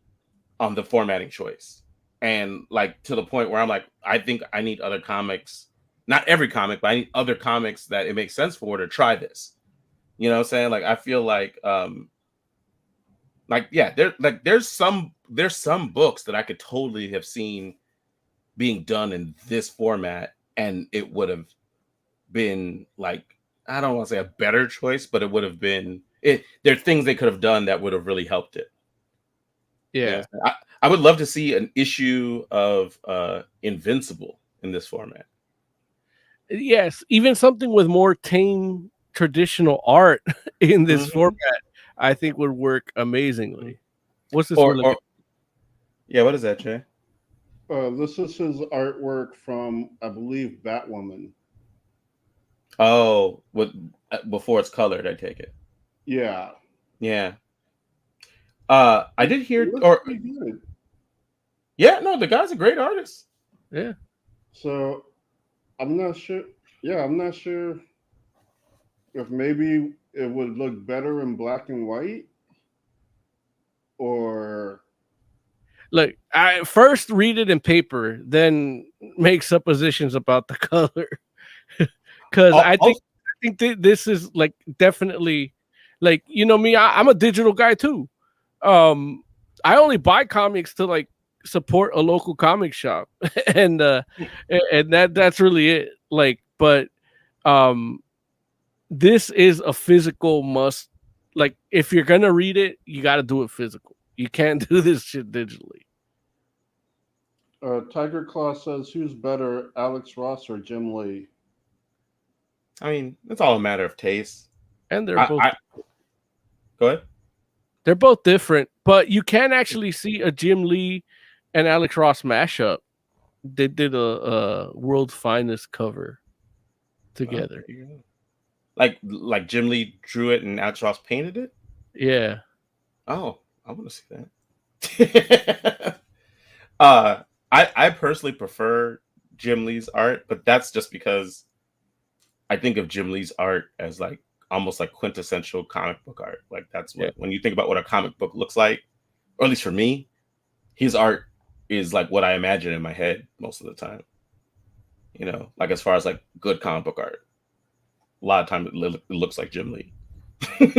[SPEAKER 6] on the formatting choice. And like, to the point where I'm like, I think I need other comics, not every comic, but I need other comics that it makes sense for to try this. You know what I'm saying? Like, I feel like yeah, there's some books that I could totally have seen being done in this format, and it would have been like, I don't want to say a better choice, but it would have been it. There are things they could have done that would have really helped it.
[SPEAKER 2] Yeah.
[SPEAKER 6] You know, I would love to see an issue of Invincible in this format.
[SPEAKER 2] Yes, even something with more tame traditional art in this format, I think would work amazingly. What's this?
[SPEAKER 6] Yeah, what is that, Jay?
[SPEAKER 3] This is his artwork from, I believe, Batwoman.
[SPEAKER 6] Oh, before it's colored, I take it.
[SPEAKER 3] Yeah.
[SPEAKER 6] Yeah. I did hear, yeah, no, the guy's a great artist.
[SPEAKER 2] Yeah.
[SPEAKER 3] So I'm not sure. Yeah, I'm not sure if maybe it would look better in black and white, or
[SPEAKER 2] look, I first read it in paper, then make suppositions about the color. Because I think this is like definitely, like, you know me, I'm a digital guy too. I only buy comics to like support a local comic shop, and that's really it. Like, but this is a physical must. Like, if you're gonna read it, you got to do it physical. You can't do this shit digitally.
[SPEAKER 3] Tiger Claw says, who's better, Alex Ross or Jim Lee?
[SPEAKER 6] I mean, it's all a matter of taste.
[SPEAKER 2] And they're both.
[SPEAKER 6] Go ahead.
[SPEAKER 2] They're both different, but you can actually see a Jim Lee and Alex Ross mashup. They did a World's Finest cover together.
[SPEAKER 6] Like Jim Lee drew it and Alex Ross painted it?
[SPEAKER 2] Yeah.
[SPEAKER 6] Oh, I want to see that. I personally prefer Jim Lee's art, but that's just because I think of Jim Lee's art as like almost like quintessential comic book art. Like, that's what, when you think about what a comic book looks like, or at least for me, his art is like what I imagine in my head most of the time. You know, like as far as like good comic book art, a lot of times it looks like Jim Lee.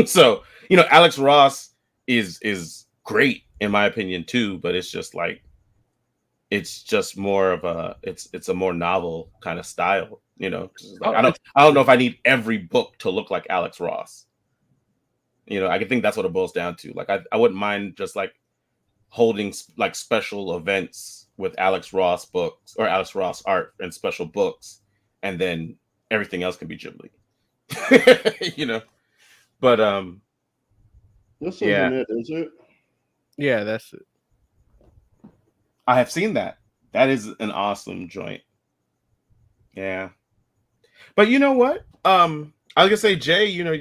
[SPEAKER 6] So, you know, Alex Ross is great in my opinion too, but it's just like, it's just more of a, it's a more novel kind of style, you know. Like, I don't know if I need every book to look like Alex Ross. You know, I think that's what it boils down to. Like, I wouldn't mind just like holding like special events with Alex Ross books or Alex Ross art and special books, and then everything else can be Jim Lee. You know, but
[SPEAKER 3] this isn't it, is it?
[SPEAKER 2] Yeah, that's it.
[SPEAKER 6] I have seen that. That is an awesome joint. Yeah. But you know what? I was gonna say, Jay, you know,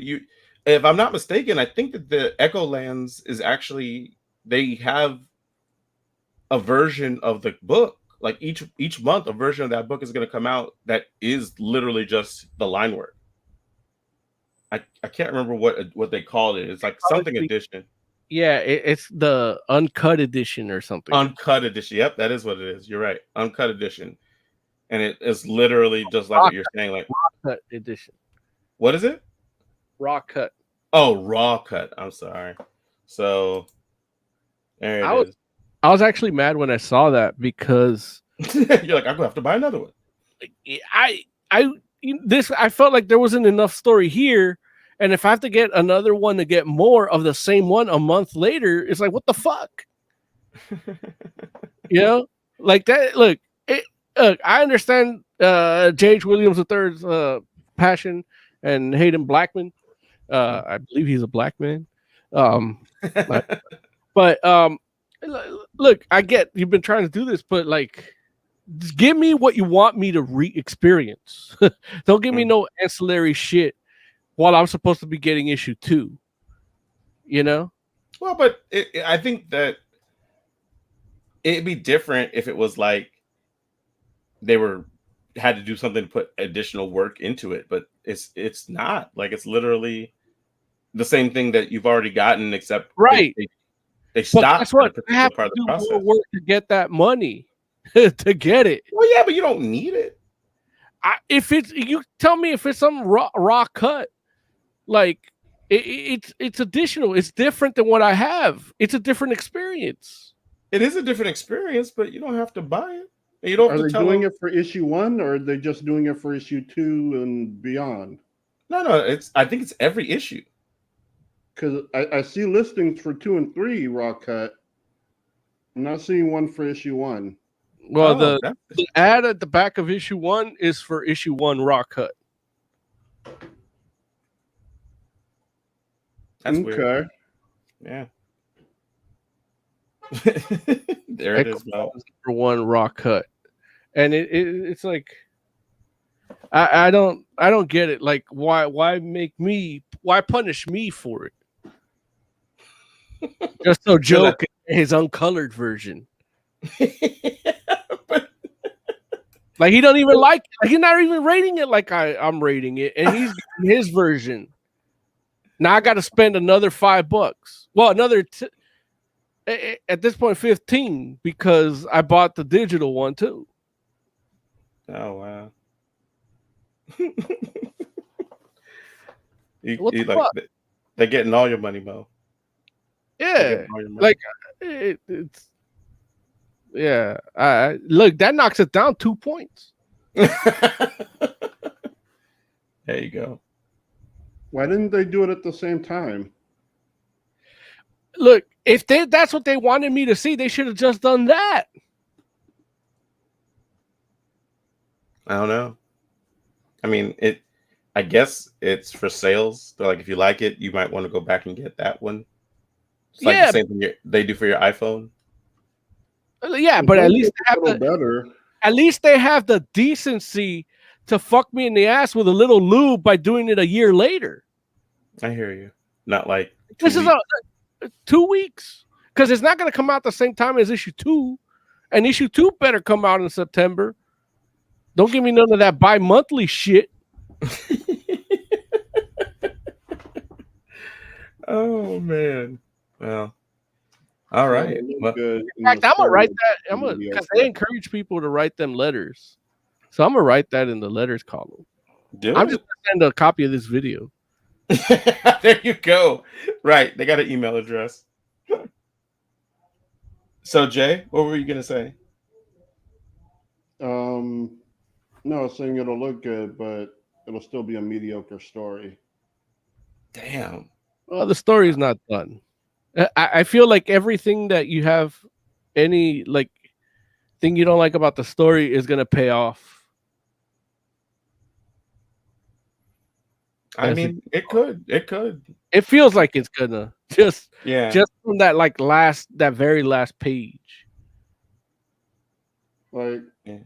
[SPEAKER 6] if I'm not mistaken, I think that the Echolands is actually, they have a version of the book. Like each month, a version of that book is gonna come out that is literally just the line work. I can't remember what they called it. It's like something edition.
[SPEAKER 2] Yeah, it's the uncut edition or something.
[SPEAKER 6] Uncut edition. Yep, that is what it is. You're right. Uncut edition. And it is literally just like what you're saying, like
[SPEAKER 2] raw cut edition.
[SPEAKER 6] What is it?
[SPEAKER 2] Raw cut.
[SPEAKER 6] Oh, raw cut. I'm sorry. So there it is.
[SPEAKER 2] I was actually mad when I saw that because
[SPEAKER 6] you're like, I'm gonna have to buy another one.
[SPEAKER 2] I felt like there wasn't enough story here. And if I have to get another one to get more of the same one a month later, it's like, what the fuck? You know, like that. Look, I understand J.H. Williams III's passion and Haden Blackman. I believe he's a black man. But look, I get you've been trying to do this, but like, just give me what you want me to re-experience. Don't give me no ancillary shit while I'm supposed to be getting issue 2, you know?
[SPEAKER 6] Well, but I think that it'd be different if it was like they had to do something to put additional work into it, but it's not. Like, it's literally the same thing that you've already gotten, except
[SPEAKER 2] right.
[SPEAKER 6] They stopped.
[SPEAKER 2] That's what I have to do more work to get that money to get it.
[SPEAKER 6] Well, yeah, but you don't need it.
[SPEAKER 2] If it's, you tell me if it's some raw cut. Like, It's additional. It's different than what I have. It's a different experience.
[SPEAKER 6] It is a different experience, but you don't have to buy it. And you don't have
[SPEAKER 3] Are
[SPEAKER 6] to
[SPEAKER 3] they
[SPEAKER 6] tell
[SPEAKER 3] doing
[SPEAKER 6] them.
[SPEAKER 3] it for issue 1, or are they just doing it for issue 2 and beyond?
[SPEAKER 6] No. I think it's every issue.
[SPEAKER 3] Because I see listings for 2 and 3 raw cut. I'm not seeing one for issue 1.
[SPEAKER 2] Well,
[SPEAKER 6] Oh,
[SPEAKER 2] the ad at the back of issue 1 is for issue 1 raw cut.
[SPEAKER 6] That's
[SPEAKER 3] okay.
[SPEAKER 6] weird. Yeah. There it is, Mo.
[SPEAKER 2] For 1 raw cut, and it's like I don't get it. Like why punish me for it? Just so Joe can get his uncolored version. Like he don't even like it. He's not even rating it like I'm rating it, and he's getting his version. Now I got to spend another $5. Well, another at this point 15 because I bought the digital one too.
[SPEAKER 6] Oh wow.
[SPEAKER 2] What the fuck?
[SPEAKER 6] They're getting all your money, Mo.
[SPEAKER 2] Yeah, like it's yeah. Look, that knocks it down 2 points.
[SPEAKER 6] There you go.
[SPEAKER 3] Why didn't they do it at the same time?
[SPEAKER 2] Look, if that's what they wanted me to see, they should have just done that.
[SPEAKER 6] I don't know. I mean, I guess it's for sales. They're like, if you like it, you might want to go back and get that one. It's like the same thing they do for your iPhone.
[SPEAKER 2] Yeah, but at least they have
[SPEAKER 3] better.
[SPEAKER 2] At least they have the decency to fuck me in the ass with a little lube by doing it a year later.
[SPEAKER 6] I hear you. Not like
[SPEAKER 2] this is 2 weeks because it's not going to come out the same time as issue 2, and issue 2 better come out in September. Don't give me none of that bi-monthly shit.
[SPEAKER 6] Oh man. Well, all right. Well,
[SPEAKER 2] in fact, I'm gonna write that. Because they encourage people to write them letters, so I'm gonna write that in the letters column. I'm just gonna send a copy of this video.
[SPEAKER 6] There you go. Right, they got an email address. So Jay, what were you gonna say?
[SPEAKER 3] No, I was saying it'll look good, but it'll still be a mediocre story.
[SPEAKER 6] Damn.
[SPEAKER 2] Well, the story's not done. I feel like everything that you have, any like thing you don't like about the story, is gonna pay off.
[SPEAKER 6] I mean, it could.
[SPEAKER 2] It feels like it's gonna just from that that very last page.
[SPEAKER 3] Like, I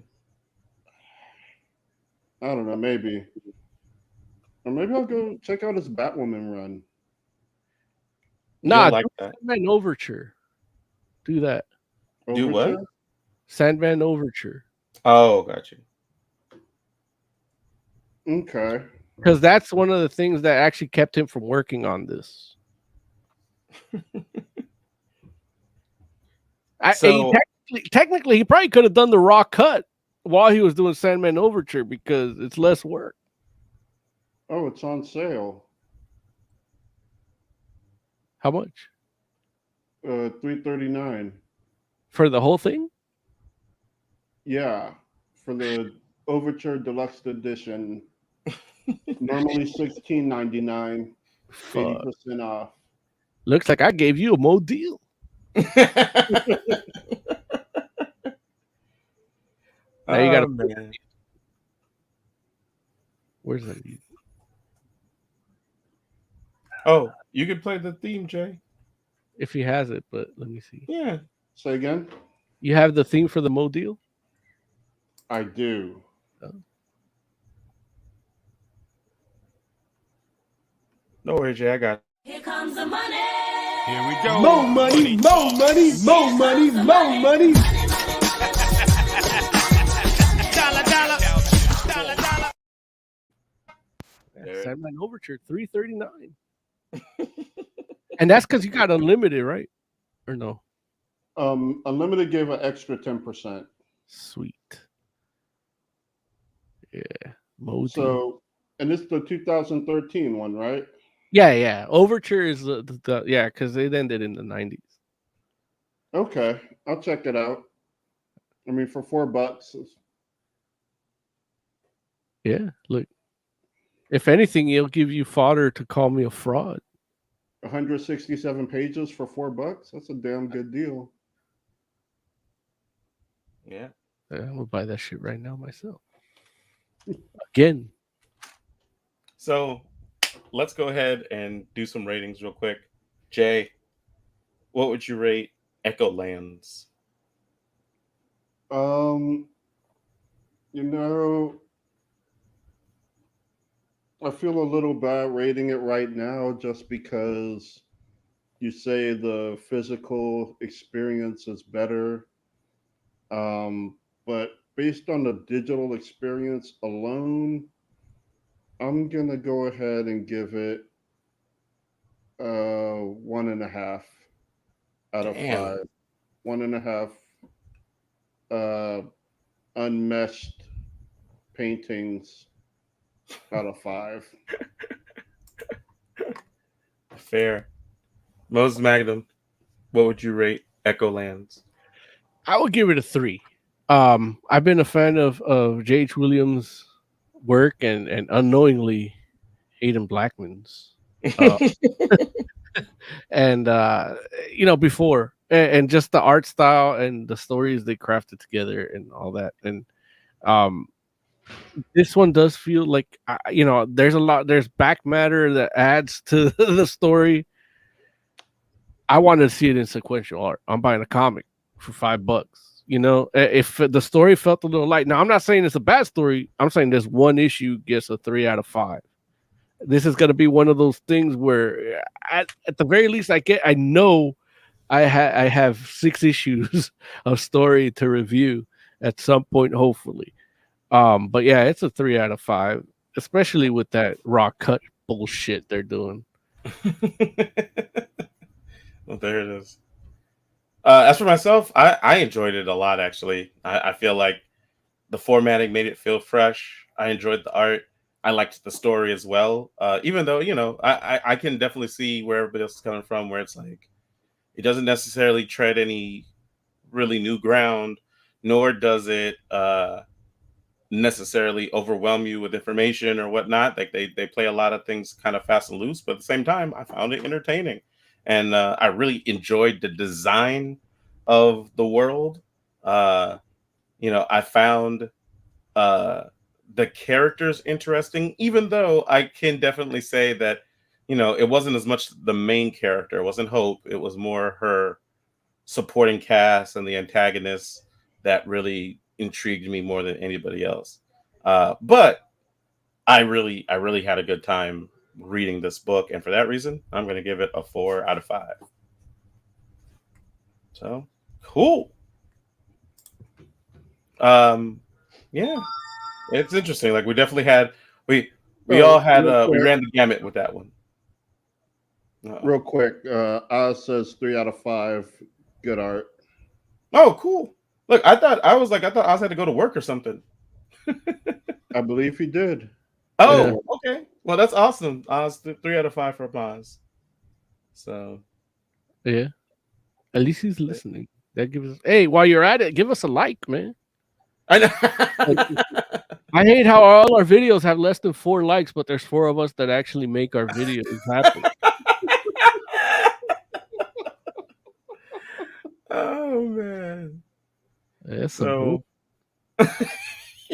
[SPEAKER 3] don't know, maybe. Or maybe I'll go check out his Batwoman run.
[SPEAKER 2] Nah,
[SPEAKER 6] like that.
[SPEAKER 2] Sandman Overture. Do that.
[SPEAKER 6] Do what?
[SPEAKER 2] Sandman Overture.
[SPEAKER 6] Oh, got you.
[SPEAKER 3] Okay.
[SPEAKER 2] Because that's one of the things that actually kept him from working on this. Technically, he probably could have done the raw cut while he was doing Sandman Overture because it's less work.
[SPEAKER 3] Oh, it's on sale.
[SPEAKER 2] How much?
[SPEAKER 3] $3.39
[SPEAKER 2] for the whole thing.
[SPEAKER 3] Yeah, for the Overture Deluxe Edition. Normally $16.99, 80% off.
[SPEAKER 2] Looks like I gave you a Mo deal. Now you got to. Where's that?
[SPEAKER 6] Oh, you can play the theme, Jay.
[SPEAKER 2] If he has it, but let me see.
[SPEAKER 6] Yeah.
[SPEAKER 3] Say again?
[SPEAKER 2] You have the theme for the Mo deal?
[SPEAKER 3] I do.
[SPEAKER 2] Oh.
[SPEAKER 6] No worries, Jay. I got.
[SPEAKER 8] Here comes the money.
[SPEAKER 9] Here we go.
[SPEAKER 7] More money, more money, more money, more money.
[SPEAKER 9] Dollar, dollar, dollar, dollar.
[SPEAKER 2] Sandman Overture, $3.39. And that's because you got unlimited, right? Or no?
[SPEAKER 3] Unlimited gave an extra 10%.
[SPEAKER 2] Sweet. Yeah. Mo
[SPEAKER 3] so, and it's the 2013 one, right?
[SPEAKER 2] Yeah. Overture is the yeah, because it ended in the 90s.
[SPEAKER 3] Okay, I'll check it out. I mean, for $4, it's
[SPEAKER 2] Yeah, look. If anything, he'll give you fodder to call me a fraud.
[SPEAKER 3] 167 pages for $4. That's a damn good deal.
[SPEAKER 6] Yeah.
[SPEAKER 2] I'm gonna buy that shit right now myself. Again.
[SPEAKER 6] So let's go ahead and do some ratings real quick. Jay, what would you rate Echolands?
[SPEAKER 3] You know, I feel a little bad rating it right now just because you say the physical experience is better. But based on the digital experience alone, I'm gonna go ahead and give it 1.5 out of
[SPEAKER 6] Damn.
[SPEAKER 3] 5. 1.5 unmeshed paintings out of 5.
[SPEAKER 6] Fair. Moses Magnum, what would you rate Echolands?
[SPEAKER 2] I would give it a 3. I've been a fan of J.H. Williams' work and unknowingly Haden Blackman's. And before and just the art style and the stories they crafted together and all that. And this one does feel like there's back matter that adds to the story. I wanted to see it in sequential art. I'm buying a comic for $5. If the story felt a little light. Now, I'm not saying it's a bad story. I'm saying this one issue gets a 3 out of 5. This is going to be one of those things where, at the very least, I know I have 6 issues of story to review at some point, hopefully. But yeah, it's a 3 out of 5, especially with that raw cut bullshit they're doing.
[SPEAKER 6] Well, there it is. As for myself, I enjoyed it a lot, actually. I feel like the formatting made it feel fresh. I enjoyed the art. I liked the story as well. Even though, I can definitely see where everybody else is coming from, where it's like, it doesn't necessarily tread any really new ground, nor does it necessarily overwhelm you with information or whatnot. Like they play a lot of things kind of fast and loose, but at the same time, I found it entertaining. And I really enjoyed the design of the world. I found the characters interesting, even though I can definitely say that, it wasn't as much the main character. It wasn't Hope. It was more her supporting cast and the antagonists that really intrigued me more than anybody else. But I really had a good time reading this book, and for that reason, I'm going to give it a 4 out of 5. So cool. Yeah, it's interesting. Like we definitely had we all had we ran the gamut with that one.
[SPEAKER 3] Real quick, Oz says 3 out of 5. Good art.
[SPEAKER 6] Oh, cool. Look, I thought Oz had to go to work or something.
[SPEAKER 3] I believe he did.
[SPEAKER 6] Oh, okay. Well, that's awesome. Oz 3 out of 5 for Oz. So,
[SPEAKER 2] yeah. At least he's listening. That gives us. Hey, while you're at it, give us a like, man.
[SPEAKER 6] I know.
[SPEAKER 2] I hate how all our videos have less than 4 likes, but there's 4 of us that actually make our videos happen.
[SPEAKER 6] Oh man.
[SPEAKER 2] That's
[SPEAKER 6] so.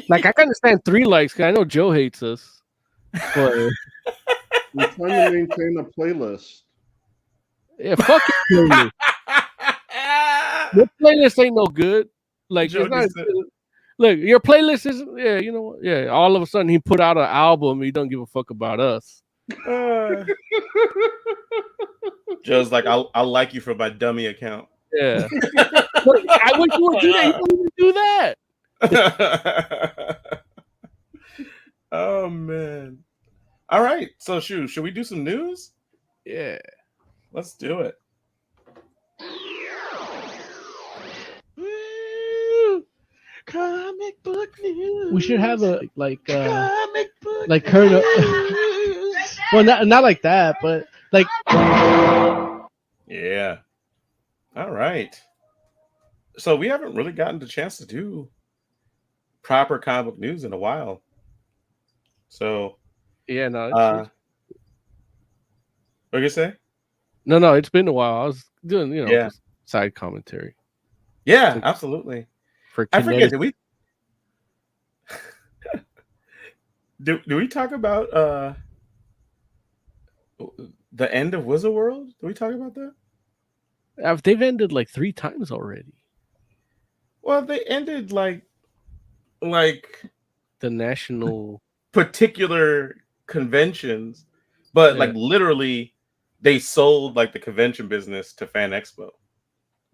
[SPEAKER 2] Like I can understand 3 likes because I know Joe hates us. But
[SPEAKER 3] we're trying to maintain a playlist.
[SPEAKER 2] Yeah, fuck your playlist. Your playlist ain't no good. Like it's not. Look, your playlist is you know what? Yeah, all of a sudden he put out an album. He don't give a fuck about us.
[SPEAKER 6] Joe's like, I'll like you for my dummy account.
[SPEAKER 2] Yeah. I wish you would do that. You don't even do that.
[SPEAKER 6] Oh man. All right. So should we do some news?
[SPEAKER 2] Yeah.
[SPEAKER 6] Let's do it.
[SPEAKER 7] Comic book news. We should have a comic book like current Well, not like that, but like.
[SPEAKER 6] Yeah. All right. So we haven't really gotten the chance to do proper comic book news in a while. So
[SPEAKER 2] Yeah, no,
[SPEAKER 6] what you say?
[SPEAKER 2] no, it's been a while. I was doing,
[SPEAKER 6] Yeah.
[SPEAKER 2] just side commentary.
[SPEAKER 6] Yeah,
[SPEAKER 2] Like,
[SPEAKER 6] absolutely.
[SPEAKER 2] for
[SPEAKER 6] I forget,
[SPEAKER 2] kinetic.
[SPEAKER 6] did we talk about the end of Wizard World? Did we talk about that?
[SPEAKER 2] They've ended like 3 times already.
[SPEAKER 6] Well, they ended like
[SPEAKER 2] The national
[SPEAKER 6] particular conventions, but like literally they sold like the convention business to Fan Expo.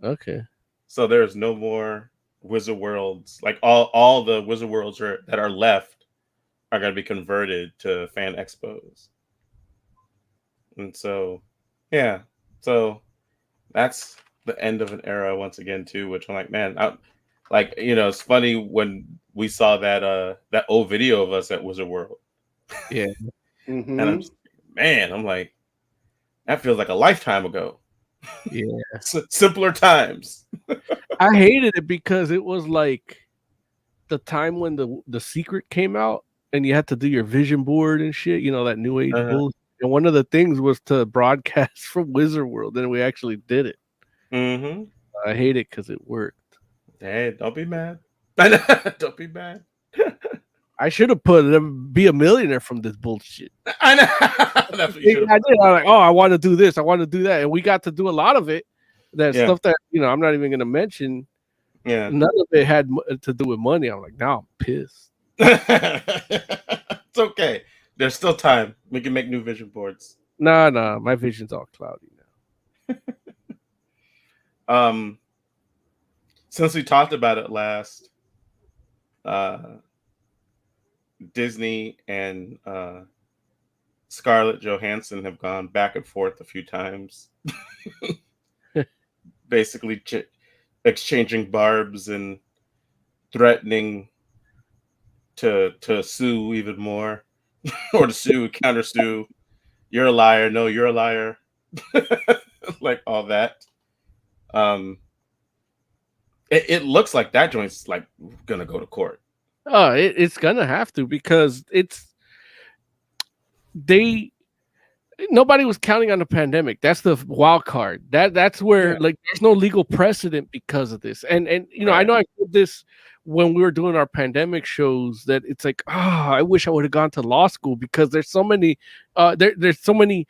[SPEAKER 2] Okay.
[SPEAKER 6] So there's no more Wizard Worlds. Like all the Wizard Worlds that are left are going to be converted to Fan Expos. And so, yeah. So that's the end of an era once again too, which I'm like, man, it's funny when we saw that old video of us at Wizard World.
[SPEAKER 2] Yeah.
[SPEAKER 3] Mm-hmm.
[SPEAKER 6] And I'm like, that feels like a lifetime ago.
[SPEAKER 2] Yeah.
[SPEAKER 6] Simpler times.
[SPEAKER 2] I hated it because it was like the time when the Secret came out and you had to do your vision board and shit, that new age bullshit. And one of the things was to broadcast from Wizard World, and we actually did it.
[SPEAKER 6] Mm-hmm.
[SPEAKER 2] I hate it because it worked.
[SPEAKER 6] Hey, don't be mad. Don't be mad.
[SPEAKER 2] I should have put be a millionaire from this bullshit.
[SPEAKER 6] I know. That's what you should have.
[SPEAKER 2] I did. I was like, oh, I want to do this. I want to do that. And we got to do a lot of it. That stuff that, I'm not even going to mention.
[SPEAKER 6] Yeah.
[SPEAKER 2] None of it had to do with money. I'm like, now I'm pissed.
[SPEAKER 6] It's okay. There's still time. We can make new vision boards.
[SPEAKER 2] Nah. My vision's all cloudy
[SPEAKER 6] now. Since we talked about it last, Disney and Scarlett Johansson have gone back and forth a few times, basically exchanging barbs and threatening to sue even more, or to counter sue. You're a liar. No, you're a liar. Like all that. It looks like that joint's like gonna go to court.
[SPEAKER 2] Oh, it's gonna have to, because nobody was counting on the pandemic. That's the wild card. That's where like there's no legal precedent because of this. And right. I know I did this when we were doing our pandemic shows, that it's like, I wish I would have gone to law school, because there's so many there's so many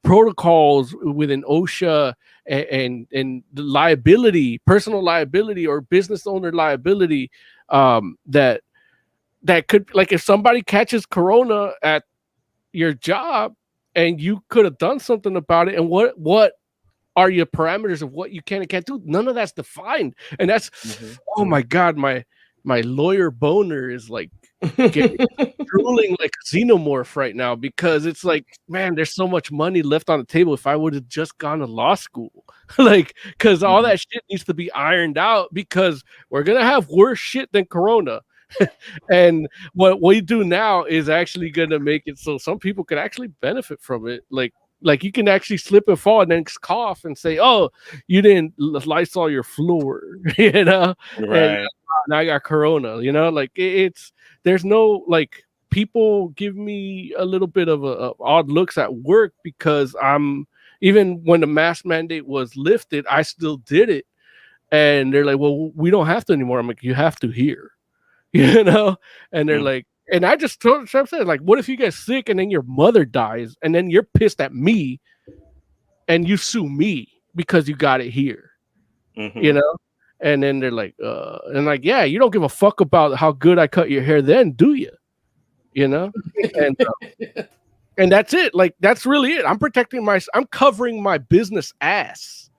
[SPEAKER 2] protocols within OSHA and the liability, personal liability or business owner liability, that could, like, if somebody catches corona at your job and you could have done something about it, and what are your parameters of what you can and can't do? None of that's defined. And that's oh my god, my lawyer boner is like drooling like a xenomorph right now, because it's like, man, there's so much money left on the table if I would have just gone to law school. Like, because all that shit needs to be ironed out, because we're gonna have worse shit than corona. And what we do now is actually gonna make it so some people can actually benefit from it. Like you can actually slip and fall and then cough and say, oh, you didn't Lysol your floor,
[SPEAKER 6] Right.
[SPEAKER 2] And I got corona, like there's no, like, people give me a little bit of a odd looks at work, because even when the mask mandate was lifted, I still did it. And they're like, well, we don't have to anymore. I'm like, you have to here, and they're like, and I just told them, like, what if you get sick and then your mother dies and then you're pissed at me and you sue me because you got it here, And then they're like, and like, yeah, you don't give a fuck about how good I cut your hair then, do you? And and that's it. Like, that's really it. I'm I'm covering my business ass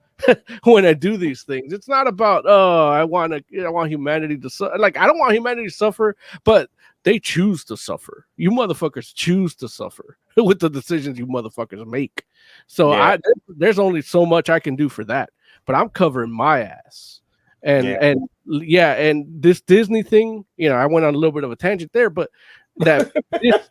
[SPEAKER 2] when I do these things. It's not about, I want humanity to suffer. Like, I don't want humanity to suffer, but they choose to suffer. You motherfuckers choose to suffer with the decisions you motherfuckers make. So there's only so much I can do for that, but I'm covering my ass. And this Disney thing, I went on a little bit of a tangent there, but that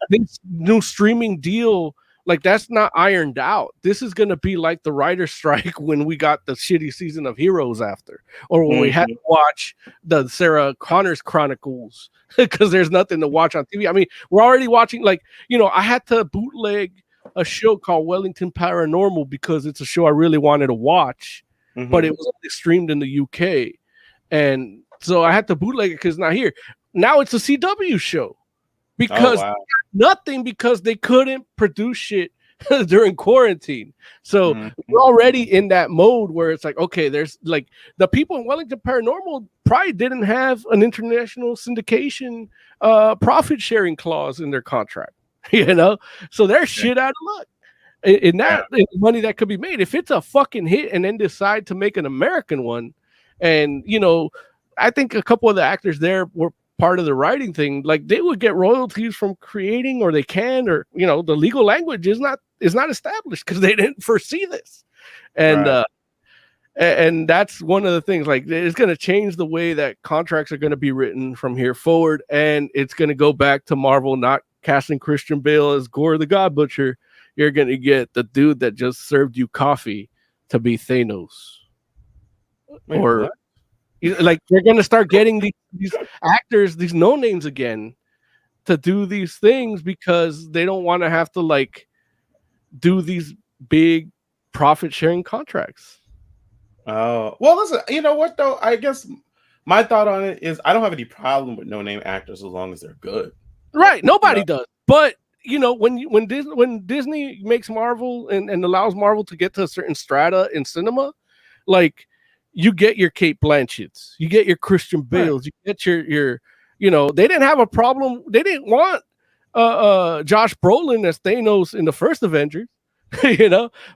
[SPEAKER 2] this new streaming deal, like, that's not ironed out. This is gonna be like the writer's strike when we got the shitty season of Heroes after, or when we had to watch the Sarah Connor's Chronicles because there's nothing to watch on TV. I mean, we're already watching, like, I had to bootleg a show called Wellington Paranormal because it's a show I really wanted to watch, but it was only streamed in the UK, and so I had to bootleg it because it's not here. Now it's a CW show because they got nothing because they couldn't produce shit during quarantine. So we're already in that mode where it's like, okay, there's like the people in Wellington Paranormal probably didn't have an international syndication profit sharing clause in their contract, so they're shit out of luck. In that money that could be made, if it's a fucking hit and then decide to make an American one, and I think a couple of the actors there were part of the writing thing, like they would get royalties from creating, or they can, or the legal language is not established because they didn't foresee this, and and that's one of the things. Like, it's going to change the way that contracts are going to be written from here forward, and it's going to go back to Marvel not casting Christian Bale as Gore the God Butcher. You're going to get the dude that just served you coffee to be Thanos.
[SPEAKER 6] Wait,
[SPEAKER 2] or
[SPEAKER 6] what?
[SPEAKER 2] Like, they're going to start getting these actors, these no names again, to do these things because they don't want to have to like do these big profit sharing contracts.
[SPEAKER 6] Oh, well, listen, you know what though? I guess my thought on it is I don't have any problem with no name actors as long as they're good.
[SPEAKER 2] Right. Nobody does. But when Disney makes Marvel and allows Marvel to get to a certain strata in cinema, like, you get your Kate Blanchetts, you get your Christian Bales, you get your they didn't have a problem. They didn't want Josh Brolin as Thanos in the first Avengers,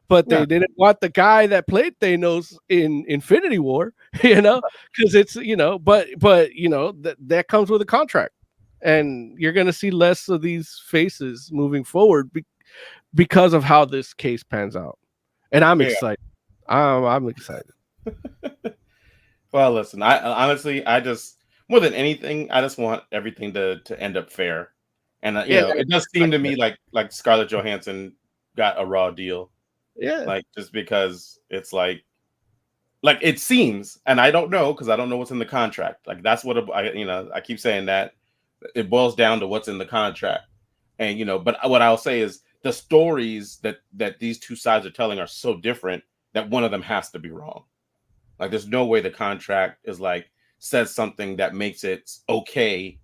[SPEAKER 2] but they didn't want the guy that played Thanos in Infinity War, because it's but that comes with a contract, and you're gonna see less of these faces moving forward because of how this case pans out, and I'm excited. I'm excited.
[SPEAKER 6] Well, listen, I honestly, I just, more than anything, I just want everything to end up fair, and it does seem to me like Scarlett Johansson got a raw deal, like, just because it's like it seems, and I don't know because I don't know what's in the contract. Like, that's what I keep saying that it boils down to what's in the contract, and but what I'll say is the stories that these two sides are telling are so different that one of them has to be wrong. Like, there's no way the contract is like says something that makes it okay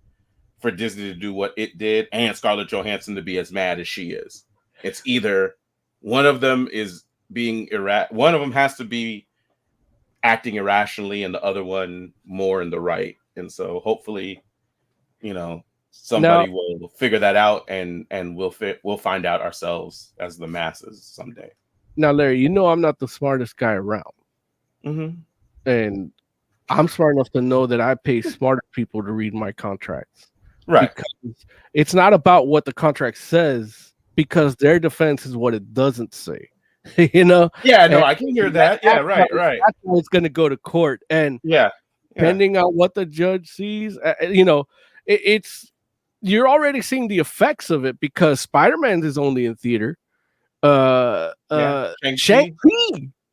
[SPEAKER 6] for Disney to do what it did and Scarlett Johansson to be as mad as she is. It's either one of them is being one of them has to be acting irrationally and the other one more in the right. And so hopefully, somebody will figure that out, and we'll find out ourselves as the masses someday.
[SPEAKER 2] Now, Larry, I'm not the smartest guy around. And I'm smart enough to know that I pay smarter people to read my contracts.
[SPEAKER 6] Right.
[SPEAKER 2] Because it's not about what the contract says, because their defense is what it doesn't say. Yeah, no,
[SPEAKER 6] I can hear that. Yeah, right.
[SPEAKER 2] That's why it's going to go to court. And depending on what the judge sees, it's you're already seeing the effects of it because Spider-Man is only in theater. Shang-Chi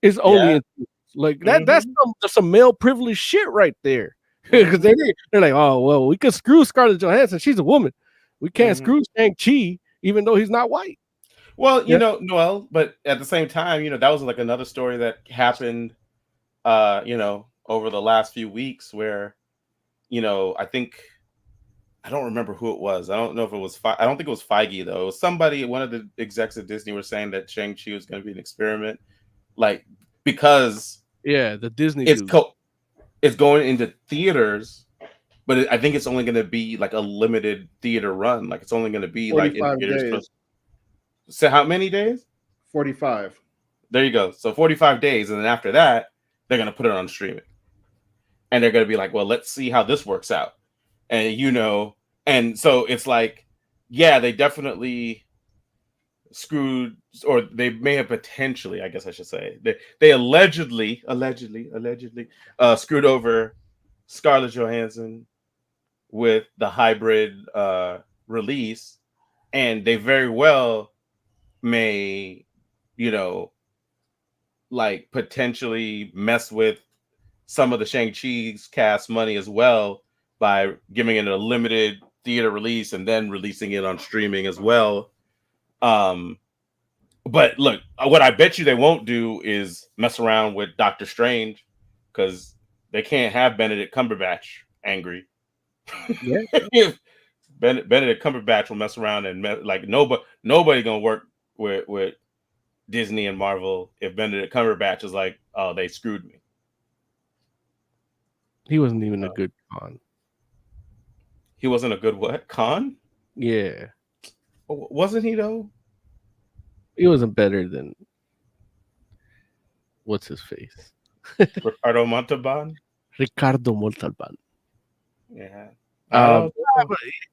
[SPEAKER 2] is only in theater. Like, that's some male privilege shit right there. Because they're like, oh, well, we can screw Scarlett Johansson. She's a woman. We can't screw Shang-Chi, even though he's not white.
[SPEAKER 6] Well, Noel, but at the same time, that was like another story that happened, over the last few weeks where, I think, I don't remember who it was. I don't know if it was, I don't think it was Feige, though. It was somebody, one of the execs at Disney were saying that Shang-Chi was going to be an experiment. Like, because
[SPEAKER 2] the Disney
[SPEAKER 6] it's going into theaters, but I think it's only going to be like a limited theater run. Like, it's only going to be like in theaters. So how many days?
[SPEAKER 3] 45.
[SPEAKER 6] There you go. So 45 days, and then after that, they're going to put it on streaming, and they're going to be like, well, let's see how this works out, and and so it's like, they definitely screwed, or they may have potentially, I guess I should say, they allegedly screwed over Scarlett Johansson with the hybrid release, and they very well may, like potentially mess with some of the Shang-Chi's cast money as well by giving it a limited theater release and then releasing it on streaming as well. But look, what I bet you they won't do is mess around with Doctor Strange, because they can't have Benedict Cumberbatch angry.
[SPEAKER 2] Yeah.
[SPEAKER 6] If Benedict Cumberbatch will mess around and nobody gonna work with Disney and Marvel if Benedict Cumberbatch is like, oh, they screwed me.
[SPEAKER 2] He wasn't even a good Khan.
[SPEAKER 6] He wasn't a good what? Khan?
[SPEAKER 2] Yeah.
[SPEAKER 6] Wasn't he though?
[SPEAKER 2] He wasn't better than what's his face?
[SPEAKER 6] Ricardo Montalban?
[SPEAKER 2] Ricardo Montalban.
[SPEAKER 6] Yeah.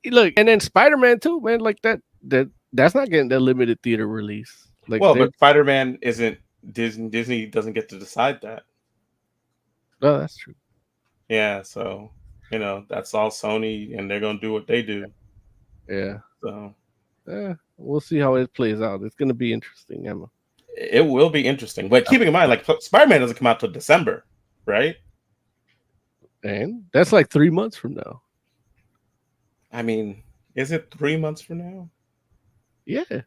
[SPEAKER 2] Look, and then Spider-Man too, man. Like that's not getting that limited theater release. Like,
[SPEAKER 6] but Spider-Man isn't Disney. Disney doesn't get to decide that.
[SPEAKER 2] Oh, that's true.
[SPEAKER 6] Yeah, so that's all Sony, and they're gonna do what they do.
[SPEAKER 2] Yeah.
[SPEAKER 6] So
[SPEAKER 2] we'll see how it plays out. It's gonna be interesting, Emma.
[SPEAKER 6] It will be interesting, but keeping in mind, like Spider-Man doesn't come out till December, right?
[SPEAKER 2] And that's like 3 months from now.
[SPEAKER 6] I mean, is it 3 months from now?
[SPEAKER 2] Yeah.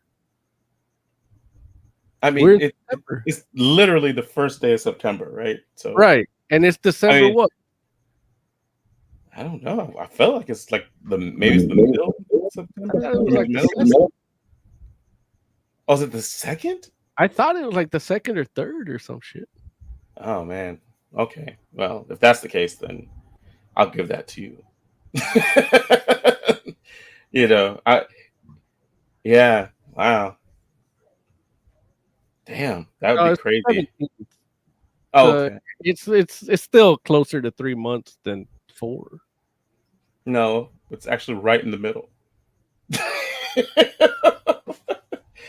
[SPEAKER 6] I mean, it's literally the first day of September, right? So
[SPEAKER 2] right, and it's December what?
[SPEAKER 6] I don't know. I feel like it's like maybe it's the middle of September. Oh, is it the second?
[SPEAKER 2] I thought it was like the second or third or some shit.
[SPEAKER 6] Oh man. Okay. Well, if that's the case, then I'll give that to you. Yeah. Wow. Damn, that would be crazy.
[SPEAKER 2] 17th.
[SPEAKER 6] Oh, okay.
[SPEAKER 2] It's still closer to 3 months than 4.
[SPEAKER 6] No, it's actually right in the middle.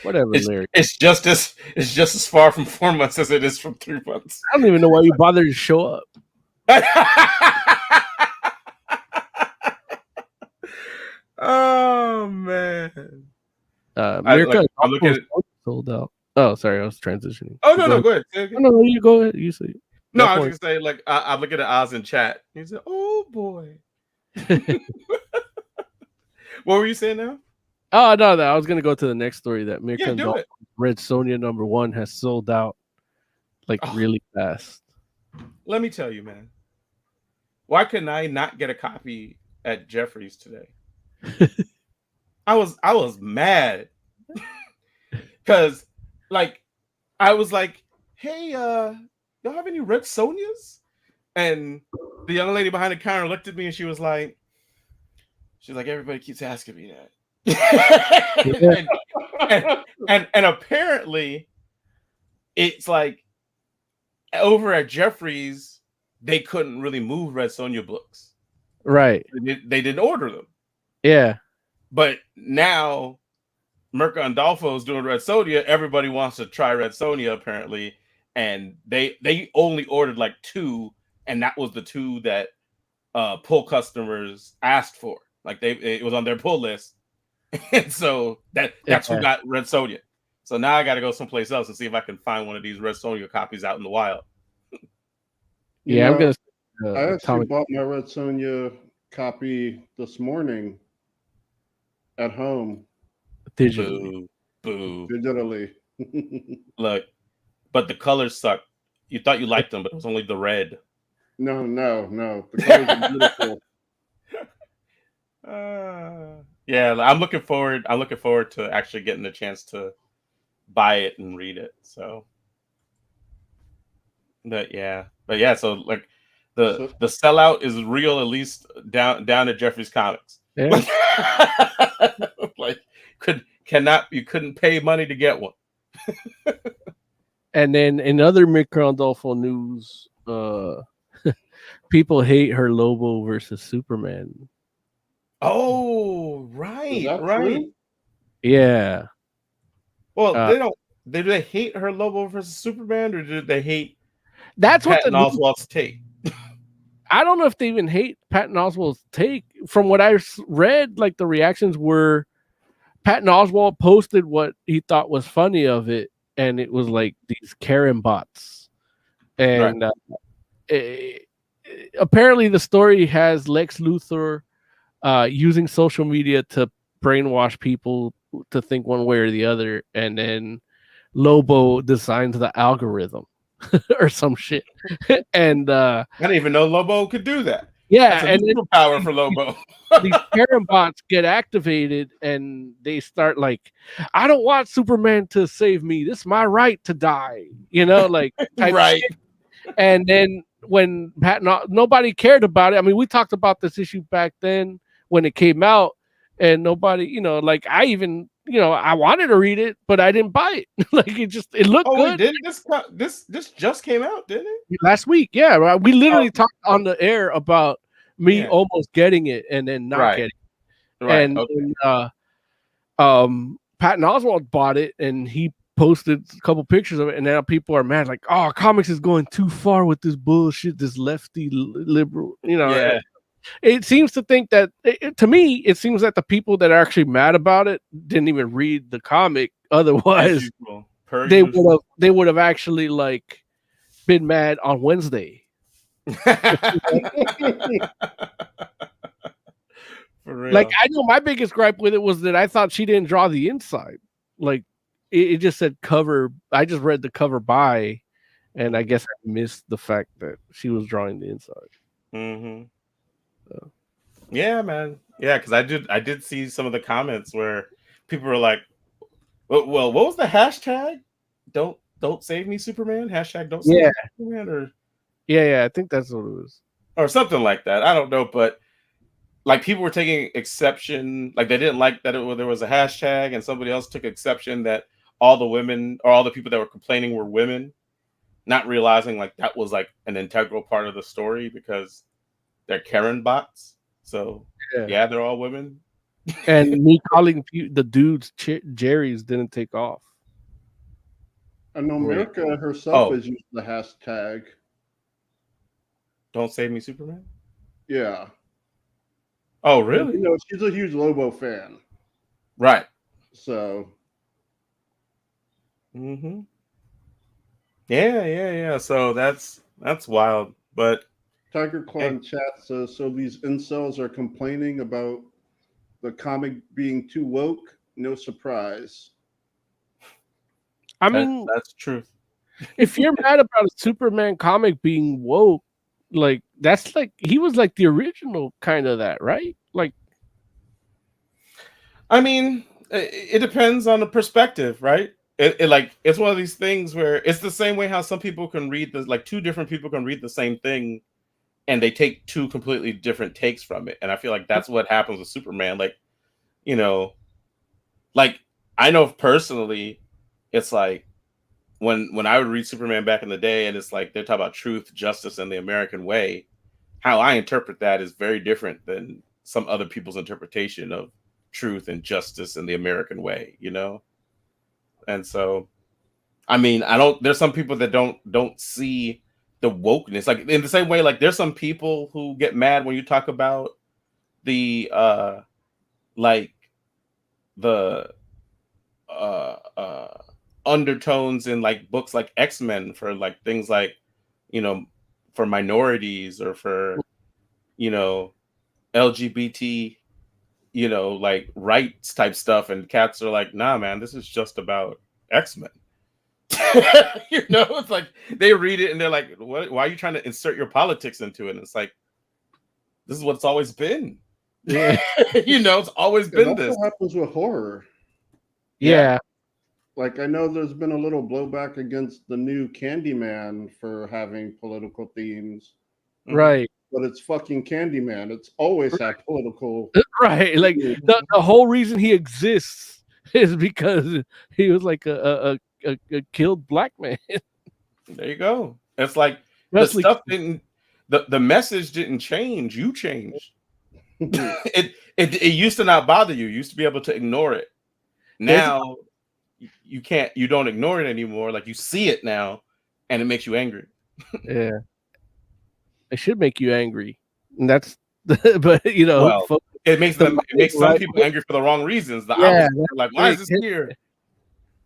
[SPEAKER 2] Whatever, Larry.
[SPEAKER 6] It's just as far from 4 months as it is from 3 months.
[SPEAKER 2] I don't even know why you bothered to show up.
[SPEAKER 6] Oh man.
[SPEAKER 2] I'm looking at sold out. Oh, sorry, I was transitioning.
[SPEAKER 6] Oh no, go ahead.
[SPEAKER 2] No, you go ahead. You say it.
[SPEAKER 6] No, I was gonna say, like, I'm looking at Oz in chat. He said, "Oh boy." What were you saying now?
[SPEAKER 2] Oh no, I was gonna go to the next story that Mirka Red Sonja #1 has sold out really fast.
[SPEAKER 6] Let me tell you, man. Why couldn't I not get a copy at Jeffrey's today? I was mad because I was like, hey, y'all have any Red Sonjas? And the young lady behind the counter looked at me and she was like, everybody keeps asking me that. and apparently it's like over at Jeffrey's, they couldn't really move Red Sonja books.
[SPEAKER 2] Right.
[SPEAKER 6] They didn't order them.
[SPEAKER 2] Yeah.
[SPEAKER 6] But now Mirka Andolfo is doing Red Sonja. Everybody wants to try Red Sonja, apparently. And they only ordered 2, and that was the 2 that pull customers asked for. It was on their pull list. And so that's who got Red Sonja. So now I got to go someplace else and see if I can find one of these Red Sonja copies out in the wild.
[SPEAKER 2] Yeah, I'm gonna.
[SPEAKER 3] I actually bought my Red Sonja copy this morning at home.
[SPEAKER 2] Digitally.
[SPEAKER 6] Boo.
[SPEAKER 3] Digitally.
[SPEAKER 6] Look, but the colors suck. You thought you liked them, but it was only the red.
[SPEAKER 3] No. The colors are beautiful.
[SPEAKER 6] Yeah, I'm looking forward to actually getting the chance to buy it and read it. So, but yeah. So the sellout is real, at least down at Jeffrey's Comics.
[SPEAKER 2] Yeah.
[SPEAKER 6] You couldn't pay money to get one.
[SPEAKER 2] And then in other Mirka Andolfo news, people hate her Lobo versus Superman.
[SPEAKER 6] Oh, right.
[SPEAKER 3] True?
[SPEAKER 2] Yeah.
[SPEAKER 6] Well, they don't. Do they hate her Lobo versus Superman, or do they hate
[SPEAKER 2] that's
[SPEAKER 6] Patton
[SPEAKER 2] what
[SPEAKER 6] Oswalt's take?
[SPEAKER 2] I don't know if they even hate Patton Oswalt's take. From what I read, like the reactions were Patton Oswalt posted what he thought was funny of it, and it was like these Karen bots. And apparently the story has Lex Luthor using social media to brainwash people to think one way or the other, and then Lobo designs the algorithm or some shit. And
[SPEAKER 6] I didn't even know Lobo could do that.
[SPEAKER 2] yeah,
[SPEAKER 6] That's a
[SPEAKER 2] and
[SPEAKER 6] superpower for Lobo.
[SPEAKER 2] these Karen bots get activated and they start like, I don't want Superman to save me. This is my right to die. You know, like type
[SPEAKER 6] Right.
[SPEAKER 2] shit. And then when nobody cared about it. I mean, we talked about this issue back then when it came out, and nobody, you know, like I even, you know, I wanted to read it, but I didn't buy it. Like it looked
[SPEAKER 6] Oh, wait,
[SPEAKER 2] good.
[SPEAKER 6] didn't this just came out, didn't it?
[SPEAKER 2] Last week. Yeah, right. We literally talked on the air about me
[SPEAKER 6] Yeah.
[SPEAKER 2] almost getting it and then not
[SPEAKER 6] Right.
[SPEAKER 2] getting it.
[SPEAKER 6] Right.
[SPEAKER 2] And
[SPEAKER 6] Okay.
[SPEAKER 2] Patton Oswalt bought it and he posted a couple pictures of it, and now people are mad, like, oh, comics is going too far with this bullshit, this lefty liberal, you know.
[SPEAKER 6] Yeah.
[SPEAKER 2] It seems to think that to me, it seems that the people that are actually mad about it didn't even read the comic. Otherwise, they would have actually like been mad on Wednesday.
[SPEAKER 6] For real.
[SPEAKER 2] Like, I know my biggest gripe with it was that I thought she didn't draw the inside. Like, it just said cover. I just read the cover by, and I guess I missed the fact that she was drawing the inside.
[SPEAKER 6] Mm-hmm. So. Yeah, man. Yeah, because I did see some of the comments where people were like, well, what was the hashtag? Don't save me, Superman. Hashtag don't save me, Superman, or
[SPEAKER 2] yeah, I think that's what it was,
[SPEAKER 6] or something like that. I don't know, but like people were taking exception, like they didn't like that there was a hashtag, and somebody else took exception that all the women or all the people that were complaining were women, not realizing like that was like an integral part of the story because they're Karen bots. So yeah, they're all women.
[SPEAKER 2] And me calling the dudes Jerry's didn't take off.
[SPEAKER 3] I know America herself has used the hashtag
[SPEAKER 6] "Don't Save Me, Superman."
[SPEAKER 3] Yeah.
[SPEAKER 6] Oh, really?
[SPEAKER 3] You know, she's a huge Lobo fan,
[SPEAKER 6] right?
[SPEAKER 3] So.
[SPEAKER 6] Mm-hmm. Yeah. So that's wild, but.
[SPEAKER 3] Tiger Claw in chat says, so these incels are complaining about the comic being too woke? No surprise.
[SPEAKER 2] I mean,
[SPEAKER 6] that's true.
[SPEAKER 2] If you're mad about a Superman comic being woke, like that's like he was like the original kind of that, right? Like,
[SPEAKER 6] I mean, it depends on the perspective, right? It's one of these things where it's the same way how some people can read two different people can read the same thing and they take two completely different takes from it. And I feel like that's what happens with Superman. Like, you know, like I know personally, it's like when I would read Superman back in the day and it's like they're talking about truth, justice, and the American way, how I interpret that is very different than some other people's interpretation of truth and justice and the American way, you know? And so, I mean, there's some people that don't see the wokeness, like in the same way, like there's some people who get mad when you talk about the undertones in like books like X-Men for like things like, you know, for minorities or for, you know, LGBT, you know, like rights type stuff, and cats are like, nah, man, this is just about X-Men. You know, it's like they read it and they're like, what, why are you trying to insert your politics into it? And it's like, this is what it's always been.
[SPEAKER 2] Yeah.
[SPEAKER 6] You know, it's always been this.
[SPEAKER 3] What happens with horror?
[SPEAKER 2] Yeah.
[SPEAKER 3] Like I know there's been a little blowback against the new Candyman for having political themes.
[SPEAKER 2] Right.
[SPEAKER 3] But it's fucking Candyman. It's always had political.
[SPEAKER 2] Right. Like the whole reason he exists is because he was like a killed black man.
[SPEAKER 6] There you go. It's like the stuff didn't, the message didn't change. You changed. It used to not bother you. You used to be able to ignore it. Now you can't. You don't ignore it anymore. Like you see it now, and it makes you angry.
[SPEAKER 2] Yeah. It should make you angry, and that's. But
[SPEAKER 6] Well, it makes some
[SPEAKER 2] right?
[SPEAKER 6] people angry for the wrong reasons. The
[SPEAKER 2] Yeah,
[SPEAKER 6] opposite. They're like, why is this here?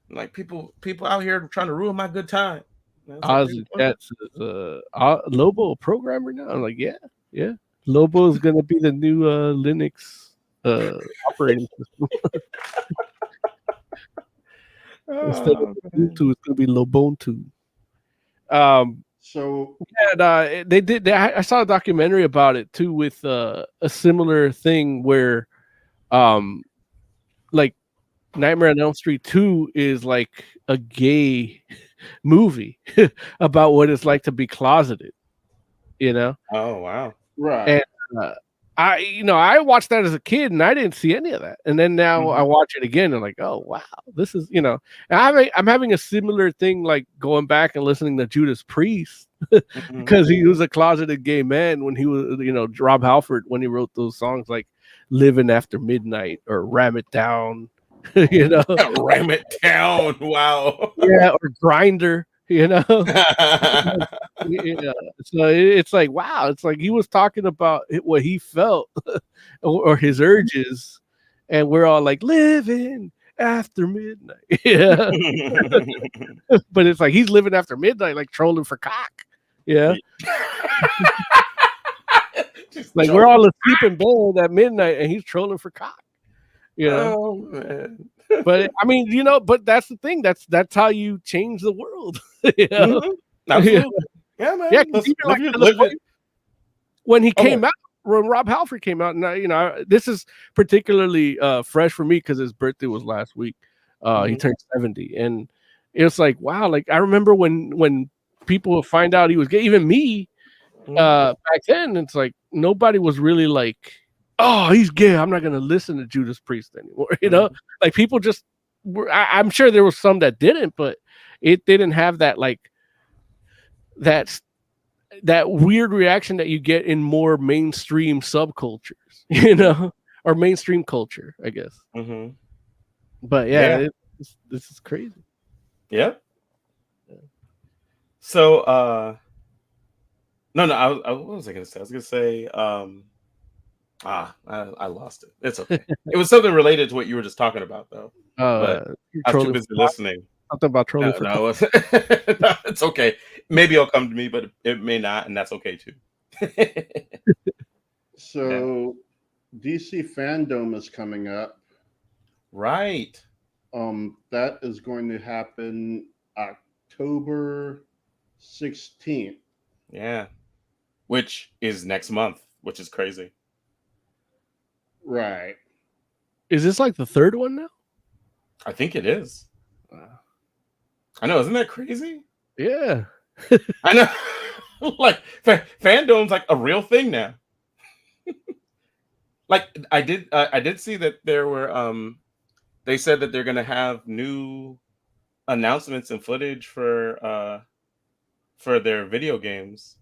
[SPEAKER 6] Like people out here trying to ruin my good time.
[SPEAKER 2] Ozzy Cat says, Lobo a programmer now. I'm like, yeah. Lobo is gonna be the new Linux operating system. Instead of Ubuntu, it's gonna be Lobontu.
[SPEAKER 3] So
[SPEAKER 2] they did. I saw a documentary about it too, with a similar thing where, like Nightmare on Elm Street 2 is like a gay movie about what it's like to be closeted.
[SPEAKER 6] Oh wow!
[SPEAKER 3] Right.
[SPEAKER 2] And I watched that as a kid and I didn't see any of that. And then now I watch it again and like, oh wow, this is and I'm having a similar thing, like going back and listening to Judas Priest because he was a closeted gay man when he was, Rob Halford, when he wrote those songs like Living After Midnight or Ram It Down,
[SPEAKER 6] Ram It Down. Wow.
[SPEAKER 2] Yeah, or Grinder. So it's like, wow, it's like he was talking about what he felt or his urges, and we're all like living after midnight. Yeah. But it's like he's living after midnight, like trolling for cock. Yeah. Like we're all asleep in bed at midnight and he's trolling for cock.
[SPEAKER 6] Oh man.
[SPEAKER 2] But I mean, but that's the thing. That's how you change the world.
[SPEAKER 6] Absolutely. Yeah, man.
[SPEAKER 2] Like, when he came out, when Rob Halford came out, and this is particularly fresh for me because his birthday was last week. He turned 70, and it's like, wow. Like I remember when people would find out he was gay, even me, back then. It's like nobody was really like, oh, he's gay, I'm not going to listen to Judas Priest anymore. Like people just were, I'm sure there was some that didn't, but it didn't have that, like that weird reaction that you get in more mainstream subcultures, or mainstream culture, I guess. But this is crazy.
[SPEAKER 6] Yeah. So, no, what was I going to say? I was going to say, I lost it. It's okay. It was something related to what you were just talking about, though. But I was too busy listening.
[SPEAKER 2] Something about trolling for
[SPEAKER 6] no, it's okay. Maybe it'll come to me, but it may not, and that's okay too.
[SPEAKER 3] So, DC Fandom is coming up.
[SPEAKER 6] Right.
[SPEAKER 3] That is going to happen October 16th.
[SPEAKER 6] Yeah. Which is next month, which is crazy.
[SPEAKER 3] Right.
[SPEAKER 2] Is this like the third one now?
[SPEAKER 6] I think it is. I know, isn't that crazy?
[SPEAKER 2] Yeah.
[SPEAKER 6] I know. Like fandom's like a real thing now. Like I did see that there were they said that they're gonna have new announcements and footage for their video games.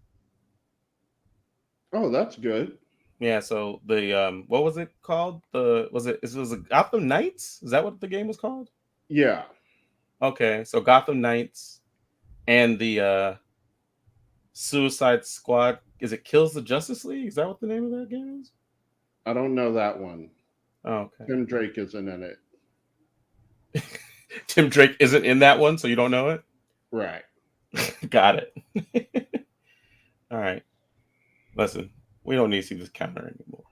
[SPEAKER 3] Oh, that's good.
[SPEAKER 6] Yeah, so the what was it called? Was it Gotham Knights? Is that what the game was called?
[SPEAKER 3] Yeah.
[SPEAKER 6] Okay, so Gotham Knights and the Suicide Squad. Is it Kills the Justice League? Is that what the name of that game is?
[SPEAKER 3] I don't know that one.
[SPEAKER 6] Oh, okay.
[SPEAKER 3] Tim Drake isn't in it.
[SPEAKER 6] Tim Drake isn't in that one, so you don't know it?
[SPEAKER 3] Right.
[SPEAKER 6] Got it. All right. Listen, we don't need to see this counter anymore.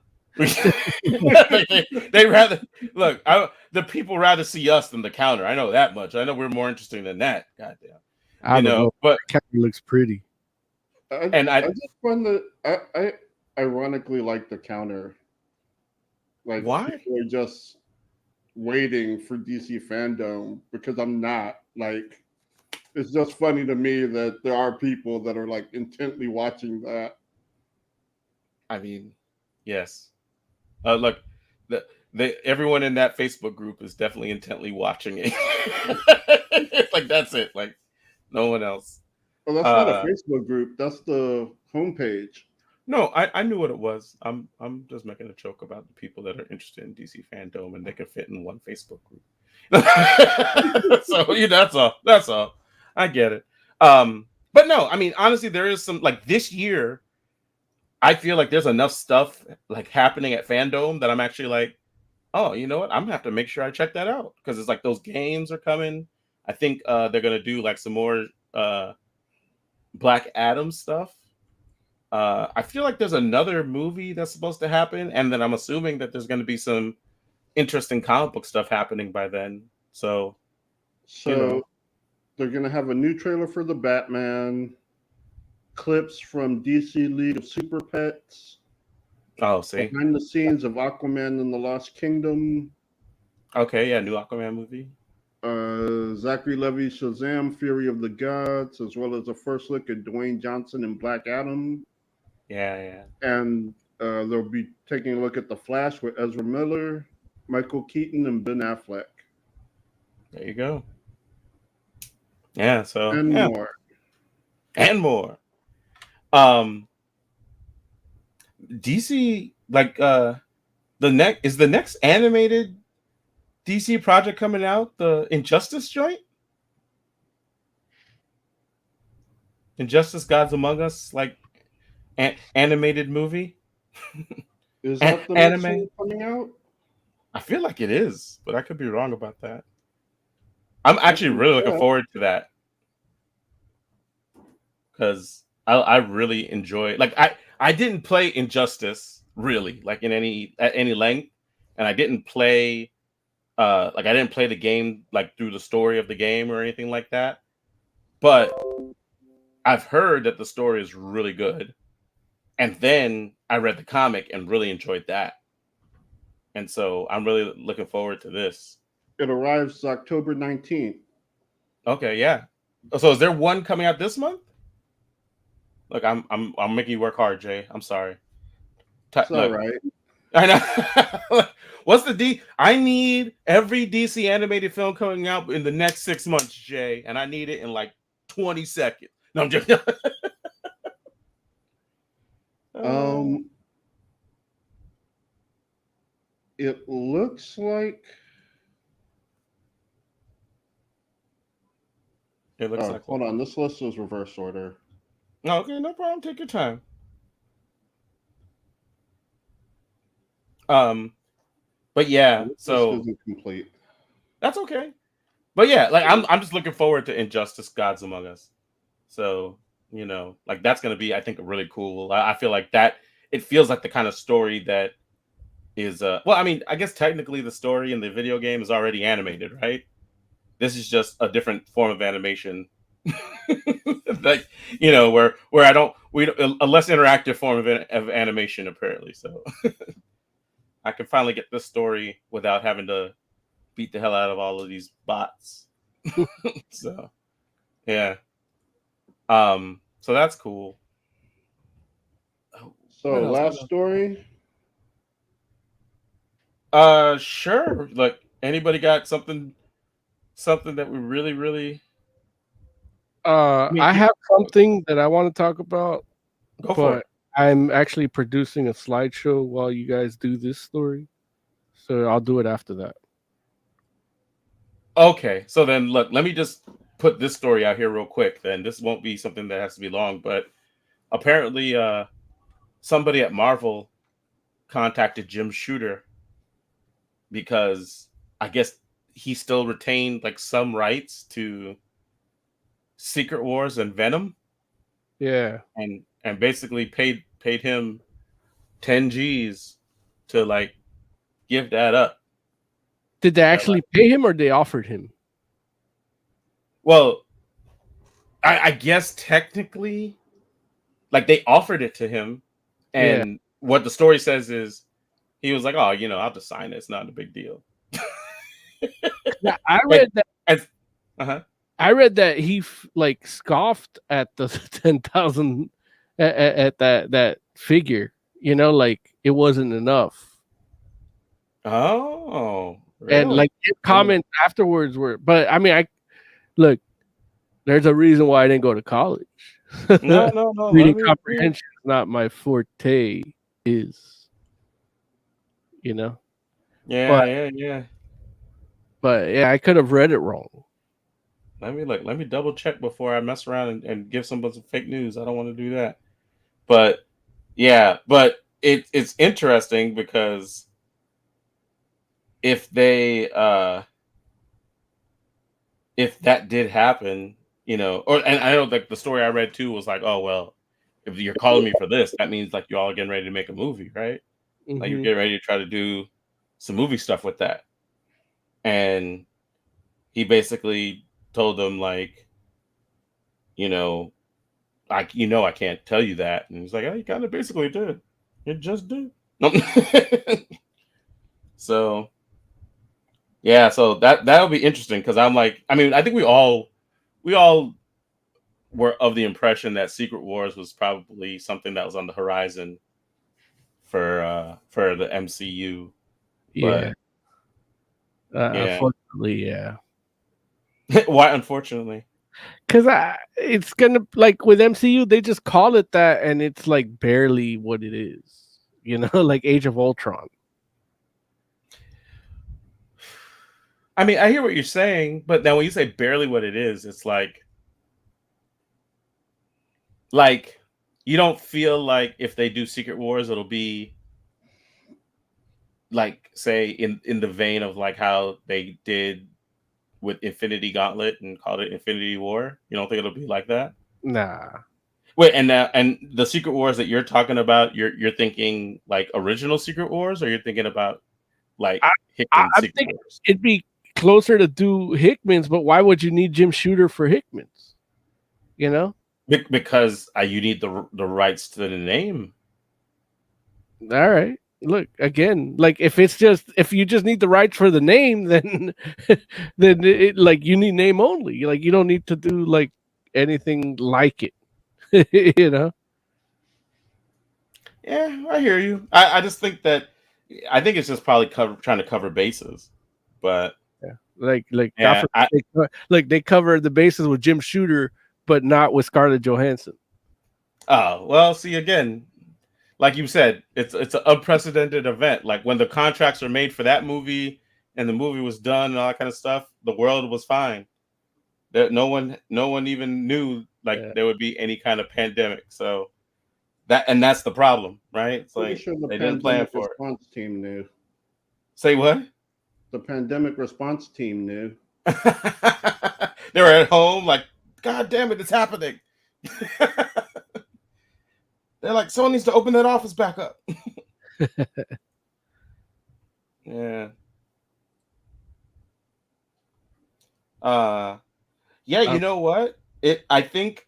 [SPEAKER 6] they rather look. The people rather see us than the counter. I know that much. I know we're more interesting than that. Goddamn.
[SPEAKER 2] I know,
[SPEAKER 6] but
[SPEAKER 2] the counter looks pretty.
[SPEAKER 3] I just find that I ironically like the counter. Like,
[SPEAKER 6] why?
[SPEAKER 3] People are just waiting for DC Fandom because I'm not. Like, it's just funny to me that there are people that are like intently watching that.
[SPEAKER 6] I mean, yes. Look, everyone in that Facebook group is definitely intently watching it. It's like that's it. Like no one else.
[SPEAKER 3] Well, that's not a Facebook group. That's the homepage.
[SPEAKER 6] No, I knew what it was. I'm just making a joke about the people that are interested in DC Fandom and they can fit in one Facebook group. So that's all. I get it. But no, I mean honestly, there is some like this year. I feel like there's enough stuff like happening at Fandom that I'm actually like, oh, you know what? I'm gonna have to make sure I check that out because it's like those games are coming. I think they're gonna do like some more Black Adam stuff. I feel like there's another movie that's supposed to happen, and then I'm assuming that there's gonna be some interesting comic book stuff happening by then. So
[SPEAKER 3] they're gonna have a new trailer for the Batman, clips from DC League of Super Pets.
[SPEAKER 6] Oh, see,
[SPEAKER 3] behind the scenes of Aquaman and the Lost Kingdom.
[SPEAKER 6] Okay, yeah, new Aquaman movie.
[SPEAKER 3] Zachary Levi's Shazam: Fury of the Gods, as well as a first look at Dwayne Johnson and Black Adam.
[SPEAKER 6] Yeah.
[SPEAKER 3] And they'll be taking a look at The Flash with Ezra Miller, Michael Keaton, and Ben Affleck.
[SPEAKER 6] There you go. Yeah, so
[SPEAKER 3] and more.
[SPEAKER 6] And more. DC, like the next animated DC project coming out, the Injustice joint? Injustice Gods Among Us, like animated movie?
[SPEAKER 3] Is that the next one coming out?
[SPEAKER 6] I feel like it is, but I could be wrong about that. I'm actually really looking forward to that. Because I really enjoy, like I didn't play Injustice really, like at any length, and I didn't play I didn't play the game like through the story of the game or anything like that. But I've heard that the story is really good. And then I read the comic and really enjoyed that. And so I'm really looking forward to this.
[SPEAKER 3] It arrives October 19th.
[SPEAKER 6] Okay, yeah. So is there one coming out this month? Look, I'm making you work hard, Jay. I'm sorry.
[SPEAKER 3] It's all right.
[SPEAKER 6] I know. What's the I need every DC animated film coming out in the next 6 months, Jay, and I need it in like 20 seconds. No, I'm just.
[SPEAKER 3] It looks like. Hold on, this list is reverse order.
[SPEAKER 6] Okay, no problem. Take your time. But yeah, so
[SPEAKER 3] isn't complete.
[SPEAKER 6] That's okay. But yeah, like I'm just looking forward to Injustice Gods Among Us. So, you know, like that's gonna be, I think, really cool. I feel like that it feels like the kind of story that is well, I mean, I guess technically the story in the video game is already animated, right? This is just a different form of animation. Like, you know, where a less interactive form of animation apparently. So I can finally get this story without having to beat the hell out of all of these bots. So yeah. So that's cool.
[SPEAKER 3] So last story.
[SPEAKER 6] Sure. Like, anybody got something that we really
[SPEAKER 2] I have something that I want to talk about.
[SPEAKER 6] Go for it.
[SPEAKER 2] I'm actually producing a slideshow while you guys do this story. So I'll do it after that.
[SPEAKER 6] Okay. So then look, let me just put this story out here real quick. Then this won't be something that has to be long, but apparently somebody at Marvel contacted Jim Shooter because I guess he still retained like some rights to Secret Wars and Venom.
[SPEAKER 2] Yeah.
[SPEAKER 6] And basically paid him 10 G's to like give that up.
[SPEAKER 2] Did they actually pay him or they offered him?
[SPEAKER 6] Well, I guess technically, like they offered it to him, and what the story says is he was like, "Oh, you know, I'll just sign it. It's not a big deal."
[SPEAKER 2] Yeah, I read that. I read that he like scoffed at the 10,000 at that figure. You know, like it wasn't enough.
[SPEAKER 6] Oh, really?
[SPEAKER 2] And like comments afterwards were, but I mean, look. There's a reason why I didn't go to college.
[SPEAKER 6] No.
[SPEAKER 2] Reading comprehension is not my forte. Is, you know?
[SPEAKER 6] Yeah.
[SPEAKER 2] But yeah, I could have read it wrong.
[SPEAKER 6] Let me double check before I mess around and give someone some fake news. I don't want to do that. But Yeah, but it's interesting because if they if that did happen, and I know like the story I read too was like, oh well, if you're calling me for this, that means like you're all getting ready to make a movie, right? Like you're
[SPEAKER 2] Mhm.
[SPEAKER 6] getting ready to try to do some movie stuff with that. And he basically told them like, you know, I can't tell you that. And he's like, oh, you kind of basically did. You just did. So yeah, so that'll be interesting because I'm like, I mean, I think we all were of the impression that Secret Wars was probably something that was on the horizon for the MCU.
[SPEAKER 2] Yeah.
[SPEAKER 6] But yeah.
[SPEAKER 2] Unfortunately, yeah.
[SPEAKER 6] Why unfortunately?
[SPEAKER 2] Because it's gonna like with MCU, they just call it that, and it's like barely what it is. Like Age of Ultron.
[SPEAKER 6] I mean, I hear what you're saying, but now when you say barely what it is, it's like you don't feel like if they do Secret Wars, it'll be like say in the vein of like how they did with Infinity Gauntlet and called it Infinity War. You don't think it'll be like that?
[SPEAKER 2] Nah.
[SPEAKER 6] Wait, and the Secret Wars that you're talking about, you're thinking like original Secret Wars, or you're thinking about like Hickman
[SPEAKER 2] I'm
[SPEAKER 6] Secret
[SPEAKER 2] thinking
[SPEAKER 6] Wars?
[SPEAKER 2] it'd be closer to do Hickman's, but why would you need Jim Shooter for Hickman's?
[SPEAKER 6] Because you need the rights to the name.
[SPEAKER 2] All right. Look again. Like if you just need the rights for the name, then like you need name only. Like you don't need to do like anything like it.
[SPEAKER 6] Yeah, I hear you. I just think that I think it's just probably trying to cover bases, but
[SPEAKER 2] Yeah. Like
[SPEAKER 6] yeah,
[SPEAKER 2] they cover the bases with Jim Shooter, but not with Scarlett Johansson.
[SPEAKER 6] oh well. See again, like you said, it's an unprecedented event. Like when the contracts were made for that movie and the movie was done and all that kind of stuff, the world was fine. That no one even knew like there would be any kind of pandemic. So that's the problem, right? It's
[SPEAKER 3] Pretty
[SPEAKER 6] like
[SPEAKER 3] sure the
[SPEAKER 6] they didn't plan
[SPEAKER 3] pandemic
[SPEAKER 6] for it.
[SPEAKER 3] response team knew.
[SPEAKER 6] Say what?
[SPEAKER 3] The pandemic response team knew.
[SPEAKER 6] They were at home, like, God damn it, it's happening. They're like, someone needs to open that office back up. Yeah. Yeah, you know what? I think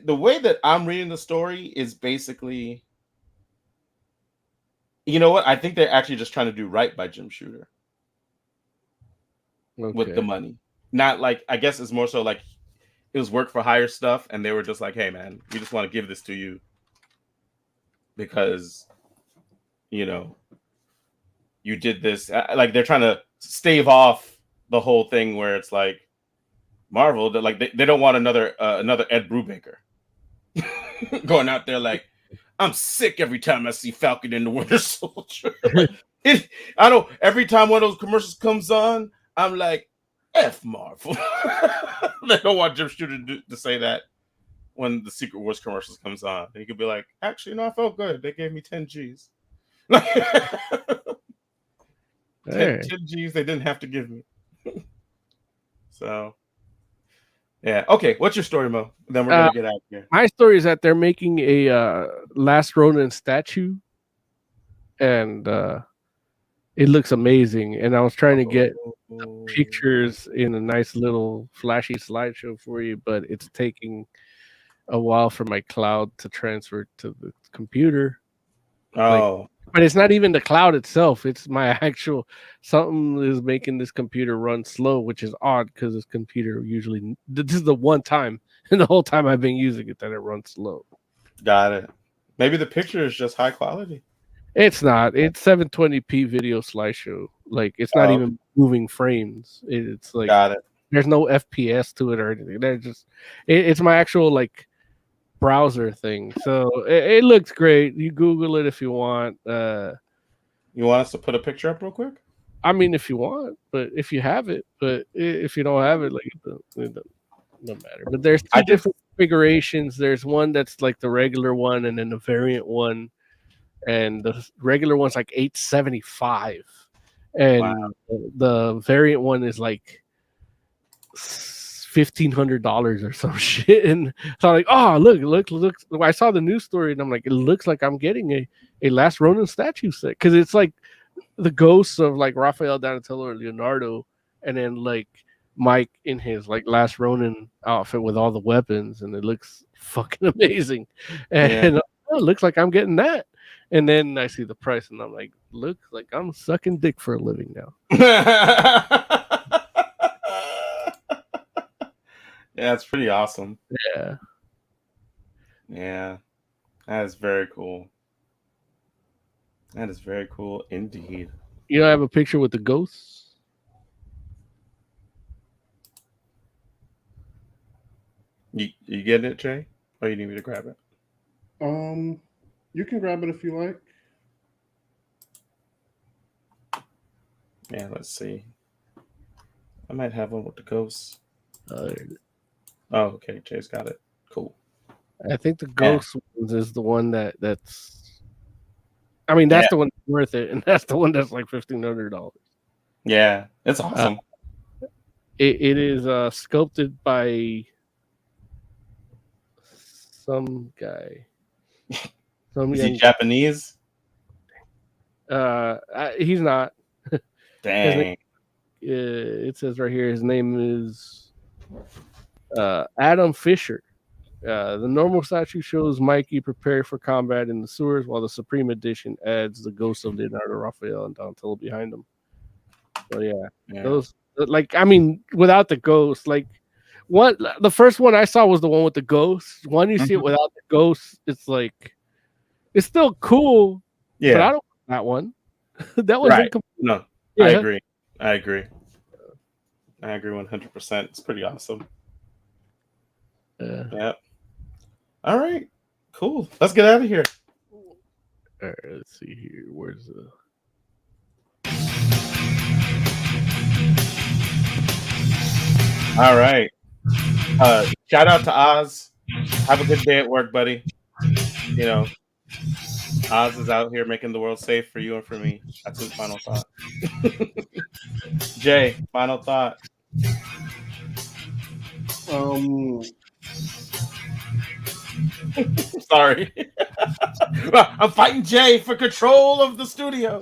[SPEAKER 6] the way that I'm reading the story is basically, you know what? I think they're actually just trying to do right by Jim Shooter with the money. Not like, I guess it's more so like it was work for hire stuff, and they were just like, hey man, we just want to give this to you because you did this. Like they're trying to stave off the whole thing where it's like Marvel, like they don't want another Ed Brubaker going out there like, I'm sick every time I see Falcon and the Winter Soldier. I don't. Every time one of those commercials comes on, I'm like, F Marvel. They don't want Jim Shooter to say that when the Secret Wars commercials comes on. And he could be like, actually, no, I felt good. They gave me 10 G's. 10 G's they didn't have to give me. So, yeah. Okay, what's your story, Mo? Then we're going to get out of here.
[SPEAKER 2] My story is that they're making a Last Ronin statue, and it looks amazing. And I was trying to get the pictures in a nice little flashy slideshow for you, but it's taking a while for my cloud to transfer to the computer.
[SPEAKER 6] Oh.
[SPEAKER 2] But it's not even the cloud itself. It's my actual, something is making this computer run slow, which is odd because this computer usually, this is the one time in the whole time I've been using it that it runs slow.
[SPEAKER 6] Got it. Maybe the picture is just high quality.
[SPEAKER 2] It's not. It's 720p video slideshow. Like it's not even moving frames. It's like,
[SPEAKER 6] got it.
[SPEAKER 2] There's no FPS to it or anything. They're just, it's my actual like browser thing. So it looks great. You Google it if you want.
[SPEAKER 6] You want us to put a picture up real quick?
[SPEAKER 2] I mean, if you want, but if you have it, but if you don't have it, like it doesn't matter. But there's two different configurations. There's one that's like the regular one, and then the variant one and the regular one's like $875, and
[SPEAKER 6] Wow.
[SPEAKER 2] the variant one is like $1,500 or some shit. And so I'm like, oh, look! I saw the news story, and I'm like, it looks like I'm getting a Last Ronin statue set, because it's like the ghosts of like Raphael, Donatello, or Leonardo, and then like Mike in his like Last Ronin outfit with all the weapons, and it looks fucking amazing. And oh, it looks like I'm getting that. And then I see the price, and I'm like, looks like I'm sucking dick for a living now.
[SPEAKER 6] Yeah, it's pretty awesome.
[SPEAKER 2] Yeah.
[SPEAKER 6] Yeah, that is very cool. That is very cool indeed.
[SPEAKER 2] You know, I have a picture with the ghosts.
[SPEAKER 6] You getting it, Jay? Or you need me to grab it?
[SPEAKER 3] You can grab it if you like.
[SPEAKER 6] Yeah, let's see. I might have one with the ghosts. Oh, okay. Jay's got it. Cool.
[SPEAKER 2] I think the ghost ones is the one that's. I mean, that's the one that's worth it, and that's the one that's like $1,500.
[SPEAKER 6] Yeah, it's awesome.
[SPEAKER 2] It is sculpted by some guy.
[SPEAKER 6] Is he Japanese?
[SPEAKER 2] He's not.
[SPEAKER 6] Dang.
[SPEAKER 2] It says right here his name is Adam Fisher. The normal statue shows Mikey prepared for combat in the sewers, while the Supreme Edition adds the ghosts of Leonardo, Raphael, and Donatello behind them. So yeah, those, like, I mean, without the ghosts, like, what the first one I saw was the one with the ghosts. One you see it without the ghosts, it's like, it's still cool.
[SPEAKER 6] Yeah,
[SPEAKER 2] but I don't want that one. That was
[SPEAKER 6] right. No,
[SPEAKER 2] yeah.
[SPEAKER 6] I agree 100%. It's pretty awesome. Yeah. All right, cool. Let's get out of here.
[SPEAKER 2] All right, let's see here. Where's the?
[SPEAKER 6] All right. Shout out to Oz. Have a good day at work, buddy. You know, Oz is out here making the world safe for you and for me. That's his final thought. Jay, final thought. Sorry. I'm fighting Jay for control of the studio.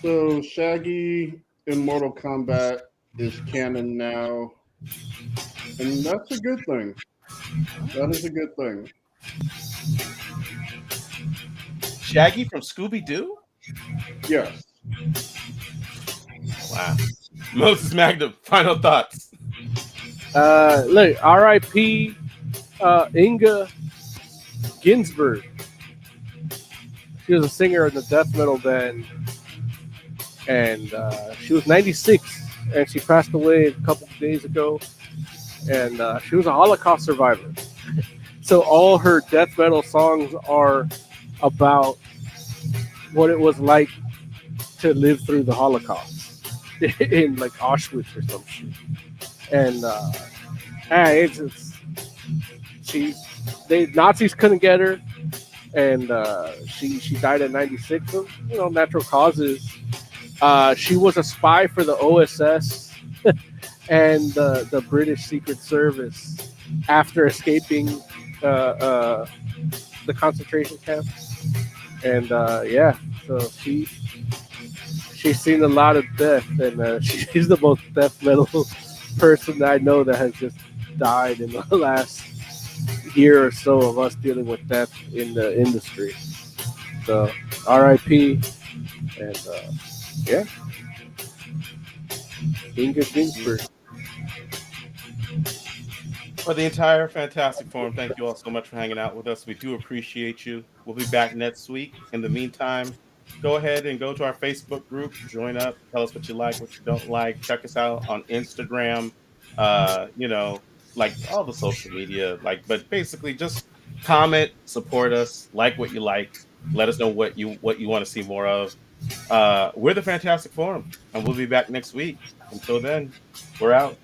[SPEAKER 3] So Shaggy in Mortal Kombat is canon now, and that's a good thing. That is a good thing.
[SPEAKER 6] Shaggy from Scooby-Doo?
[SPEAKER 3] Yes.
[SPEAKER 6] Wow. Moses Magnum, final thoughts.
[SPEAKER 2] Look, R.I.P. Inga Ginsberg. She was a singer in the death metal band, and she was 96, and she passed away a couple of days ago. And she was a Holocaust survivor. So all her death metal songs are about what it was like to live through the Holocaust in like Auschwitz or some shit. And Nazis couldn't get her, and she died at 96 of natural causes. She was a spy for the OSS and the British Secret Service after escaping the concentration camp. And so she's seen a lot of death, and she's the most death metal person I know that has just died in the last year or so of us dealing with death in the industry. So R.I.P. and Inga Ginsberg.
[SPEAKER 6] For the entire Fantastic Forum, thank you all so much for hanging out with us. We do appreciate you. We'll be back next week. In the meantime, go ahead and go to our Facebook group, join up, tell us what you like, what you don't like. Check us out on Instagram, like all the social media, but basically just comment, support us, like what you like, let us know what you want to see more of. We're the Fantastic Forum, and we'll be back next week. Until then, we're out.